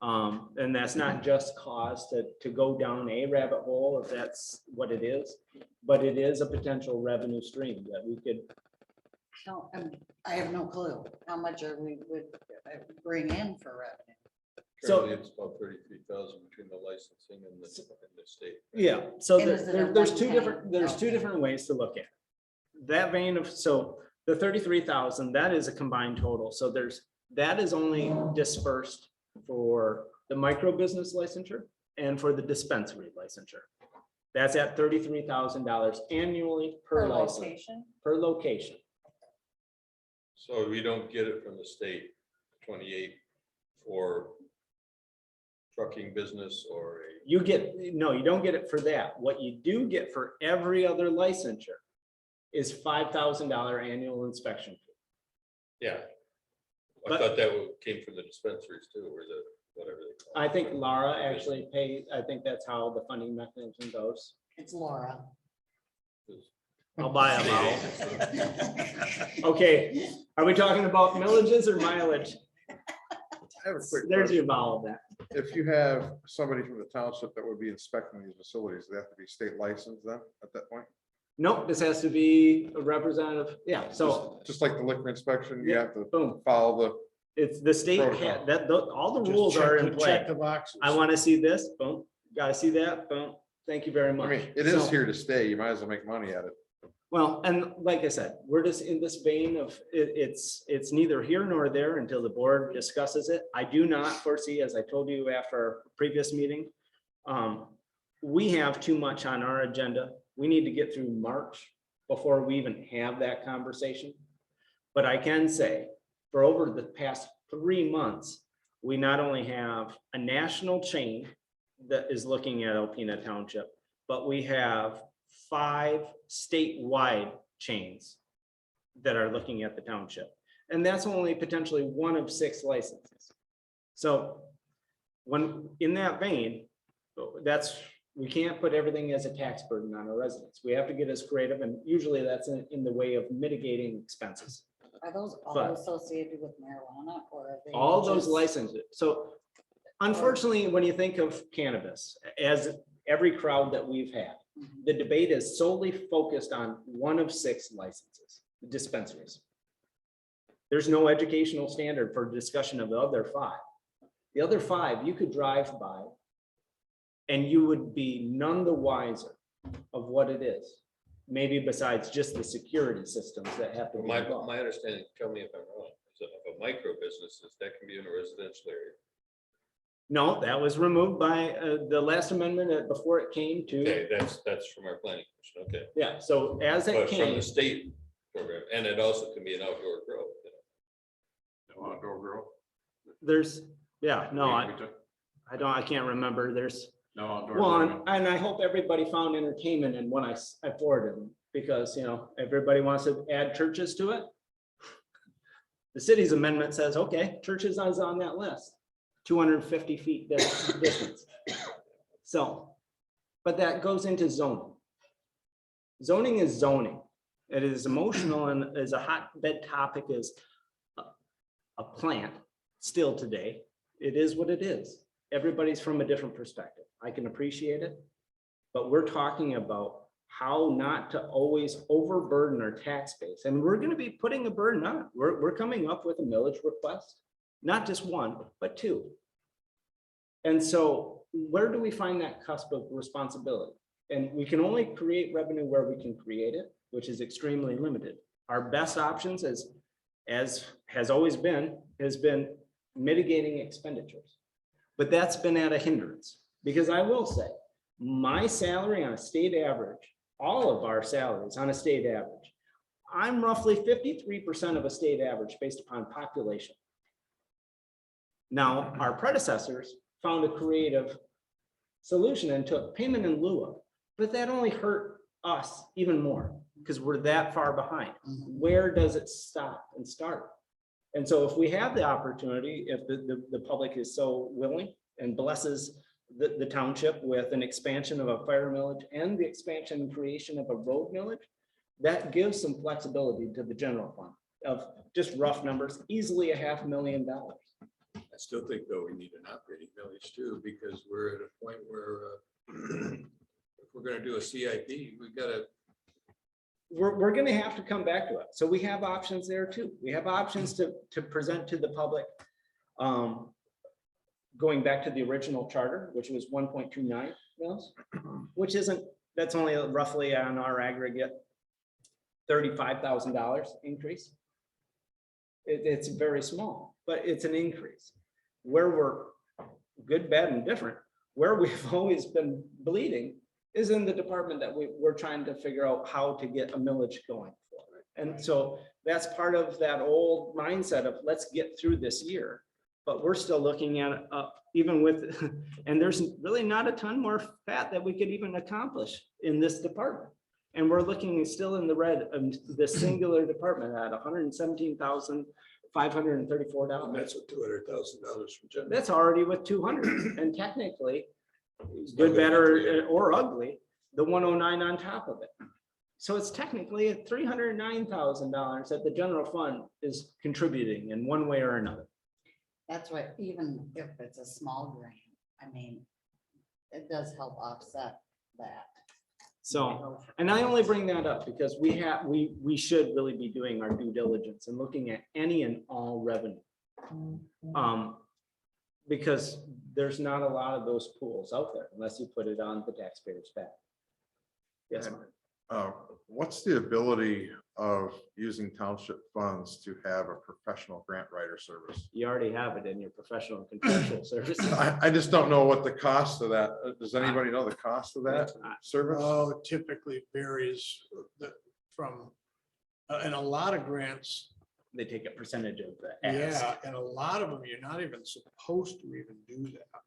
And that's not just cause to go down a rabbit hole, if that's what it is, but it is a potential revenue stream that we could. No, I have no clue how much are we would bring in for revenue. So- Currently, it's about 33,000 between the licensing and the state. Yeah, so And is it a there's two one-time? two different ways to look at it. That vein of, so the 33,000, that is a combined total. So that is only dispersed for the micro business licensure and for the dispensary licensure. That's at $33,000 annually per license, location? per location. So we don't get it from the state, 28 for trucking business or You don't get it for that. What you do get for every other licensure is $5,000 annual inspection fee. yeah. I But- thought that came from the dispensaries too, or the, whatever. they call it. I think Laura actually paid, I think that's how the funding mechanism goes. It's Laura. I'll buy a vowel. Okay, are we talking about millages or mileage? I have a quick There's question. your vowel then. If you have somebody from the township that would be inspecting these facilities, they have to be state licensed then at that point? Nope, this has to be a representative. Yeah, so Just like the liquor inspection, you Yeah. have to boom, follow it's the state, Protocol. all the Just rules are in play. check the boxes. I want to see this, boom, gotta see that, boom. Thank you very the, I much. mean, it is So- here to stay. You might as well make money at it. Well, and like I said, we're just in this vein of, it's neither here nor there until the board discusses it. I do not foresee, as I told you after our previous meeting, we have too much on our agenda. We need to get through March before we even have that conversation. But I can say, for over the past 3 months, we not only have a national chain that is looking at Alpena Township, but we have 5 statewide chains that are looking at the township. And that's only potentially one of 6 licenses. So when, in that vein, we can't put everything as a tax burden on our residents. We have to get as creative, and usually that's in the way of mitigating expenses. Are those all But- associated with marijuana or are they? All those just- licenses. So unfortunately, when you think of cannabis, as every crowd that we've had, Mhm. the debate is solely focused on one of 6 licenses, dispensaries. There's no educational standard for discussion of the other 5. The other 5, you could drive by and you would be none the wiser of what it is. Maybe besides just the security systems that have to be My involved. understanding, tell me if I'm wrong, is that if a micro business is, that can be in a residential area. No, that was removed by the last amendment before it came to, Okay, that's from our planning commission, okay. yeah, so as it But from came, the state program, and it also can be an outdoor grow. Outdoor grow. there's, yeah, no, I can't remember. There's No outdoor. one, and I hope everybody found entertainment in when I forwarded them, because, everybody wants to add churches to it. The city's amendment says, okay, churches is on that list, 250 feet distance. So, but that goes into zoning. Zoning is zoning. It is emotional and is a hotbed topic is a plant still today. It is what it is. everybody's from a different perspective. I can appreciate it. But we're talking about how not to always overburden our tax base. And we're gonna be putting a burden on it. We're coming up with a millage request, not just one, but two. And so where do we find that cusp of responsibility? And we can only create revenue where we can create it, which is extremely limited. Our best options as has always been, has been mitigating expenditures. But that's been at a hindrance, because I will say, my salary on a state average, all of our salaries on a state average, I'm roughly 53% of a state average based upon population. Now, our predecessors found a creative solution and took payment in lieu of, but that only hurt us even more because we're that far behind. Where does it stop and start? And so if we have the opportunity, if the public is so willing and blesses the township with an expansion of a fire millage and the expansion and creation of a road millage, that gives some flexibility to the general fund of just rough numbers, easily $500,000. I still think though, we need an operating millage too, because we're at a point where if we're gonna do a CIP, we gotta. We're gonna have to come back to it. So we have options there too. We have options to present to the public. Going back to the original charter, which was 1.29 mils, which isn't, that's only roughly on our aggregate $35,000 increase. It's very small, but it's an increase. Where we're good, bad, and different, where we've always been bleeding is in the department that we're trying to figure out how to get a millage going for. And so that's part of that old mindset of let's get through this year. But we're still looking at even with, and there's really not a ton more fat that we could even accomplish in this department. And we're looking still in the red of this singular department at $117,534. That's with $200,000 from general. That's already with 200, and technically, good, better, or ugly, the 109 on top of it. So it's technically at $309,000 that the general fund is contributing in one way or another. That's what, even if it's a small grant, I mean, it does help offset that. So, and I only bring that up because we should really be doing our due diligence and looking at any and all revenue. Because there's not a lot of those pools out there unless you put it on the taxpayer's back. Yes, Mark. What's the ability of using township funds to have a professional grant writer service? You already have it in your professional and contractual services. I just don't know what the cost of that, does anybody know the cost of that service? Oh, it typically varies from, and a lot of grants, They take a percentage of the ask. yeah, and a lot of them, you're not even supposed to even do that.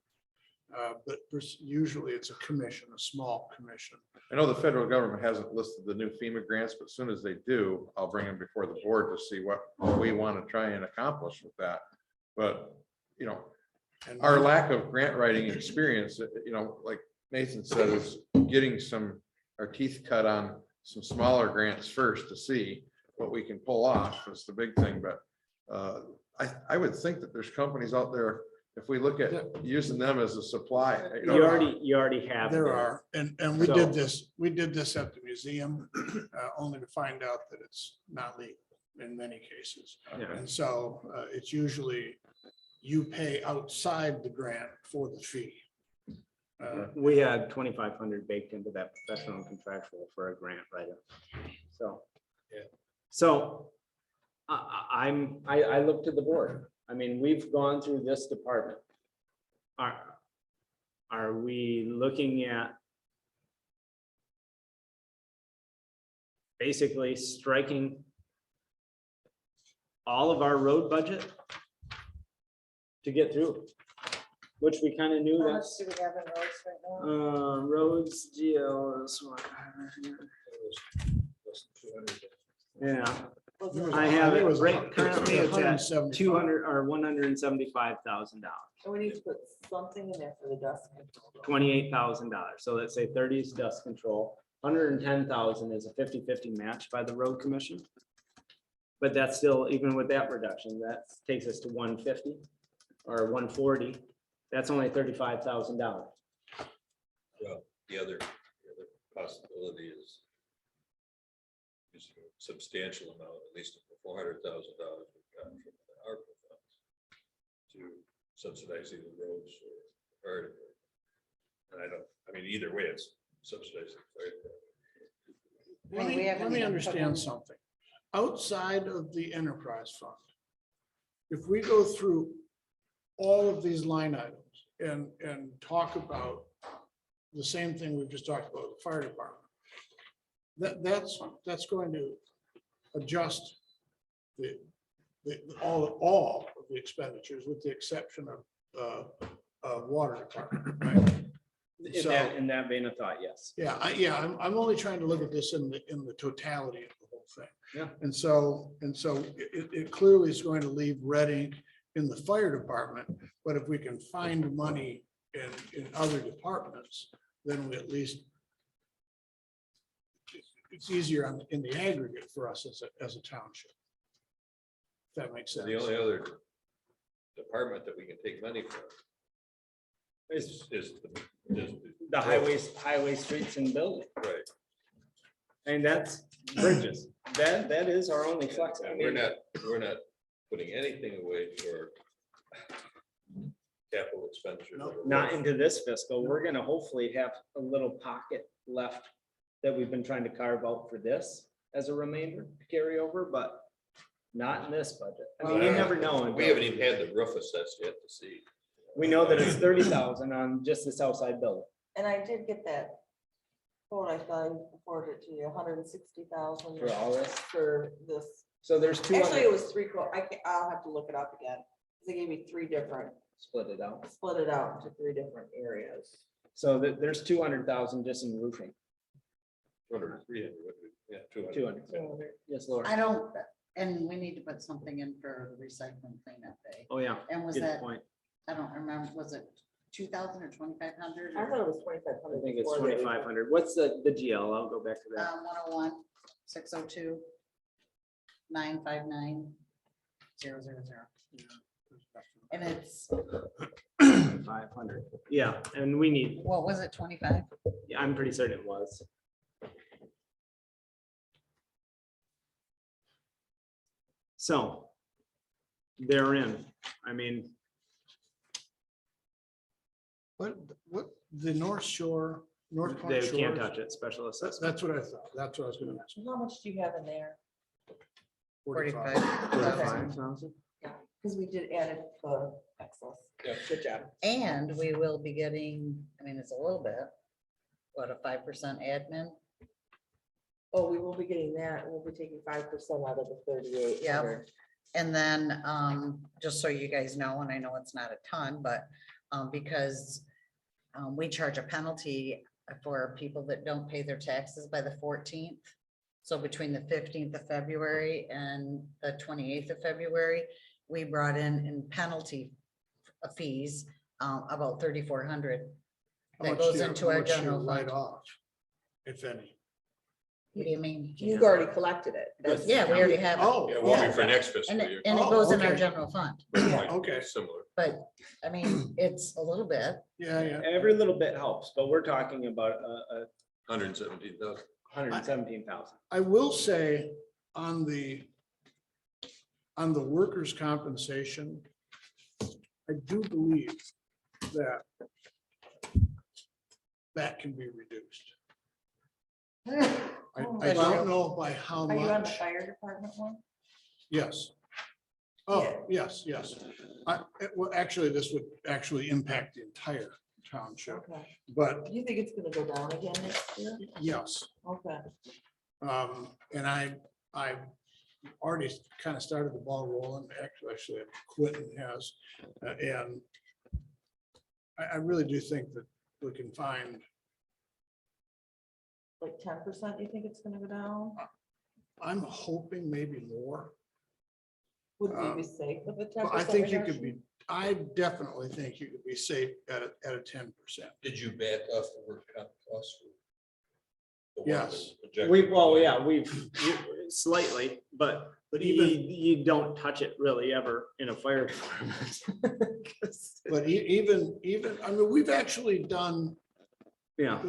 But usually it's a commission, a small commission. I know the federal government hasn't listed the new FEMA grants, but as soon as they do, I'll bring them before the board to see what we want to try and accomplish with that. But, you know, And our lack of grant writing experience, you know, like Nathan said, is getting our teeth cut on some smaller grants first to see what we can pull off. That's the big thing. But I would think that there's companies out there, if we look at using them as a supply. You already have. there it. are, and we So- did this at the museum, only to find out that it's not legal in many cases. Yeah. And so it's usually you pay outside the grant for the fee. We had 2,500 baked into that professional and contractual for a grant writer. So, Yeah. So I look to the board. I mean, we've gone through this department. Are we looking at basically striking all of our road budget to get through? Which we kind of knew How much that's. do we have in roads right now? Roads, GL is what? Yeah, I have it right currently it's at 200 or $175,000, So we need to put something in there for the dust control. $28,000. So let's say 30 is dust control, 110,000 is a 50-50 match by the road commission. But that's still, even with that reduction, that takes us to 150 or 140. That's only $35,000. Well, the other possibility is a substantial amount, at least $400,000 we've got from the ARPA funds to subsidize either roads or fire department. And I mean, either way, it's subsidizing. the fire department. Let And we me, haven't let me even put in- understand something. Outside of the enterprise fund, if we go through all of these line items and talk about the same thing we've just talked about, the fire department, that's going to adjust all of the expenditures with the exception of water department, right? So- In that vein of thought, yes. I'm only trying to look at this in the totality of the whole thing. Yeah. And so it clearly is going to leave Reading in the fire department, but if we can find money in other departments, then we at least it's easier in the aggregate for us as a township. If that makes So sense. the only other department that we can take money from is The highway, streets and buildings. right. And that's bridges. That is our only flex. I And mean, we're not putting anything away for capital expenditures. No. Not into this fiscal. We're gonna hopefully have a little pocket left that we've been trying to carve out for this as a remainder to carry over, but not in this budget. I mean, you never know. We haven't even had the roof assessed yet to see. We know that it's 30,000 on just the south side building. And I did get that quote, I thought I forwarded it to you, 160,000 For all this. for this. So there's two Actually, it other, was three quote, I'll have to look it up again. They gave me three different, split it out. split it out into three different areas. So there's 200,000 just in roofing. 200, 300, yeah, 200. 200. Yes, Lord. I don't, and we need to put something in for the recycling cleanup day. Oh, yeah. And was Good that, point. I don't remember, was it 2,000 or 2,500? I thought it was 2,500. I think it's 2,500. What's the GL? I'll go back to that. 101, 602, 959, 000. And it's, 500. Yeah, and we need, what was it, 25? yeah, I'm pretty certain it was. So they're in. I mean, What the North Shore, North Point they can't Shores, touch it. Special assessment. that's what I thought. That's what I was gonna ask. How much do you have in there? 45. 45,000. Because we did add it to excess. Yeah. Good job. And we will be getting, I mean, it's a little bit, what, a 5% admin? Oh, we will be getting that. We'll be taking 5% out of the 38. Yeah. And then, just so you guys know, and I know it's not a ton, but because we charge a penalty for people that don't pay their taxes by the 14th. So between the 15th of February and the 28th of February, we brought in penalty fees, about 3,400. How That much goes do you- into how our much do you general write fund. off, if any? What do you mean? You've already collected it. That's- Yeah, we already have it. Oh, Yeah, it won't be for next fiscal And year. it Oh, goes in our okay. general fund, Yeah. Okay. Similar. but I mean, it's a little bit. yeah. Every little bit helps, but we're talking about 117,000. 117,000. I will say on the workers' compensation, I do believe that can be reduced. I don't know by how Are you on the much. fire department one? Yes. Oh, yes. Well, actually, this would actually impact the entire township, Okay. but Do you think it's gonna go down again next year? yes. Okay. And I already kind of started the ball rolling, actually Quentin has, and I really do think that we can find, Like 10%, you think it's gonna go down? I'm hoping maybe more. Would we be safe with a 10%? But I think you could reduction? be, I definitely think you could be safe at a 10%. Did you back off the work comp costs the one Yes. projected. we've slightly, but But you, even, you don't touch it really ever in a fire department. 'Cause- but even, I mean, we've actually done Yeah,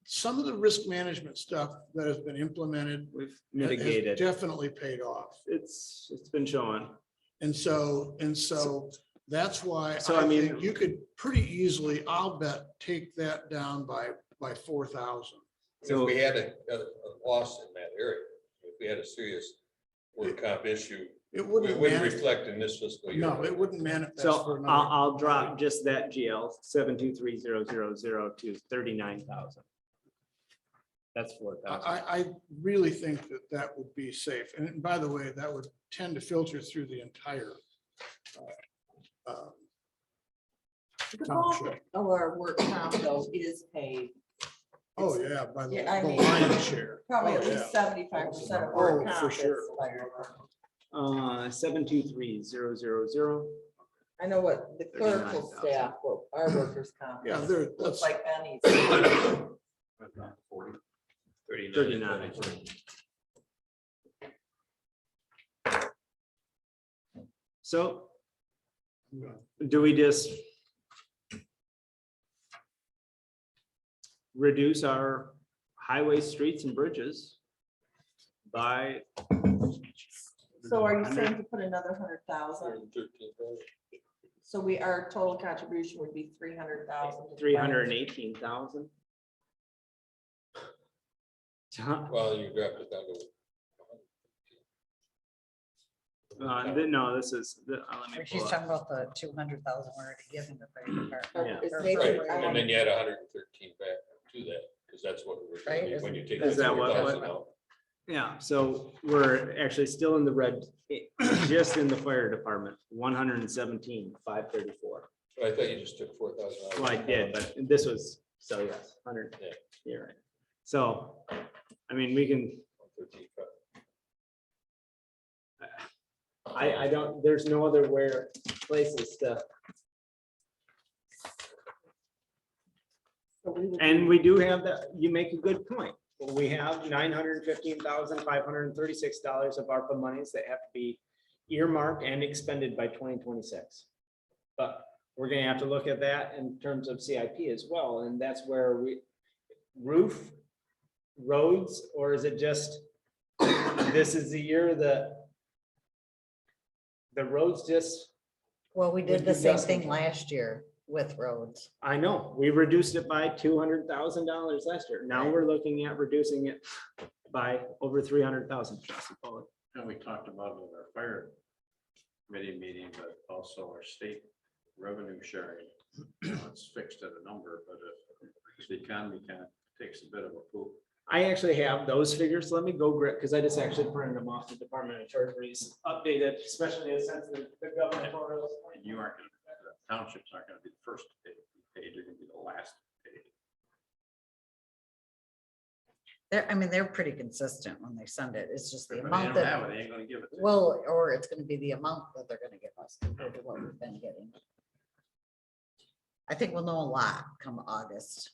some of the risk management stuff that has been implemented. we've has mitigated. Definitely paid off. It's been showing. And so that's why So, I I mean- think you could pretty easily, I'll bet, take that down by 4,000. If we had a loss in that area, if we had a serious work comp issue, It it wouldn't wouldn't manifest, reflect in this fiscal year. no, it wouldn't manifest So for another. I'll drop just that GL 7230000 to 39,000. That's 4,000. I really think that that would be safe. And by the way, that would tend to filter through the entire The bulk of our work comp though is paid, oh, yeah, by the Yeah, I the mean, lion's share. probably Oh, at yeah. least 75% of Oh, work for comp is sure. fire. 7230000. I know what the clerical 39,000. staff, what our workers comp. Yeah, is. there, Looks that's, like Benny's. 39. So do we just reduce our highways, streets and bridges by, So are you saying to put another 100,000? 13,000. So our total contribution would be 300,000. 318,000? Well, you dropped it down to. No, this is, let me She's pull talking up. about the 200,000 we're already giving the fire department. Yeah. Is Or Nathan- Right, I and wanna- then you add 113 back to that, because that's what we're, Right, when you take. Is that what- 4,000 out. Yeah, so we're actually still in the red, just in the fire department, 117,534. But I thought you just took 4,000 out. Well, I did, but this was, so yes, 100, Yeah. you're right. So, I mean, we can, 113 cut. I don't, there's no other where places to, So we would and do- we do have that, you make a good point. We have $915,536 of ARPA monies that have to be earmarked and expended by 2026. But we're gonna have to look at that in terms of CIP as well, and that's where roof, roads, or is it just, this is the year that the roads just, Well, we did With the the same adjustment. thing last year with roads. I know, we reduced it by $200,000 last year. Now we're looking at reducing it by over 300,000. And we talked about it at our fire committee meeting, but also our state revenue sharing. It's fixed at a number, but if the economy kind of takes a bit of a poop. I actually have those figures. Let me go grab, because I just actually printed them off the Department of Treasury's updated, especially since the governor. And you aren't, the townships aren't gonna be the first to be paid, you're gonna be the last paid. They're pretty consistent when they send it. It's just the But they amount don't have that, it, they ain't gonna give it. to you. well, or it's gonna be the amount that they're gonna give us compared to what we've been getting. I think we'll know a lot come August.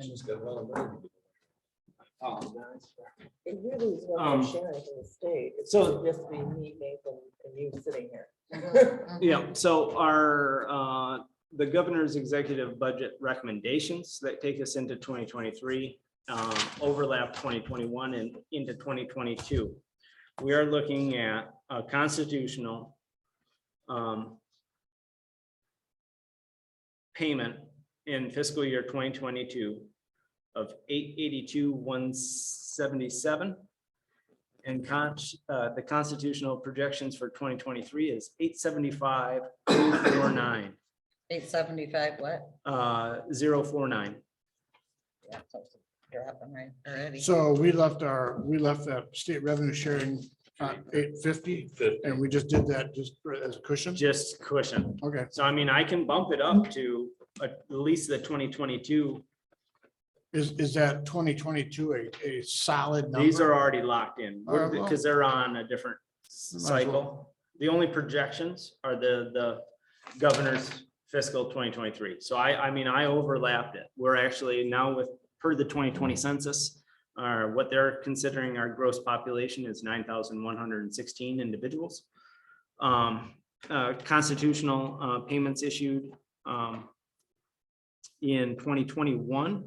She's got a lot of money. It really is what Um, we're sharing from the state. It's so- just be me, Nathan, and you sitting here. Yeah, so our, the governor's executive budget recommendations that take us into 2023, overlap 2021 and into 2022. We are looking at a constitutional payment in fiscal year 2022 of $882,177. And the constitutional projections for 2023 is $875,049. 875, what? 049. Yeah, so you're up and right already. So we left that state revenue sharing at 850, and we just did that just as a cushion. Just cushion. Okay, So I mean, I can bump it up to at least the 2022. is that 2022 a solid number? These are already locked in All right, well- because they're on a different well. cycle. The only projections are the governor's fiscal 2023. So I mean, I overlapped it. We're actually now with per the 2020 census, what they're considering our gross population is 9,116 individuals. Constitutional payments issued in 2021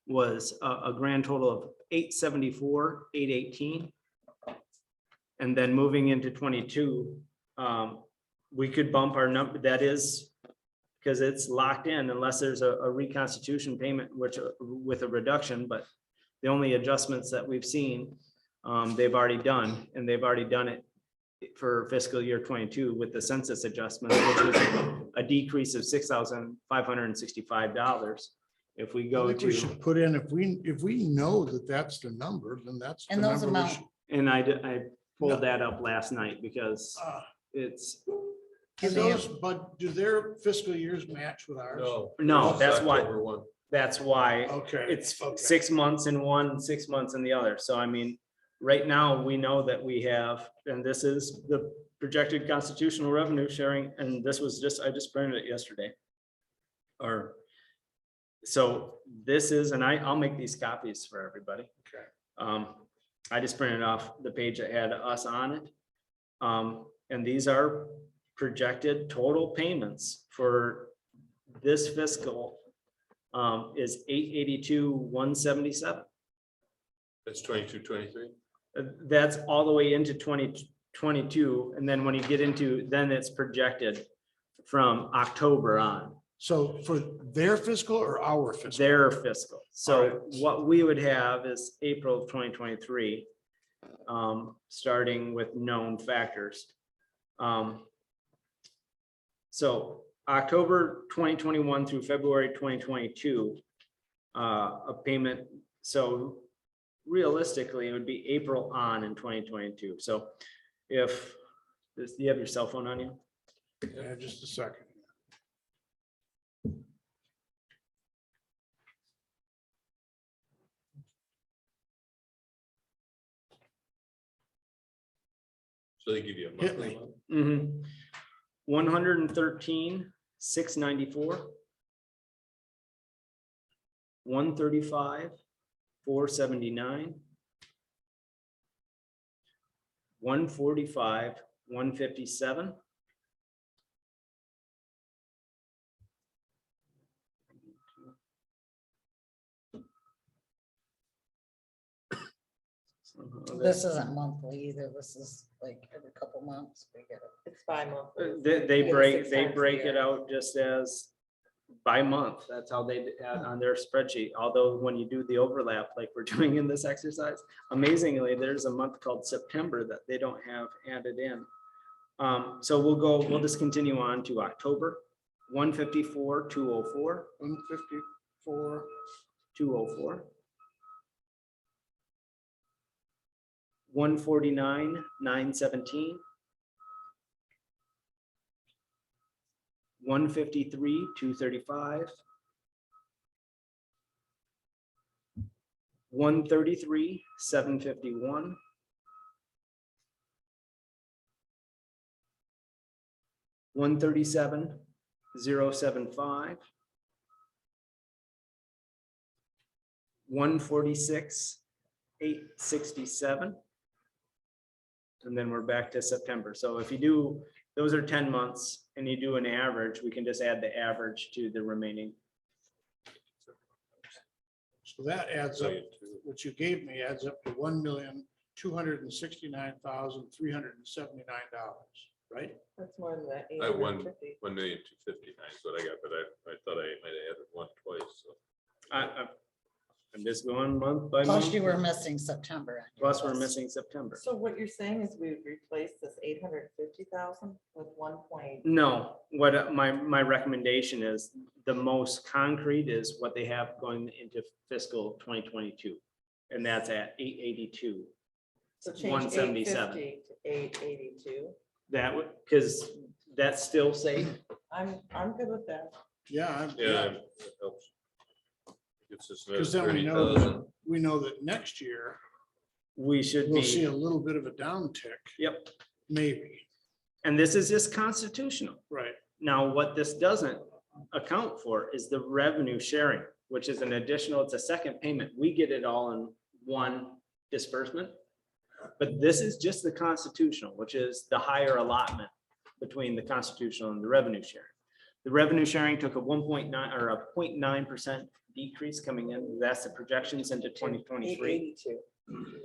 was a grand total of 874, 818. And then moving into 22, we could bump our number, that is, because it's locked in unless there's a reconstitution payment, which with a reduction, but the only adjustments that we've seen, they've already done, and they've already done it for fiscal year 22 with the census adjustment, which was a decrease of $6,565. If we I go think we to, should put in, if we know that that's the number, then that's. the And those number we amount- should- and I pulled that up last night because it's, Do those, but do their fiscal years match with ours? No, It's that's why- October 1. that's why Okay. it's okay. 6 months in one, 6 months in the other. So I mean, right now, we know that we have, and this is the projected constitutional revenue sharing, and this was just, I just printed it yesterday. Or, so this is, and I'll make these copies for everybody. Okay. I just printed off the page that had us on it. And these are projected total payments for this fiscal is 882,177. That's 22, 23. That's all the way into 2022. And then when you get into, then it's projected from October on, So for their fiscal or our fiscal? their fiscal. So Alright. what we would have is April of 2023, starting with known factors. So October 2021 through February 2022, a payment, so realistically, it would be April on in 2022. So if, do you have your cell phone on you? Yeah, just a second. So they give you a Hit monthly me. one. 113,694. 135,479. 145,157. This isn't monthly either. This is like every couple months we get it. It's bi-monthly. They Yeah, break, 6 they times a break year. it out just as by month. That's how they add on their spreadsheet. Although when you do the overlap, like we're doing in this exercise, amazingly, there's a month called September that they don't have added in. So we'll just continue on to October, 154,204, 154, 204. 149,917. 153,235. 133,751. 137,075. 146,867. And then we're back to September. So if you do, those are 10 months and you do an average, we can just add the average to the remaining. so that adds up, what you gave me adds up to $1,269,379, right? That's more than that. I won 850. 1,259,000 is what I got, but I thought I might have added one twice, so. I'm just going month by Plus month. you were missing September. on your Plus we're list. missing September. So what you're saying is we would replace this 850,000 with 1 No, what my recommendation is, the most concrete is what they have going into fiscal 2022. And that's at 882. So change 177. 850 to 882. That would, because that's still safe. I'm good with that. Yeah. Yeah, it helps. Gets us Because another then we 30,000. know that next year, We should we'll see be, a little bit of a downtick, yep. maybe, And this is just constitutional. right? Now, what this doesn't account for is the revenue sharing. which is an additional, it's a second payment. We get it all in one disbursement. But this is just the constitutional, which is the higher allotment between the constitutional and the revenue sharing. The revenue sharing took a 1.9 or a 0.9% decrease coming in. That's the projections into 2023. 82.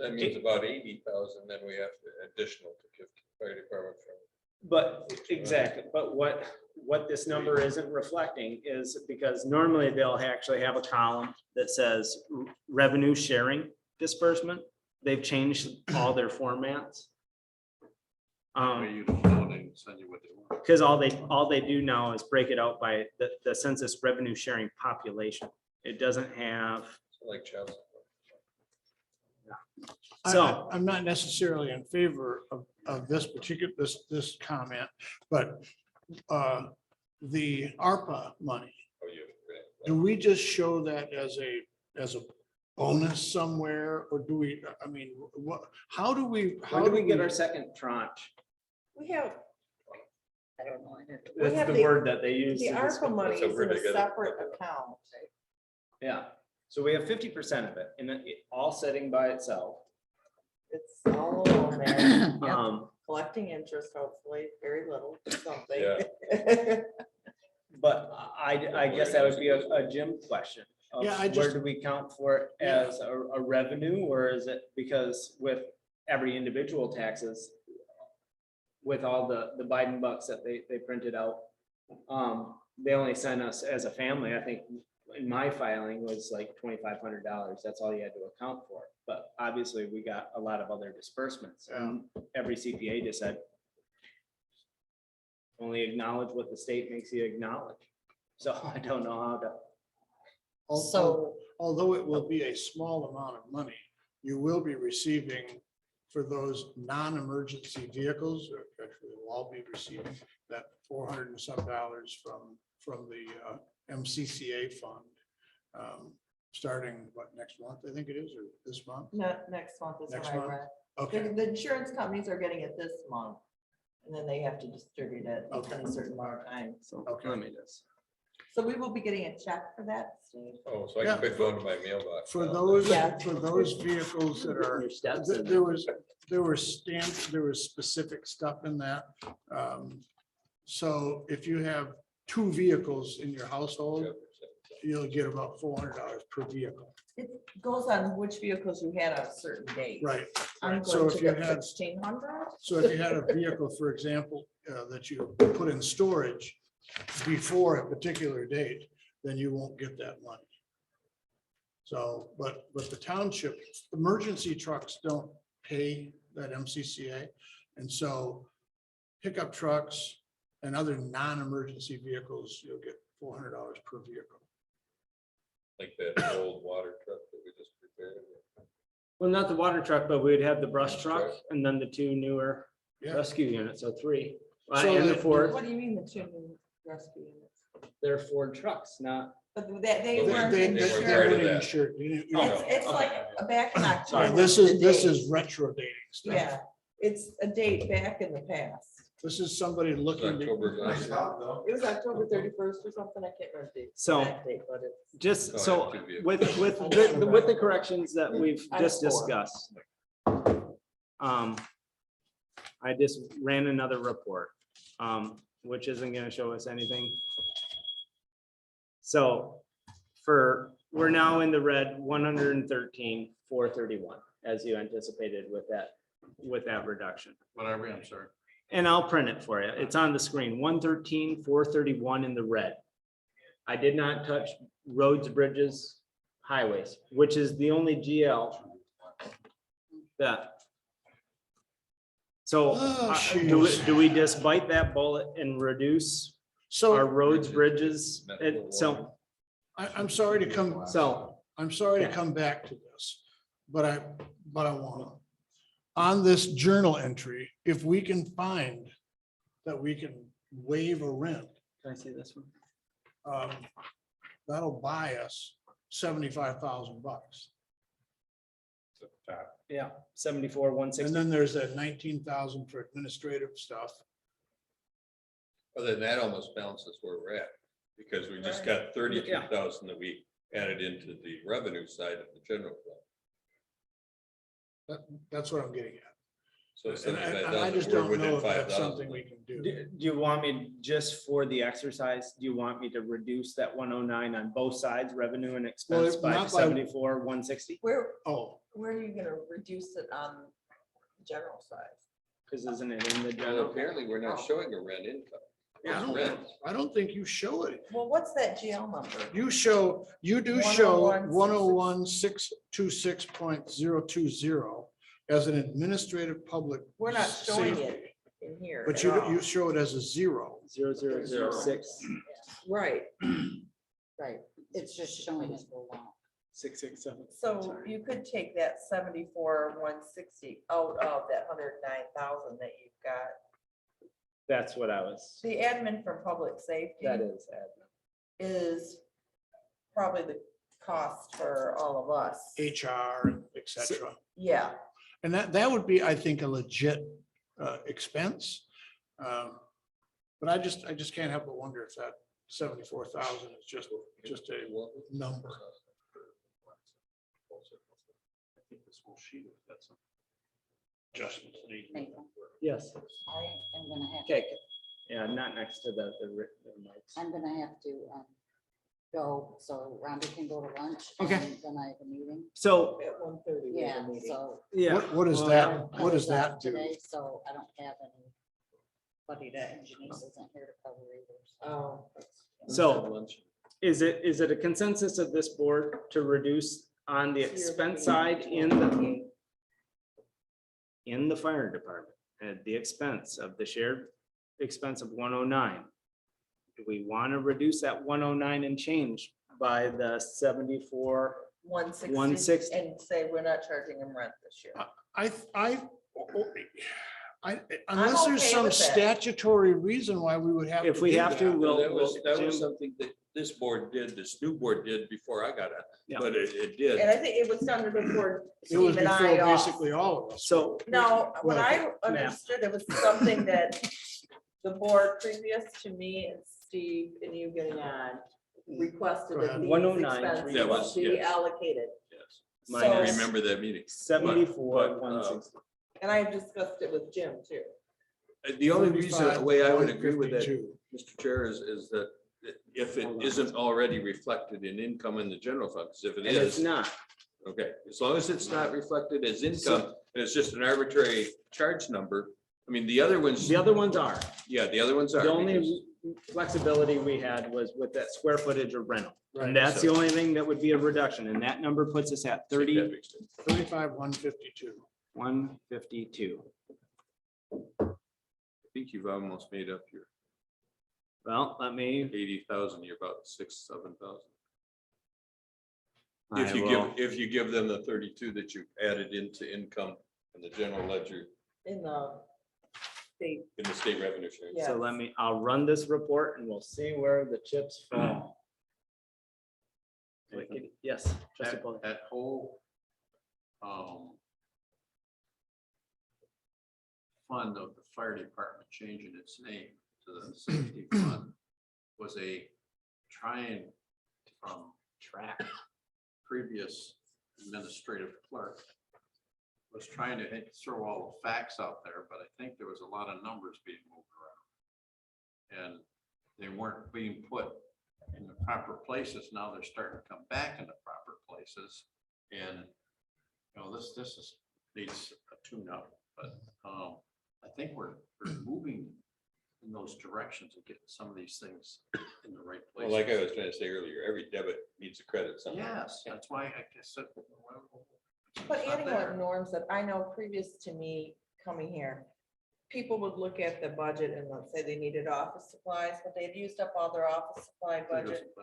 That means about 80,000, then we have to additional to give to the fire department from. But exactly, but what this number isn't reflecting is because normally they'll actually have a column that says revenue sharing disbursement. They've changed all their formats. You don't know, they send you what they want. Because all they do now is break it out by the census revenue sharing population. It doesn't have, Like child support. so, I'm not necessarily in favor of this particular, this comment, but the ARPA money, Oh, you, do we just show that as a bonus somewhere, or do we, I mean, what, how do we? when do we get our second tranche? We have, I don't know. I didn't- We That's have the the- word that they use. the to ARPA describe- money So is where in they a get it? separate account. Yeah, so we have 50% of it and it all sitting by itself. It's all alone there, Um, collecting interest, hopefully, very little, something. Yeah. But I guess that would be a Jim question. of Yeah, I Where just- do we count for it as a revenue, or is it because with every individual taxes? With all the Biden bucks that they printed out, they only sent us as a family, I think in my filing was like $2,500. That's all you had to account for. But obviously, we got a lot of other disbursements, and every CPA just said only acknowledge what the state makes you acknowledge. So I don't know how to. So, Although it will be a small amount of money, you will be receiving for those non-emergency vehicles, or actually we'll all be receiving that $400 and some from the MCCA fund. Starting what, next month, I think it is, or this month? Not next month is Next what I month? read. Okay, The insurance companies are getting it this month. And then they have to distribute it Okay. in a certain amount of time. So Okay. let me just. So we will be getting a check for that, Steve. Oh, so I Yeah. can quit going to my mailbox. for now. those, Yeah. for those vehicles that are, Your steps in there was specific stuff in that. So if you have 2 vehicles in your household, you'll get about $400 per vehicle. It goes on which vehicles you had on a certain date. Right. I'm So going if to you get had, 1,600. so if you had a vehicle, for example, that you put in storage before a particular date, then you won't get that money. So, but the township, emergency trucks don't pay that MCCA. And so pickup trucks and other non-emergency vehicles, you'll get $400 per vehicle. Like that old water truck that we just prepared. Well, not the water truck, but we'd have the brush truck and then the 2 newer Yeah. rescue units, so 3. So And the the- Ford, What do you mean the 2 new rescue units? they're Ford trucks, not, But they They- weren't they They weren't insured. part of weren't that. insured. It's like back in October. Sorry, this is the date. retro dating stuff. Yeah, it's a date back in the past. This is somebody It's looking. to- October last year. It was October 31st or something. I can't remember the So- exact date, but it's. just No, I so have 2 vehicles. with the corrections that we've I have just 4. discussed. I just ran another report, which isn't gonna show us anything. So we're now in the red, 113,431, as you anticipated with that reduction. What are we? I'm sorry. And I'll print it for you. It's on the screen, 113,431 in the red. I did not touch roads, bridges, highways, which is the only GL that. So Oh, do we just bite that bullet and reduce our So roads, bridges? So, I'm sorry to come, I'm sorry to come back to this, but I want to. On this journal entry, if we can find that we can waive a rent, can I see this one? that'll buy us $75,000. Yeah, 74, And 160. then there's that 19,000 for administrative stuff. Other than that, almost balances where we're at, because we just got 32,000 that we added into the revenue side of the general fund. That's what I'm getting at. So And I 75,000, just we're don't know within if that's 5,000. something we can do. Do you want me, just for the exercise, do you want me to reduce that 109 on both sides, revenue and expense, by not by- 74, 160? Where, Oh, where are you gonna reduce it on the general side? Because isn't it in the Well, general? apparently, we're not showing a rent income. I don't think you show it. Well, what's that GL number? You show, you do show 101,626.020 as an administrative public. We're not showing safety. it in here. But at you, all. you show it as a 0. 0006 Right, Right, it's just showing us for one. 667. so you could take that 74,160 out of that 109,000 that you've got. That's what I was, The admin for public safety that is admin. is probably the cost for all of us. HR, et cetera. Yeah, And that would be, I think, a legit expense. But I just can't help but wonder if that 74,000 is just a number. I think this whole sheet has got some adjustments needed. Nathan, Yes, I am gonna have, okay, yeah, not next to the mics. I'm gonna have to go, so Rhonda can go to lunch. Okay. and Then I have a meeting. So, at 1:30. we have a Yeah, meeting. so. yeah. What is well, that? I What does was out that do? Today, so I don't have anybody that engineers isn't here to cover either. Oh, So is it a consensus of this board to reduce on the expense side in the fire department at the expense of the shared expense of 109? Do we want to reduce that 109 and change by the 74? 160. 160. And say we're not charging them rent this year. Unless there's okay some with that. statutory reason why we would have. If we do have to, that. we'll. That was Jim- something that this board did, this new board did before I got Yeah. it, but it And did. I think it was done before It was Steve and before I off. basically all of us. So, No, what Well, I understood, it was something that the board previous to me and Steve and you getting on requested Go that ahead. these 109, expenses That was- be yes. allocated. Yes. Mine I So- is remember that meeting. 74, but, 160. And I discussed it with Jim too. The only reason, the way I would agree with that, 35,152. Mr. Chair, is that if it isn't already reflected in income in the general fund, because if it And it's is, not. okay, as long as it's not reflected as income, and it's just an arbitrary charge number. I mean, the other ones, The other ones are. yeah, the other ones are. The only because- flexibility we had was with that square footage of rental. Right. And that's the only thing that would be a reduction. And that number puts us at 35,152. 3152. I think you've almost made up your Well, let me. 80,000, you're about 6,000-7,000. I will- If you give them the 32 that you added into income in the general ledger In the state, in the state revenue share. yeah. So I'll run this report and we'll see where the chips fall. Yes. trustee Paul. That whole fund of the fire department changing its name to the safety fund was a trying track previous administrative clerk was trying to throw all the facts out there, but I think there was a lot of numbers being moved around. And they weren't being put in the proper places. Now they're starting to come back in the proper places. And, you know, this is, needs a tune-up, but I think we're moving in those directions of getting some of these things in the right place. Well, like I was trying to say earlier, every debit needs a credit somehow. Yes, that's why I guess. But adding what Norm said, I know previous to me coming here, people would look at the budget and let's say they needed office supplies, but they'd used up all their office supply budget.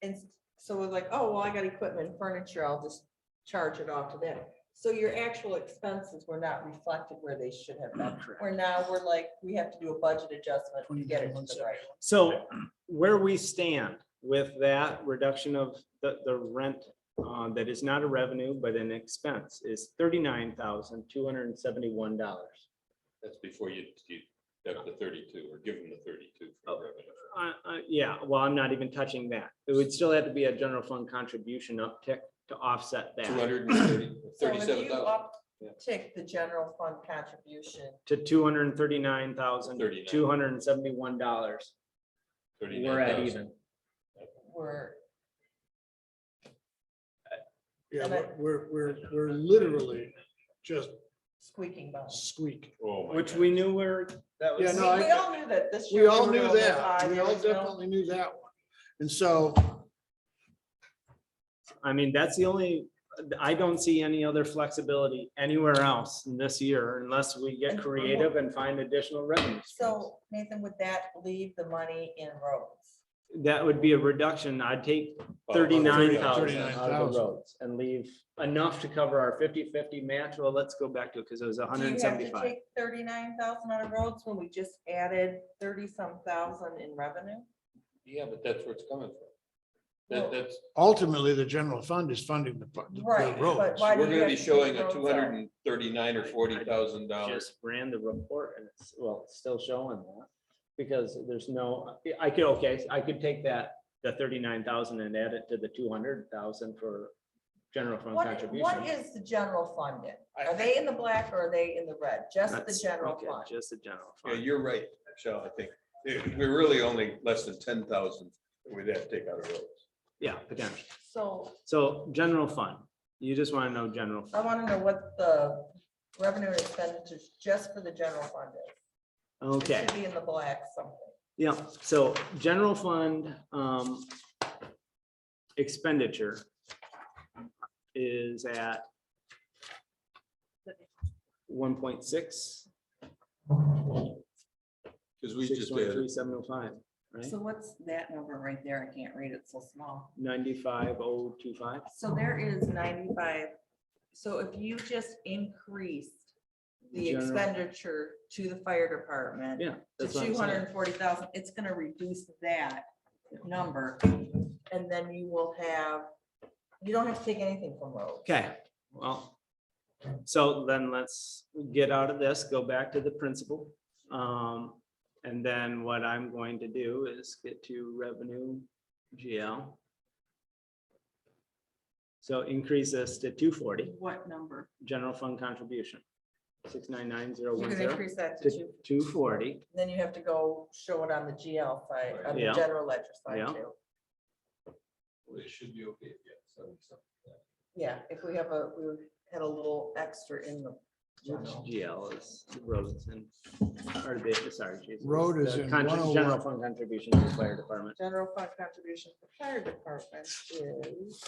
And so we're like, oh, well, I got equipment and furniture, I'll just charge it off to them. So your actual expenses were not reflected where they should have been. Where now we're like, we have to do a budget adjustment to get it to the right. So where we stand with that reduction of the rent that is not a revenue, but an expense is $39,271. That's before you deduct the 32 or give them the 32 for revenue. Yeah, well, I'm not even touching that. It would still have to be a general fund contribution uptick to offset that 237,000. Take the general fund contribution. to $239,271. We're at even. We're, Yeah, And I- we're literally just squeaking by. squeaking. Which we knew that Yeah, was, no, We all knew that this year. We all were knew gonna live that. high, We there all was no- definitely knew that one. And so, I mean, that's the only, I don't see any other flexibility anywhere else in this year unless we get creative and find additional revenue. streams. So Nathan, would that leave the money in roads? That would be a reduction. I'd take 39,000 out of the 39,000. roads and leave enough to cover our 50-50 match. Well, let's go back to it because it was Do you have to 175. take 39,000 out of roads when we just added 30-some thousand in revenue? Yeah, but that's where it's coming from. Well, That's, ultimately, the general fund is funding the Right, but roads. why do we're you gonna have be to take showing a roads out? $239,000 or $40,000. Just ran the report and it's, well, it's still showing that. Because there's no, I could take that, the 39,000 and add it to the 200,000 for general fund What contribution. is the general fund in? Are they in the black or are they in the red? Just the That's- general okay, fund? Just the general Yeah, fund. you're right, Michelle, I think. We're really only less than 10,000 that we'd have to take out of roads. Yeah, potential. So So general fund, you just want to know general I fund. want to know what the revenue and expenditures just for the general fund is. It Okay, should be in the black something. yeah, so general fund expenditure is at 1.6, Because we just added, 623,705, right? So what's that number right there? I can't read it so small. 95,025. So there is 95. So if you just increased the General. expenditure to the fire department Yeah, to that's what I'm saying. 240,000, it's gonna reduce that number. And then you will have, you don't have to take anything from roads. Okay, well, so then let's get out of this, go back to the principal. And then what I'm going to do is get to revenue GL. So increase this to 240, What number? general fund contribution, You 699,010 can increase that to to 2. 240. Then you have to go show it on the GL side, on the Yeah. general ledger side Yeah. too. it should be okay, yeah, 70-something. Yeah, if we have we had a little extra in the Which general. GL is roads and, or the, sorry. Jesus, Road is the in General 101. fund contribution to the fire department. General fund contribution for fire department is,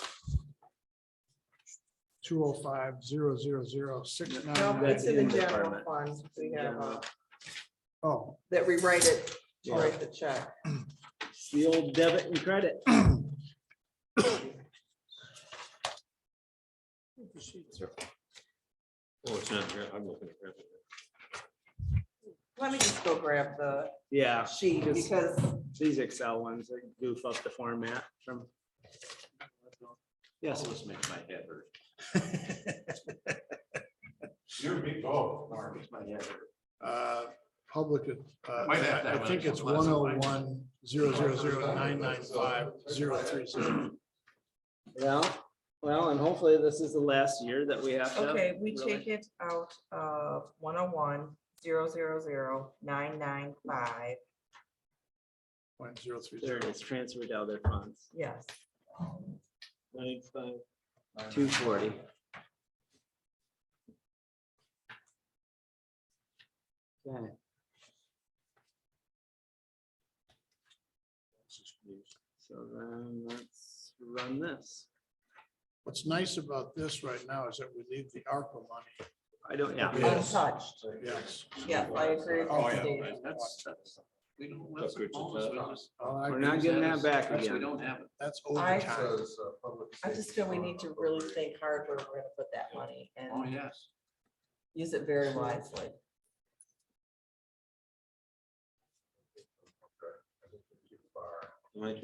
205,000,699. no, That's it's in the in the general department. fund. We have, Oh, that we write it, Yeah. write the check. It's the old debit and credit. Oh, it's not, here. I'm looking at revenue. Let me just go grab the Yeah, sheet because these Excel ones that goof up the format from. Yes, This makes my head hurt. You're a big dog. Makes my head hurt. public, Might have to I have think it's some less than 101,000,995,030. well, and hopefully this is the last year that we have to. okay, we really- take it out of 101,000,995. There it is, transferred to other funds. Yes. 95, 240. Okay. So then let's run this. What's nice about this right now is that we leave the ARPA money. I don't, yeah. Yes. Untouched. Yes. Yes, I agree. with Oh, you, yeah. Steve. That's, we don't, That's good to know. We're not getting that back We again. don't have it. That's I- overtime. I just feel we need to really think hard where we're gonna put that money Oh, and yes. use it very wisely. Well,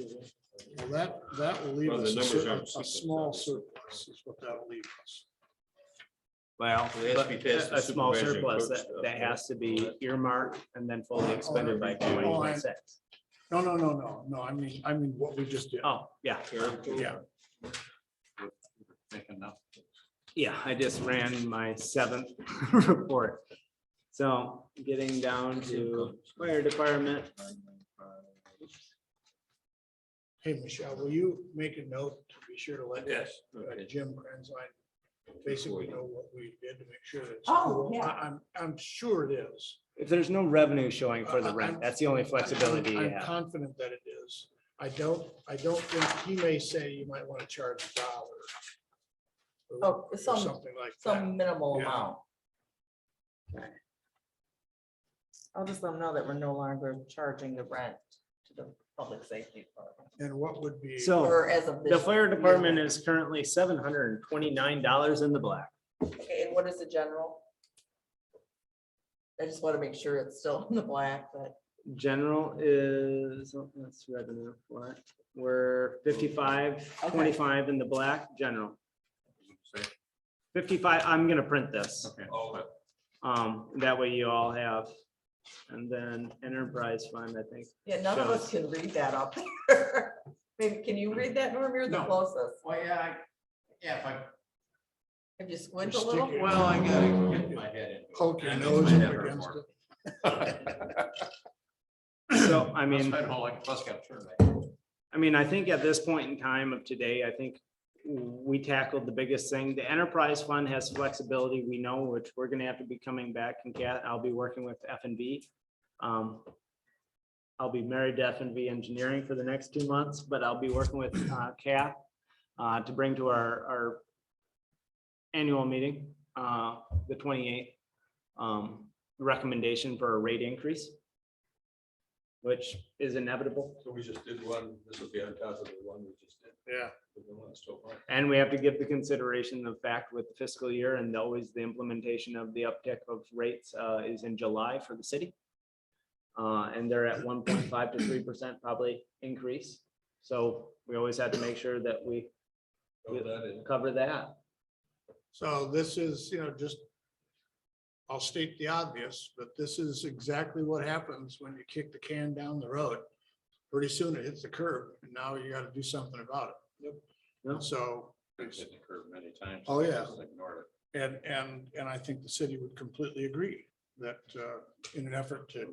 that will leave Well, the us numbers aren't a secret, small so- surplus is what that'll leave us. Well, It has to be past the a small supervisory surplus clerk that, stuff, that right? has to be earmarked and then fully expended by Oh, I- 2026. No, I mean what we just did. Oh, yeah, Yeah, Make enough. yeah, I just ran my 7th report. So getting down to fire department. hey, Michelle, will you make a note to be sure to let Yes. Jim Kranzline basically know what we did to make sure that it's Oh, cool? yeah. I'm sure it is. If there's no revenue showing for the rent, that's the only flexibility you I'm have. confident that it is. I don't think, he may say you might want to charge $1. Oh, Or some, something like that. some minimal Yeah. amount. Okay. I'll just let them know that we're no longer charging the rent to the public safety department. And what would be? So Or as of the this. fire department is currently $729 in the black. Okay, and what is the general? I just want to make sure it's still in the black, but General is, oh, that's revenue, what? We're 55.25 in the black, general. 55, I'm gonna print this. Okay. That way you all have. And then enterprise fund, I think. yeah, none of us can read that up there. Maybe, can you read that, Norm? You're the No. closest. Well, yeah, if I, If you squint a Just little. stick well, I gotta get my head into it. Poke your I nose might up have her against more. it. So, I mean. That's why I bus got turned back. I mean, I think at this point in time of today, I think we tackled the biggest thing. The enterprise fund has flexibility, we know, which we're gonna have to be coming back and I'll be working with F and V. I'll be married to F and V Engineering for the next 2 months, but I'll be working with Kath to bring to our annual meeting, the 28th, recommendation for a rate increase, which is inevitable. So we just did one, this will be on top of the one we just did. Yeah. The one so far. And we have to give the consideration of fact with the fiscal year and always the implementation of the uptick of rates is in July for the city. And they're at 1.5 to 3% probably increase. So we always have to make sure that we Throw that in. cover that. So this is, just, I'll state the obvious, but this is exactly what happens when you kick the can down the road. Pretty soon it hits the curb and now you got to do something about it. Yep. So, I've hit the curve many times. Oh, yeah. Just ignored and I think the city would completely agree that in an effort to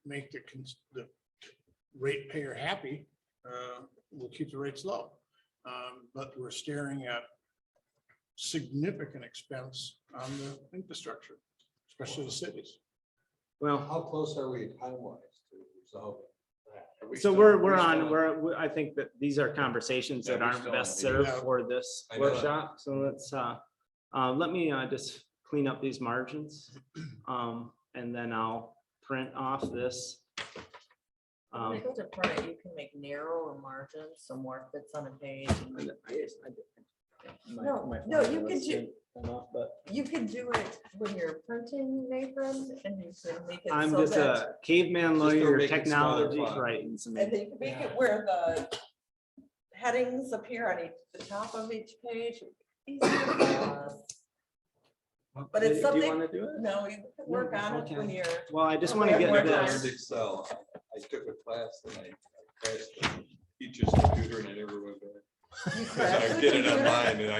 make the ratepayer happy, we'll keep the rates low. But we're staring at significant expense on the infrastructure, especially the cities. Well, How close are we time-wise to resolving that? so I think that these are conversations that Yeah, we aren't still best need- served Yeah. for this I know. workshop. So let's, let me just clean up these margins. And then I'll print off this. When you go to print, you can make narrower margins, so more fits on a page. No, you can do- But You can do it when you're printing, Nathan, and you can make it I'm so just that, a caveman Just don't lawyer, make it smaller technology font. frightens me. and then you can make it where the headings appear on the top of each page. Easier for us. But it's Do you something- wanna do it? No, you can work on it when okay. you're, Well, I just Okay, want to more get time. this. Excel. I took a class and I crashed the teacher's computer and I never went back. you Because crashed I the did it computer. online and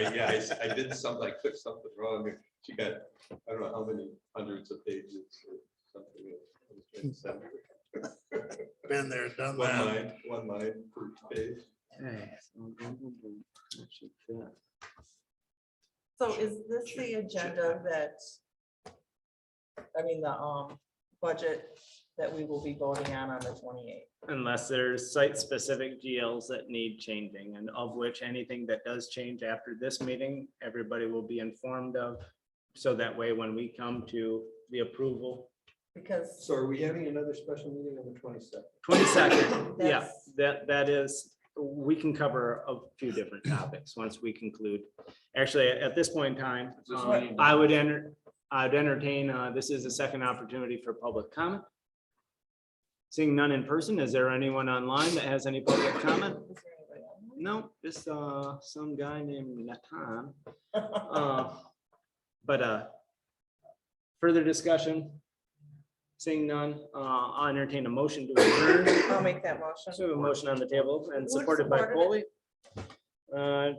I did something, I clicked something wrong. And she got, I don't know how many hundreds of pages or something. I was trying to send her. Been there, done One that. line per page. Okay, so that should fit. So is this the agenda that, I mean, the budget that we will be voting on the 28th? Unless there's site-specific GLs that need changing, and of which anything that does change after this meeting, everybody will be informed of. So that way, when we come to the approval, Because So are we having another special meeting on the 22nd? 22nd, yeah, That's- that is, we can cover a few different topics once we conclude. Actually, at this point in time, Is this meeting I'd entertain, this is a second opportunity for public comment. Seeing none in person, is there anyone online that has any public comment? is there anybody on? No, just some guy named Natan. But further discussion? Seeing none, I'll entertain a motion to adjourn. I'll make that motion. So we have a motion on the table and Wood supported by supported Foley.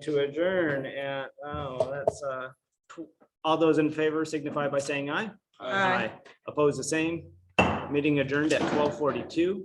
To adjourn at, that's, all those in favor signify by saying aye. Aye. Opposed, the same. Meeting adjourned at 12:42.